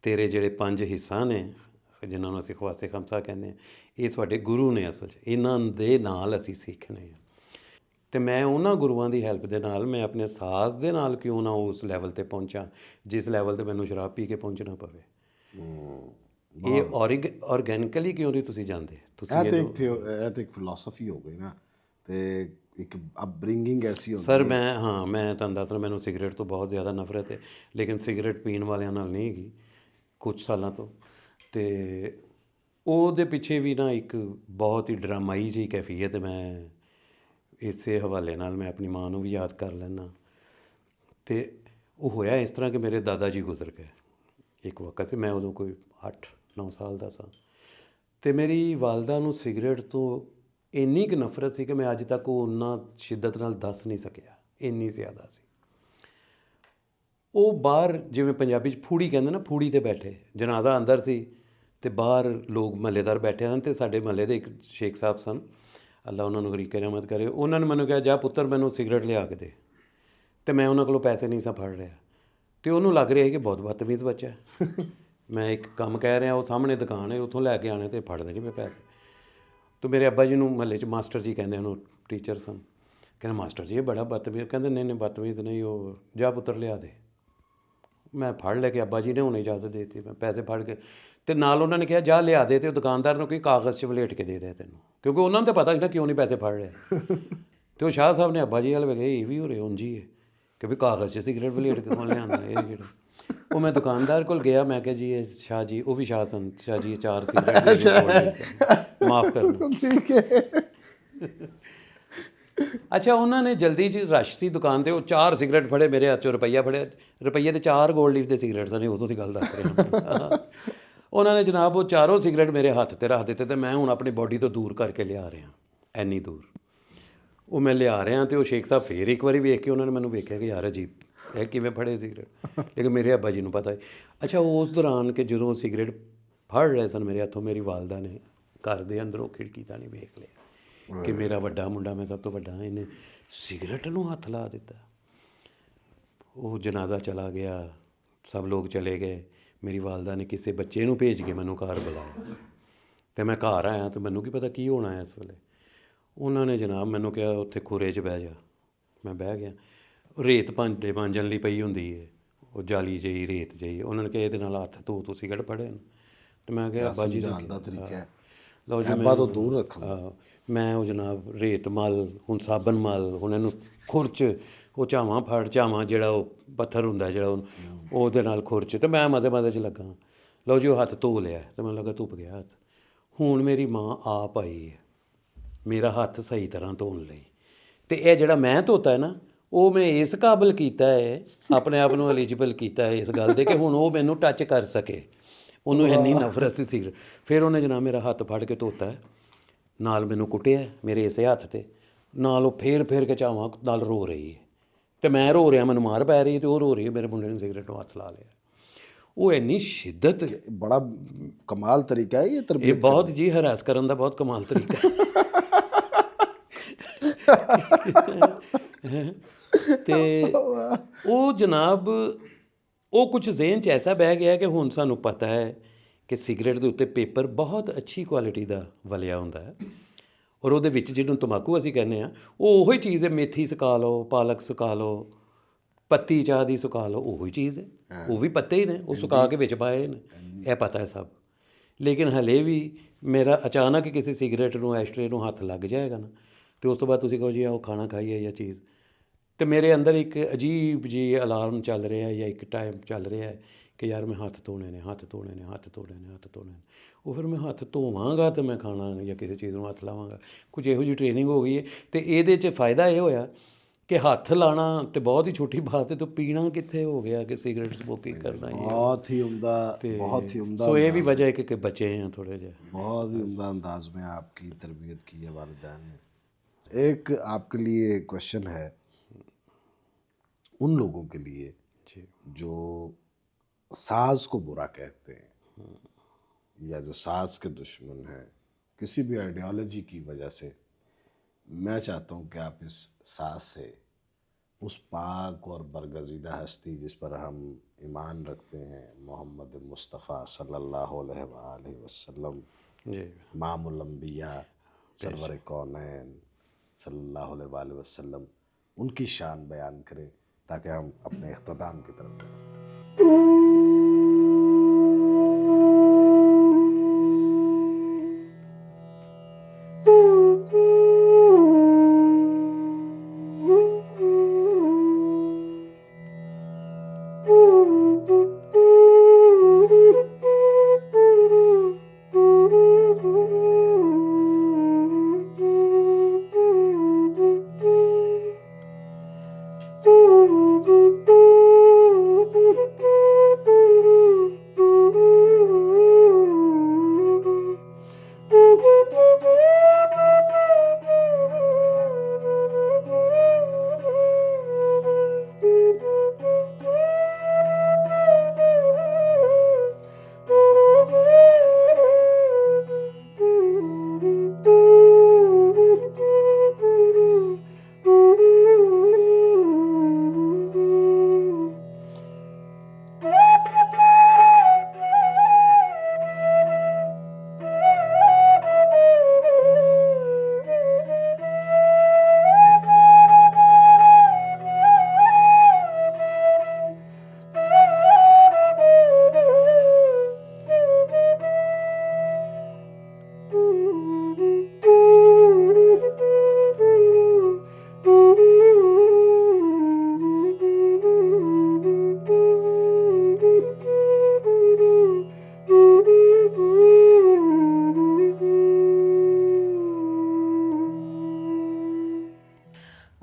ਤੇਰੇ ਜਿਹੜੇ 5 ਹਿੱਸਾ ਨੇ ਜਿਨ੍ਹਾਂ ਨੂੰ ਅਸੀਂ ਖਵਾਸੇ ਖਮਸਾ ਕਹਿੰਦੇ ਹਾਂ, ਇਹ ਤੁਹਾਡੇ ਗੁਰੂ ਨੇ ਅਸਲ 'ਚ, ਇਹਨਾਂ ਦੇ ਨਾਲ ਅਸੀਂ ਸਿੱਖਣੇ ਆ। ਅਤੇ ਮੈਂ ਉਹਨਾਂ ਗੁਰੂਆਂ ਦੀ ਹੈਲਪ ਦੇ ਨਾਲ ਮੈਂ ਆਪਣੇ ਸਾਜ਼ ਦੇ ਨਾਲ ਕਿਉਂ ਨਾ ਉਸ ਲੈਵਲ 'ਤੇ ਪਹੁੰਚਾਂ ਜਿਸ ਲੈਵਲ 'ਤੇ ਮੈਨੂੰ ਸ਼ਰਾਬ ਪੀ ਕੇ ਪਹੁੰਚਣਾ ਪਵੇ। ਇਹ ਔਰਗੈਨਿਕਲੀ ਕਿਉਂ ਨਹੀਂ ਤੁਸੀਂ ਜਾਂਦੇ? ਤੁਸੀਂ ਇਹ ਤਾਂ ਇੱਕ ਫਿਲਾਸਫੀ ਹੋ ਗਈ ਨਾ, ਤੇ ਇੱਕ ਅਪਬ੍ਰਿੰਗਿੰਗ ਐਸੀ ਹੁੰਦੀ ਸਰ ਮੈਂ ਤੁਹਾਨੂੰ ਦੱਸ ਰਿਹਾ, ਮੈਨੂੰ ਸਿਗਰਟ ਤੋਂ ਬਹੁਤ ਜ਼ਿਆਦਾ ਨਫ਼ਰਤ ਹੈ, ਲੇਕਿਨ ਸਿਗਰਟ ਪੀਣ ਵਾਲਿਆਂ ਨਾਲ ਨਹੀਂ ਹੈਗੀ ਕੁਝ ਸਾਲਾਂ ਤੋਂ। ਅਤੇ ਉਹਦੇ ਪਿੱਛੇ ਵੀ ਨਾ ਇੱਕ ਬਹੁਤ ਹੀ ਡਰਾਮਾਈ ਜਿਹੀ ਕੈਫੀਅਤ, ਮੈਂ ਇਸੇ ਹਵਾਲੇ ਨਾਲ ਮੈਂ ਆਪਣੀ ਮਾਂ ਨੂੰ ਵੀ ਯਾਦ ਕਰ ਲੈਂਦਾ। ਅਤੇ ਉਹ ਹੋਇਆ ਇਸ ਤਰ੍ਹਾਂ ਕਿ ਮੇਰੇ ਦਾਦਾ ਜੀ ਗੁਜ਼ਰ ਗਏ ਇੱਕ ਵਕਤ ਸੀ, ਮੈਂ ਉਦੋਂ ਕੋਈ 8-9 ਸਾਲ ਦਾ ਸਾਂ, ਅਤੇ ਮੇਰੀ ਵਾਲਦਾ ਨੂੰ ਸਿਗਰਟ ਤੋਂ ਇੰਨੀ ਕੁ ਨਫ਼ਰਤ ਸੀ ਕਿ ਮੈਂ ਅੱਜ ਤੱਕ ਉਹ ਉਹਨਾਂ ਸ਼ਿੱਦਤ ਨਾਲ ਦੱਸ ਨਹੀਂ ਸਕਿਆ, ਇੰਨੀ ਜ਼ਿਆਦਾ ਸੀ। ਉਹ ਬਾਹਰ ਜਿਵੇਂ ਪੰਜਾਬੀ 'ਚ ਫੂੜੀ ਕਹਿੰਦੇ ਨਾ, ਫੂੜੀ 'ਤੇ ਬੈਠੇ, ਜਨਾਜ਼ਾ ਅੰਦਰ ਸੀ ਅਤੇ ਬਾਹਰ ਲੋਕ ਮਹੱਲੇਦਾਰ ਬੈਠੇ ਹਨ, ਅਤੇ ਸਾਡੇ ਮਹੱਲੇ ਦੇ ਇੱਕ ਸ਼ੇਖ ਸਾਹਿਬ ਸਨ, ਅੱਲਾ ਉਹਨਾਂ ਨੂੰ ਗਰੀਕ ਰਹਿਮਤ ਕਰੇ, ਉਹਨਾਂ ਨੇ ਮੈਨੂੰ ਕਿਹਾ ਜਾ ਪੁੱਤਰ ਮੈਨੂੰ ਸਿਗਰਟ ਲਿਆ ਕੇ ਦੇ। ਅਤੇ ਮੈਂ ਉਹਨਾਂ ਕੋਲੋਂ ਪੈਸੇ ਨਹੀਂ ਸਾਂ ਫੜ ਰਿਹਾ, ਅਤੇ ਉਹਨੂੰ ਲੱਗ ਰਿਹਾ ਸੀ ਕਿ ਬਹੁਤ ਬਦਤਮੀਜ਼ ਬੱਚਾ ਹੈ। ਮੈਂ ਇੱਕ ਕੰਮ ਕਹਿ ਰਿਹਾ, ਉਹ ਸਾਹਮਣੇ ਦੁਕਾਨ ਹੈ, ਉੱਥੋਂ ਲੈ ਕੇ ਆਉਣੇ ਅਤੇ ਫੜਦੇ ਨਹੀਂ ਮੈਂ ਪੈਸੇ। ਅਤੇ ਮੇਰੇ ਅੱਬਾ ਜੀ ਨੂੰ ਮਹੱਲੇ 'ਚ ਮਾਸਟਰ ਜੀ ਕਹਿੰਦੇ, ਉਹਨੂੰ ਟੀਚਰ ਸਨ, ਕਹਿੰਦੇ ਮਾਸਟਰ ਜੀ ਇਹ ਬੜਾ ਬਦਤਮੀਜ਼, ਕਹਿੰਦੇ ਨਹੀਂ ਬਦਤਮੀਜ਼ ਨਹੀਂ, ਉਹ ਜਾ ਪੁੱਤਰ ਲਿਆ ਦੇ। ਮੈਂ ਫੜ ਲੈ ਕੇ, ਅੱਬਾ ਜੀ ਨੇ ਹੁਣੇ ਇਜਾਜ਼ਤ ਦੇ ਦਿੱਤੀ, ਮੈਂ ਪੈਸੇ ਫੜ ਕੇ, ਅਤੇ ਨਾਲ ਉਹਨਾਂ ਨੇ ਕਿਹਾ ਜਾ ਲਿਆ ਦੇ, ਅਤੇ ਉਹ ਦੁਕਾਨਦਾਰ ਨੂੰ ਕੋਈ ਕਾਗਜ਼ 'ਚ ਵਲੇਟ ਕੇ ਦੇ ਦੇ ਤੈਨੂੰ, ਕਿਉਂਕਿ ਉਹਨਾਂ ਨੂੰ ਤਾਂ ਪਤਾ ਸੀ ਨਾ ਕਿਉਂ ਨਹੀਂ ਪੈਸੇ ਫੜ ਰਿਹਾ। ਅਤੇ ਉਹ ਸ਼ਾਹ ਸਾਹਿਬ ਨੇ ਅੱਬਾ ਜੀ ਵੱਲ ਵੇਖਿਆ, ਇਹ ਵੀ ਹੋ ਰਿਹਾ ਉਂਝ ਹੀ ਹੈ ਕਿ ਵੀ ਕਾਗਜ਼ 'ਚ ਸਿਗਰਟ ਵਲੇਟ ਕੇ ਕੌਣ ਲਿਆਉਂਦਾ ਇਹ ਜਿਹੜੇ। ਉਹ ਮੈਂ ਦੁਕਾਨਦਾਰ ਕੋਲ ਗਿਆ, ਮੈਂ ਕਿਹਾ ਜੀ ਇਹ ਸ਼ਾਹ ਜੀ, ਉਹ ਵੀ ਸ਼ਾਹ ਸਨ, ਸ਼ਾਹ ਜੀ 4 ਸਿਗਰਟ ਮਾफ़ ਕਰਨਾ, ਠੀਕ ਹੈ। ਅੱਛਾ ਉਹਨਾਂ ਨੇ ਜਲਦੀ 'ਚ ਰਸ਼ ਸੀ ਦੁਕਾਨ 'ਤੇ, ਉਹ 4 ਸਿਗਰਟ ਫੜੇ, ਮੇਰੇ ਹੱਥ 'ਚੋਂ ਰੁਪਈਆ ਫੜਿਆ, ਰੁਪਈਏ ਦੇ 4 ਗੋਲਡ ਲੀਫ ਦੇ ਸਿਗਰਟ ਸਨ, ਉਦੋਂ ਦੀ ਗੱਲ ਦੱਸ ਰਿਹਾ। ਉਹਨਾਂ ਨੇ ਜਨਾਬ ਉਹ 4 ਸਿਗਰਟ ਮੇਰੇ ਹੱਥ 'ਤੇ ਰੱਖ ਦਿੱਤੇ, ਅਤੇ ਮੈਂ ਹੁਣ ਆਪਣੀ ਬੋਡੀ ਤੋਂ ਦੂਰ ਕਰਕੇ ਲਿਆ ਰਿਹਾ, ਇੰਨੀ ਦੂਰ ਉਹ ਮੈਂ ਲਿਆ ਰਿਹਾ। ਅਤੇ ਉਹ ਸ਼ੇਖ ਸਾਹਿਬ ਫਿਰ ਇੱਕ ਵਾਰੀ ਵੇਖ ਕੇ ਉਹਨਾਂ ਨੇ ਮੈਨੂੰ ਵੇਖਿਆ ਕਿ ਯਾਰ ਅਜੀਬ, ਇਹ ਕਿਵੇਂ ਫੜੇ ਸਿਗਰਟ, ਲੇਕਿਨ ਮੇਰੇ ਅੱਬਾ ਜੀ ਨੂੰ ਪਤਾ ਹੈ। ਅੱਛਾ ਉਸ ਦੌਰਾਨ ਕਿ ਜਦੋਂ ਸਿਗਰਟ ਫੜ ਰਹੇ ਸਨ ਮੇਰੇ ਹੱਥੋਂ, ਮੇਰੀ ਵਾਲਦਾ ਨੇ ਘਰ ਦੇ ਅੰਦਰੋਂ ਖਿੜਕੀ ਤਾਂ ਨਹੀਂ ਵੇਖ ਲਿਆ ਕਿ ਮੇਰਾ ਵੱਡਾ ਮੁੰਡਾ, ਮੈਂ ਸਭ ਤੋਂ ਵੱਡਾ, ਇਹਨੇ ਸਿਗਰਟ ਨੂੰ ਹੱਥ ਲਾ ਦਿੱਤਾ। ਉਹ ਜਨਾਜ਼ਾ ਚਲਾ ਗਿਆ, ਸਭ ਲੋਕ ਚਲੇ ਗਏ, ਮੇਰੀ ਵਾਲਦਾ ਨੇ ਕਿਸੇ ਬੱਚੇ ਨੂੰ ਭੇਜ ਕੇ ਮੈਨੂੰ ਘਰ ਬੁਲਾਇਆ, ਅਤੇ ਮੈਂ ਘਰ ਆਇਆ ਤਾਂ ਮੈਨੂੰ ਕੀ ਪਤਾ ਕੀ ਹੋਣਾ ਇਸ ਵੇਲੇ। ਉਹਨਾਂ ਨੇ ਜਨਾਬ ਮੈਨੂੰ ਕਿਹਾ ਉੱਥੇ ਖੁਰੇ 'ਚ ਬਹਿ ਜਾ, ਮੈਂ ਬਹਿ ਗਿਆ। ਰੇਤ ਭਾਂਡੇ ਮਾਂਜਣ ਲਈ ਪਈ ਹੁੰਦੀ ਹੈ, ਉਹ ਜਾਲੀ ਜਿਹੀ ਰੇਤ ਜਿਹੀ, ਉਹਨਾਂ ਨੇ ਕਿਹਾ ਇਹਦੇ ਨਾਲ ਹੱਥ ਧੋ, ਤੁਸੀਂ ਸਿਗਰਟ ਫੜੇ ਨੇ। ਅਤੇ ਮੈਂ ਕਿਹਾ ਅੱਬਾ ਜੀ ਦਾ ਤਰੀਕਾ ਹੈ, ਲਓ ਜੀ ਅੱਬਾ ਤੋਂ ਦੂਰ ਰੱਖਣਾ। ਮੈਂ ਉਹ ਜਨਾਬ ਰੇਤ ਮਲ, ਹੁਣ ਸਾਬਣ ਮਲ, ਹੁਣ ਇਹਨੂੰ ਖੁਰਚ, ਉਹ ਝਾਵਾਂ ਫੜ, ਝਾਵਾਂ ਜਿਹੜਾ ਉਹ ਪੱਥਰ ਹੁੰਦਾ ਜਿਹੜਾ ਉਹਦੇ ਨਾਲ ਖੁਰਚ, ਅਤੇ ਮੈਂ ਮਦੇ 'ਚ ਲੱਗਾ। ਲਓ ਜੀ ਉਹ ਹੱਥ ਧੋ ਲਿਆ, ਅਤੇ ਮੈਨੂੰ ਲੱਗਾ ਧੁੱਪ ਗਿਆ ਹੱਥ। ਹੁਣ ਮੇਰੀ ਮਾਂ ਆਪ ਆਈ ਹੈ ਮੇਰਾ ਹੱਥ ਸਹੀ ਤਰ੍ਹਾਂ ਧੋਣ ਲਈ, ਅਤੇ ਇਹ ਜਿਹੜਾ ਮੈਂ ਧੋਤਾ ਹੈ ਨਾ, ਉਹ ਮੈਂ ਇਸ ਕਾਬਲ ਕੀਤਾ ਹੈ, ਆਪਣੇ ਆਪ ਨੂੰ ਐਲੀਜੀਬਲ ਕੀਤਾ ਹੈ ਇਸ ਗੱਲ ਦੇ ਕਿ ਹੁਣ ਉਹ ਮੈਨੂੰ ਟੱਚ ਕਰ ਸਕੇ। ਉਹਨੂੰ ਇੰਨੀ ਨਫ਼ਰਤ ਸੀ ਸਿਗਰਟ। ਫਿਰ ਉਹਨੇ ਜਨਾਬ ਮੇਰਾ ਹੱਥ ਫੜ ਕੇ ਧੋਤਾ, ਨਾਲ ਮੈਨੂੰ ਕੁੱਟਿਆ ਮੇਰੇ ਇਸੇ ਹੱਥ 'ਤੇ, ਨਾਲ ਉਹ ਫੇਰ ਕੇ ਚਾਵਾਂ ਨਾਲ ਰੋ ਰਹੀ ਹੈ, ਅਤੇ ਮੈਂ ਰੋ ਰਿਹਾ, ਮੈਨੂੰ ਮਾਰ ਪੈ ਰਹੀ, ਅਤੇ ਉਹ ਰੋ ਰਹੀ ਹੈ, ਮੇਰੇ ਮੁੰਡੇ ਨੇ ਸਿਗਰਟ ਨੂੰ ਹੱਥ ਲਾ ਲਿਆ। ਉਹ ਇੰਨੀ ਸ਼ਿੱਦਤ, ਬੜਾ ਕਮਾਲ ਤਰੀਕਾ ਹੈ ਇਹ ਤਰਬੀਅਤ, ਇਹ ਬਹੁਤ ਜੀ ਹਰਾਸ ਕਰਨ ਦਾ ਬਹੁਤ ਕਮਾਲ ਤਰੀਕਾ ਅਤੇ ਉਹ ਜਨਾਬ ਉਹ ਕੁਝ ਜ਼ਿਹਨ 'ਚ ਐਸਾ ਬਹਿ ਗਿਆ ਕਿ ਹੁਣ ਸਾਨੂੰ ਪਤਾ ਹੈ ਕਿ ਸਿਗਰਟ ਦੇ ਉੱਤੇ ਪੇਪਰ ਬਹੁਤ ਅੱਛੀ ਕੁਆਲਿਟੀ ਦਾ ਵਲਿਆ ਹੁੰਦਾ ਹੈ, ਔਰ ਉਹਦੇ ਵਿੱਚ ਜਿਹਨੂੰ ਤੰਬਾਕੂ ਅਸੀਂ ਕਹਿੰਦੇ ਹਾਂ, ਉਹ ਉਹੀ ਚੀਜ਼ ਹੈ। ਮੇਥੀ ਸੁਕਾ ਲਓ, ਪਾਲਕ ਸੁਕਾ ਲਓ, ਪੱਤੀ ਚਾਹ ਦੀ ਸੁਕਾ ਲਓ, ਉਹੀ ਚੀਜ਼ ਹੈ, ਉਹ ਵੀ ਪੱਤੇ ਹੀ ਨੇ, ਉਹ ਸੁਕਾ ਕੇ ਵਿੱਚ ਪਾਏ ਨੇ, ਇਹ ਪਤਾ ਹੈ ਸਭ। ਲੇਕਿਨ ਹਲੇ ਵੀ ਮੇਰਾ ਅਚਾਨਕ ਕਿਸੇ ਸਿਗਰਟ ਨੂੰ, ਐਸ਼ਟਰੇ ਨੂੰ ਹੱਥ ਲੱਗ ਜਾਏਗਾ ਨਾ, ਅਤੇ ਉਸ ਤੋਂ ਬਾਅਦ ਤੁਸੀਂ ਕਹੋ ਜੀ ਆਓ ਖਾਣਾ ਖਾਈਏ ਜਾਂ ਚੀਜ਼, ਅਤੇ ਮੇਰੇ ਅੰਦਰ ਇੱਕ ਅਜੀਬ ਜਿਹੀ ਅਲਾਰਮ ਚੱਲ ਰਿਹਾ ਜਾਂ ਇੱਕ ਟਾਈਮ ਚੱਲ ਰਿਹਾ ਹੈ ਕਿ ਯਾਰ ਮੈਂ ਹੱਥ ਧੋਣੇ ਨੇ, ਹੱਥ ਧੋਣੇ ਨੇ, ਹੱਥ ਧੋਣੇ ਨੇ, ਹੱਥ ਧੋਣੇ ਨੇ। ਉਹ ਫਿਰ ਮੈਂ ਹੱਥ ਧੋਵਾਂਗਾ ਅਤੇ ਮੈਂ ਖਾਣਾ ਜਾਂ ਕਿਸੇ ਚੀਜ਼ ਨੂੰ ਹੱਥ ਲਾਵਾਂਗਾ, ਕੁਝ ਇਹੋ ਜਿਹੀ ਟ੍ਰੇਨਿੰਗ ਹੋ ਗਈ ਹੈ। ਅਤੇ ਇਹਦੇ 'ਚ ਫਾਇਦਾ ਇਹ ਹੋਇਆ ਕਿ ਹੱਥ ਲਾਣਾ ਤੇ ਬਹੁਤ ਹੀ ਛੋਟੀ ਬਾਤ ਹੈ, ਤਾਂ ਪੀਣਾ ਕਿੱਥੇ ਹੋ ਗਿਆ ਕਿ ਸਿਗਰਟ ਸਮੋਕਿੰਗ ਕਰਨਾ ਹੀ बहुत ही उम्दा, बहुत ही उम्दा। ਸੋ ਇਹ ਵੀ ਵਜ੍ਹਾ ਹੈ ਕਿ बचे हैं थोड़े ਜਿਹੇ। बहुत ही उम्दा अंदाज में आपकी तरबियत की है वालिदैन ने। एक आपके लिए क्वेश्चन है उन लोगों के लिए जो साज को बुरा कहते हैं या जो साज के दुश्मन हैं किसी भी आइडियोलॉजी की वजह से, मैं चाहता हूँ कि आप इस साज से उस पाक और बरगज़ीदा हस्ती जिस पर हम ईमान रखते हैं, मोहम्मद मुस्तफ़ा सल्लल्लाहु अलैहि वसल्लम, जी इमामुल अंबिया, सरवर कौनैन सल्लल्लाहु अलैहि वसल्लम, उनकी शान बयान करें ताकि हम अपने इख्तिताम की तरफ बढ़ें।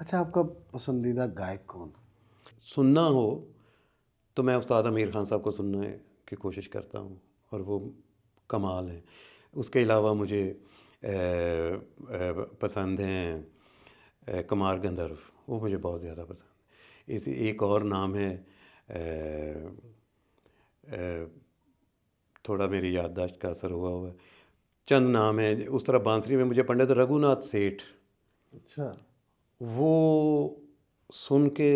अच्छा, आपका पसंदीदा गायक कौन? सुनना हो तो मैं उस्ताद आमिर खान साहब को सुनने की कोशिश करता हूँ और वो कमाल हैं। उसके अलावा मुझे पसंद हैं कुमार गंधर्व, वो मुझे बहुत ज़्यादा पसंद है। इस एक और नाम है थोड़ा मेरी याददाश्त का असर हुआ है, चंद नाम है। उस तरह बांसुरी में मुझे पंडित रघुनाथ सेठ, अच्छा, वो सुन के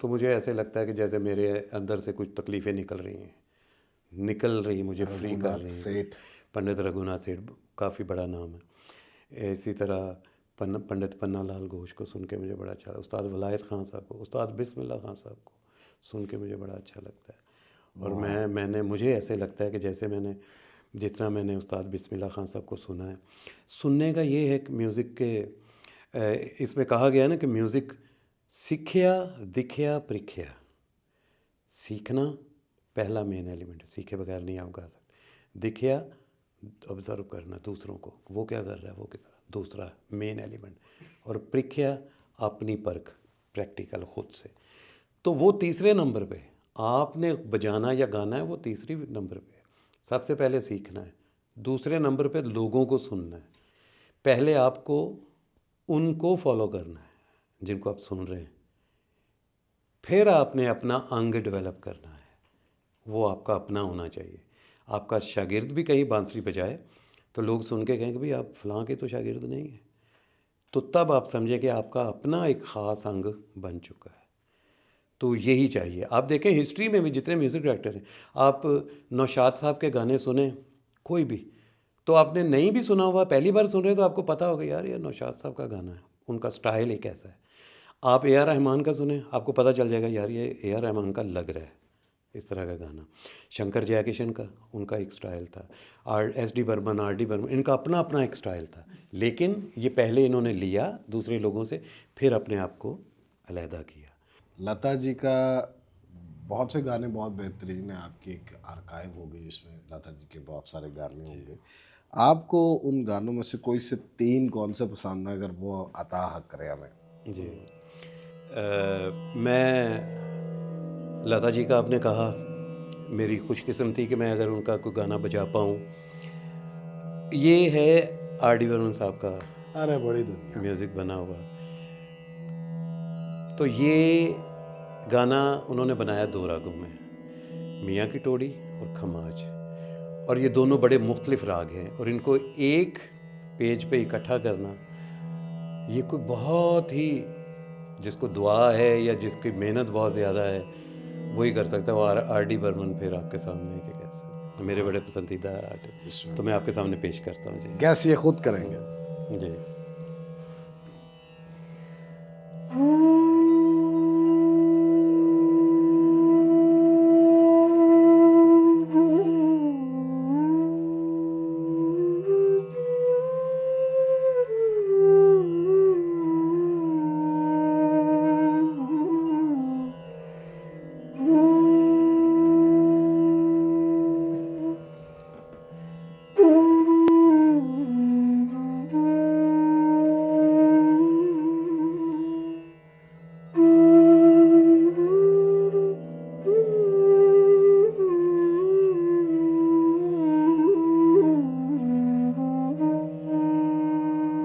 तो मुझे ऐसे लगता है कि जैसे मेरे अंदर से कुछ तकलीफ़ें निकल रही मुझे फ्री कर रघुनाथ रही हैं। सेठ। पंडित रघुनाथ सेठ काफ़ी बड़ा नाम है। इसी तरह पंडित पन्ना लाल घोष को सुन के मुझे बड़ा अच्छा लगा। उस्ताद वलायत खान साहब को, उस्ताद बिस्मिल्लाह खान साहब को सुन के मुझे बड़ा अच्छा लगता है। और मुझे ऐसे लगता है कि जैसे जितना मैंने उस्ताद बिस्मिल्लाह खान साहब को सुना है, सुनने का ये है कि म्यूज़िक के इसमें कहा गया ना कि म्यूज़िक सीखिया दिखिया प्रिखिया, सीखना पहला मेन एलिमेंट है, सीखे बगैर नहीं आप गा सकते। दिखिया ऑब्ज़र्व करना दूसरों को, वो क्या कर रहा है, वो किस तरह, दूसरा मेन एलिमेंट। और प्रिखिया अपनी परख, प्रैक्टिकल खुद से। तो वो तीसरे नंबर पे आपने बजाना या गाना है, वो तीसरी नंबर पे है। सबसे पहले सीखना है, दूसरे नंबर पे लोगों को सुनना है, पहले आपको उनको फॉलो करना है जिनको आप सुन रहे हैं, फिर आपने अपना अंग डेवलप करना है, वो आपका अपना होना चाहिए। आपका शागिर्द भी कहीं बांसुरी बजाए तो लोग सुन के कहेंगे भाई आप फ़लाँ के तो शागिर्द नहीं है, तो तब आप समझे कि आपका अपना एक ख़ास अंग बन चुका है। तो यही चाहिए। आप देखें हिस्ट्री में भी जितने म्यूज़िक डायरेक्टर हैं, आप नौशाद साहब के गाने सुने कोई भी, तो आपने नहीं भी सुना हुआ, पहली बार सुन रहे तो आपको पता होगा यार ये नौशाद साहब का गाना है, उनका स्टाइल एक ऐसा है। आप ए आर रहमान का सुने, आपको पता चल जाएगा यार ये ए आर रहमान का लग रहा है, इस तरह का गाना। शंकर जयकिशन का उनका एक स्टाइल था, S D Burman, R D Burman, इनका अपना अपना एक स्टाइल था। लेकिन ये पहले इन्होंने लिया दूसरे लोगों से, फिर अपने आप को अलहदा किया। लता जी का बहुत से गाने बहुत बेहतरीन है, आपकी एक आर्काइव होगी जिसमें लता जी के बहुत सारे गाने होंगे। आपको उन गानों में से कोई से 3 कौन से पसंद है, अगर वो अता हक करे हमें? जी मैं लता जी का आपने कहा, मेरी खुशकिस्मती कि मैं अगर उनका कोई गाना बजा पाऊँ, ये है आर डी बर्मन साहब का अरे बड़ी दुनिया। म्यूज़िक बना हुआ। तो ये गाना उन्होंने बनाया 2 रागों में, मियाँ की टोड़ी और खमाज। और ये दोनों बड़े मुख्तलिफ राग हैं, और इनको एक पेज पे इकट्ठा करना ये कोई बहुत ही जिसको दुआ है या जिसकी मेहनत बहुत ज़्यादा है वही कर सकता है। वो आर डी बर्मन फिर आपके सामने के कैसे मेरे बड़े पसंदीदा आर्टिस्ट, तो मैं आपके सामने पेश करता हूँ जी। गैस ये खुद करेंगे। जी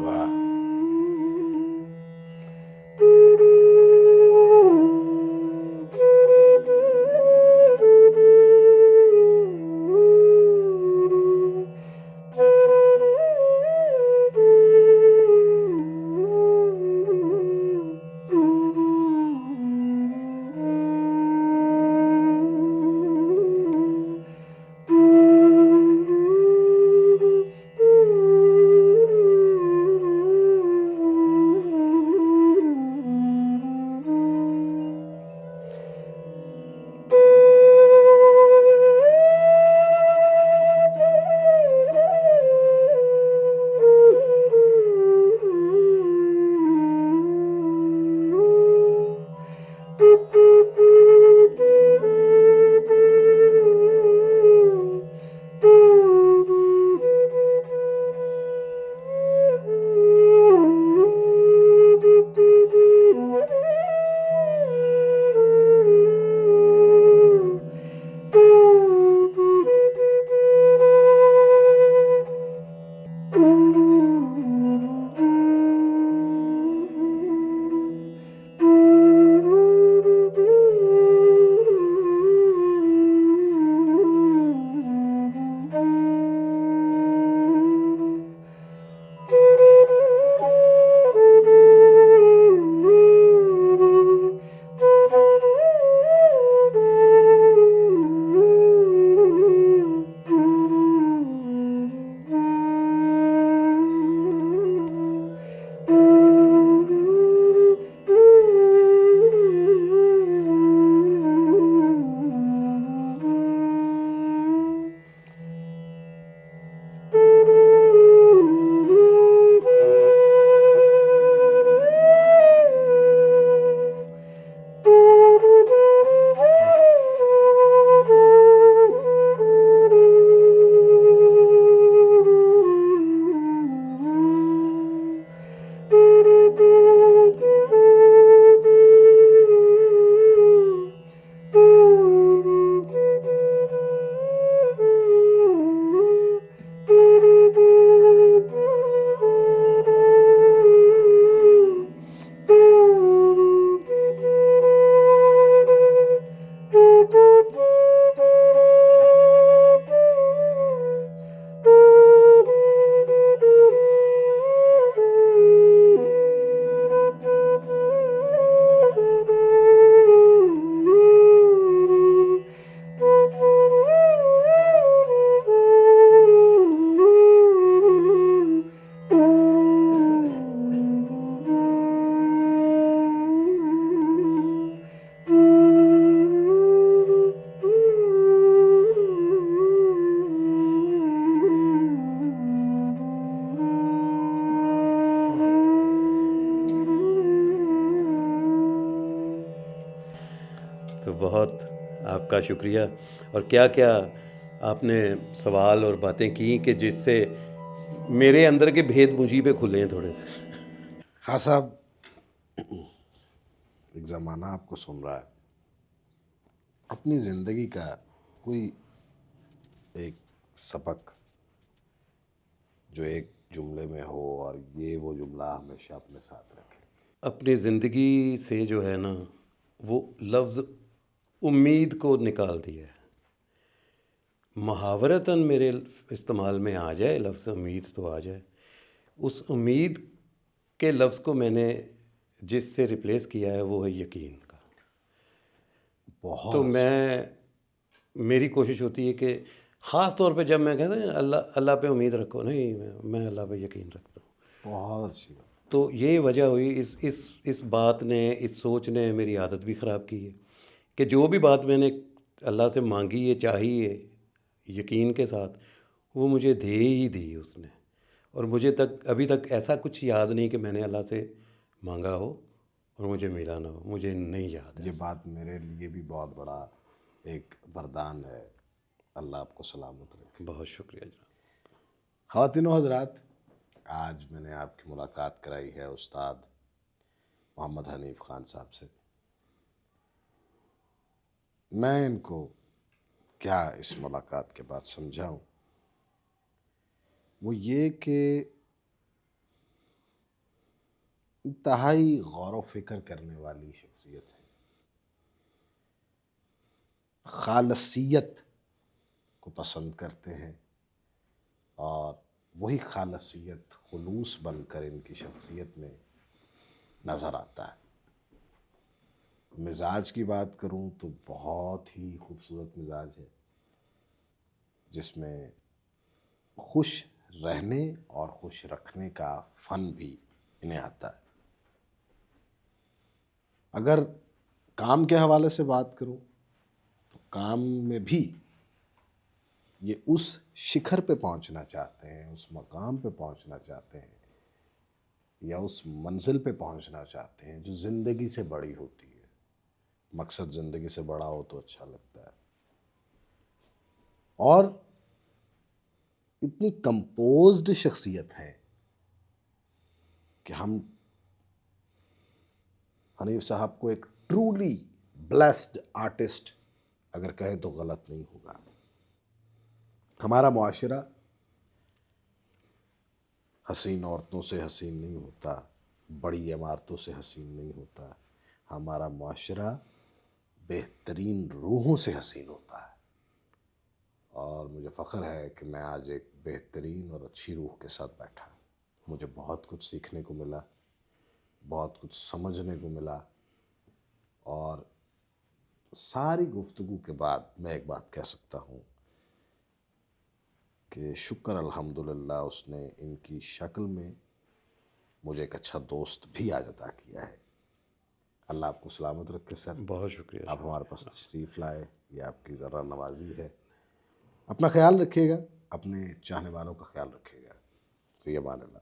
वाह। तो बहुत आपका शुक्रिया। और क्या क्या आपने सवाल और बातें की कि जिससे मेरे अंदर के भेद मुझी पे खुले हैं थोड़े से। हाँ साहब, एक ज़माना आपको सुन रहा है, अपनी ज़िंदगी का कोई एक सबक जो एक जुमले में हो और ये वो जुमला हमेशा अपने साथ रखें। अपनी ज़िंदगी से जो है ना वो लफ्ज़ उम्मीद को निकाल दिया है। मुहावरतन मेरे इस्तेमाल में आ जाए लफ्ज़ उम्मीद तो आ जाए, उस उम्मीद के लफ्ज़ को मैंने जिससे रिप्लेस किया है वो है यकीन का। बहुत तो अच्छा। मेरी कोशिश होती है कि ख़ास तौर पे जब मैं कहता हूँ अल्लाह अल्लाह पे उम्मीद रखो, नहीं मैं अल्लाह पे यकीन रखता हूँ। बहुत अच्छी बात। तो ये वजह हुई, इस बात ने, इस सोच ने मेरी आदत भी ख़राब की है कि जो भी बात मैंने अल्लाह से मांगी है, चाही है यकीन के साथ, वो मुझे दे ही दी उसने। और मुझे अभी तक ऐसा कुछ याद नहीं कि मैंने अल्लाह से मांगा हो और मुझे मिला ना हो, मुझे नहीं याद है ये ऐसा। बात मेरे लिए भी बहुत बड़ा एक वरदान है। अल्लाह आपको सलामत रखे। बहुत शुक्रिया जनाब। ख़वातीनो हज़रात, आज मैंने आपकी मुलाकात कराई है उस्ताद मोहम्मद हनीफ़ ख़ान साहब से। मैं इनको क्या इस मुलाकात के बाद समझाऊं, वो ये कि इंतहाई गौर व फिक्र करने वाली शख्सियत है। खालसियत को पसंद करते हैं और वही खालसियत खुलूस बनकर इनकी शख्सियत में नज़र आता है। मिजाज की बात करूं तो बहुत ही खूबसूरत मिजाज है, जिसमें खुश रहने और खुश रखने का फ़न भी इन्हें आता है। अगर काम के हवाले से बात करूं तो काम में भी ये उस शिखर पे पहुंचना चाहते हैं, उस मकाम पे पहुंचना चाहते हैं, या उस मंजिल पे पहुंचना चाहते हैं जो ज़िंदगी से बड़ी होती है। मकसद ज़िंदगी से बड़ा हो तो अच्छा लगता है। और इतनी कंपोज्ड शख्सियत है कि हम हनीफ साहब को एक ट्रूली ब्लेस्ड आर्टिस्ट अगर कहें तो गलत नहीं होगा। हमारा मुआशरा हसीन औरतों से हसीन नहीं होता, बड़ी इमारतों से हसीन नहीं होता। हमारा मुआशरा बेहतरीन रूहों से हसीन होता है। और मुझे फ़ख्र है कि मैं आज एक बेहतरीन और अच्छी रूह के साथ बैठा। मुझे बहुत कुछ सीखने को मिला, बहुत कुछ समझने को मिला। और सारी गुफ्तगू के बाद मैं एक बात कह सकता हूँ कि शुक्र अल्हम्दुलिल्लाह उसने इनकी शक्ल में मुझे एक अच्छा दोस्त भी आज अता किया है। अल्लाह आपको सलामत रखे सर। बहुत शुक्रिया। आप हमारे पास तशरीफ़ लाए, ये आपकी ज़रा नवाजी है। अपना ख्याल रखिएगा, अपने चाहने वालों का ख्याल रखिएगा। तो ये मान अल्लाह।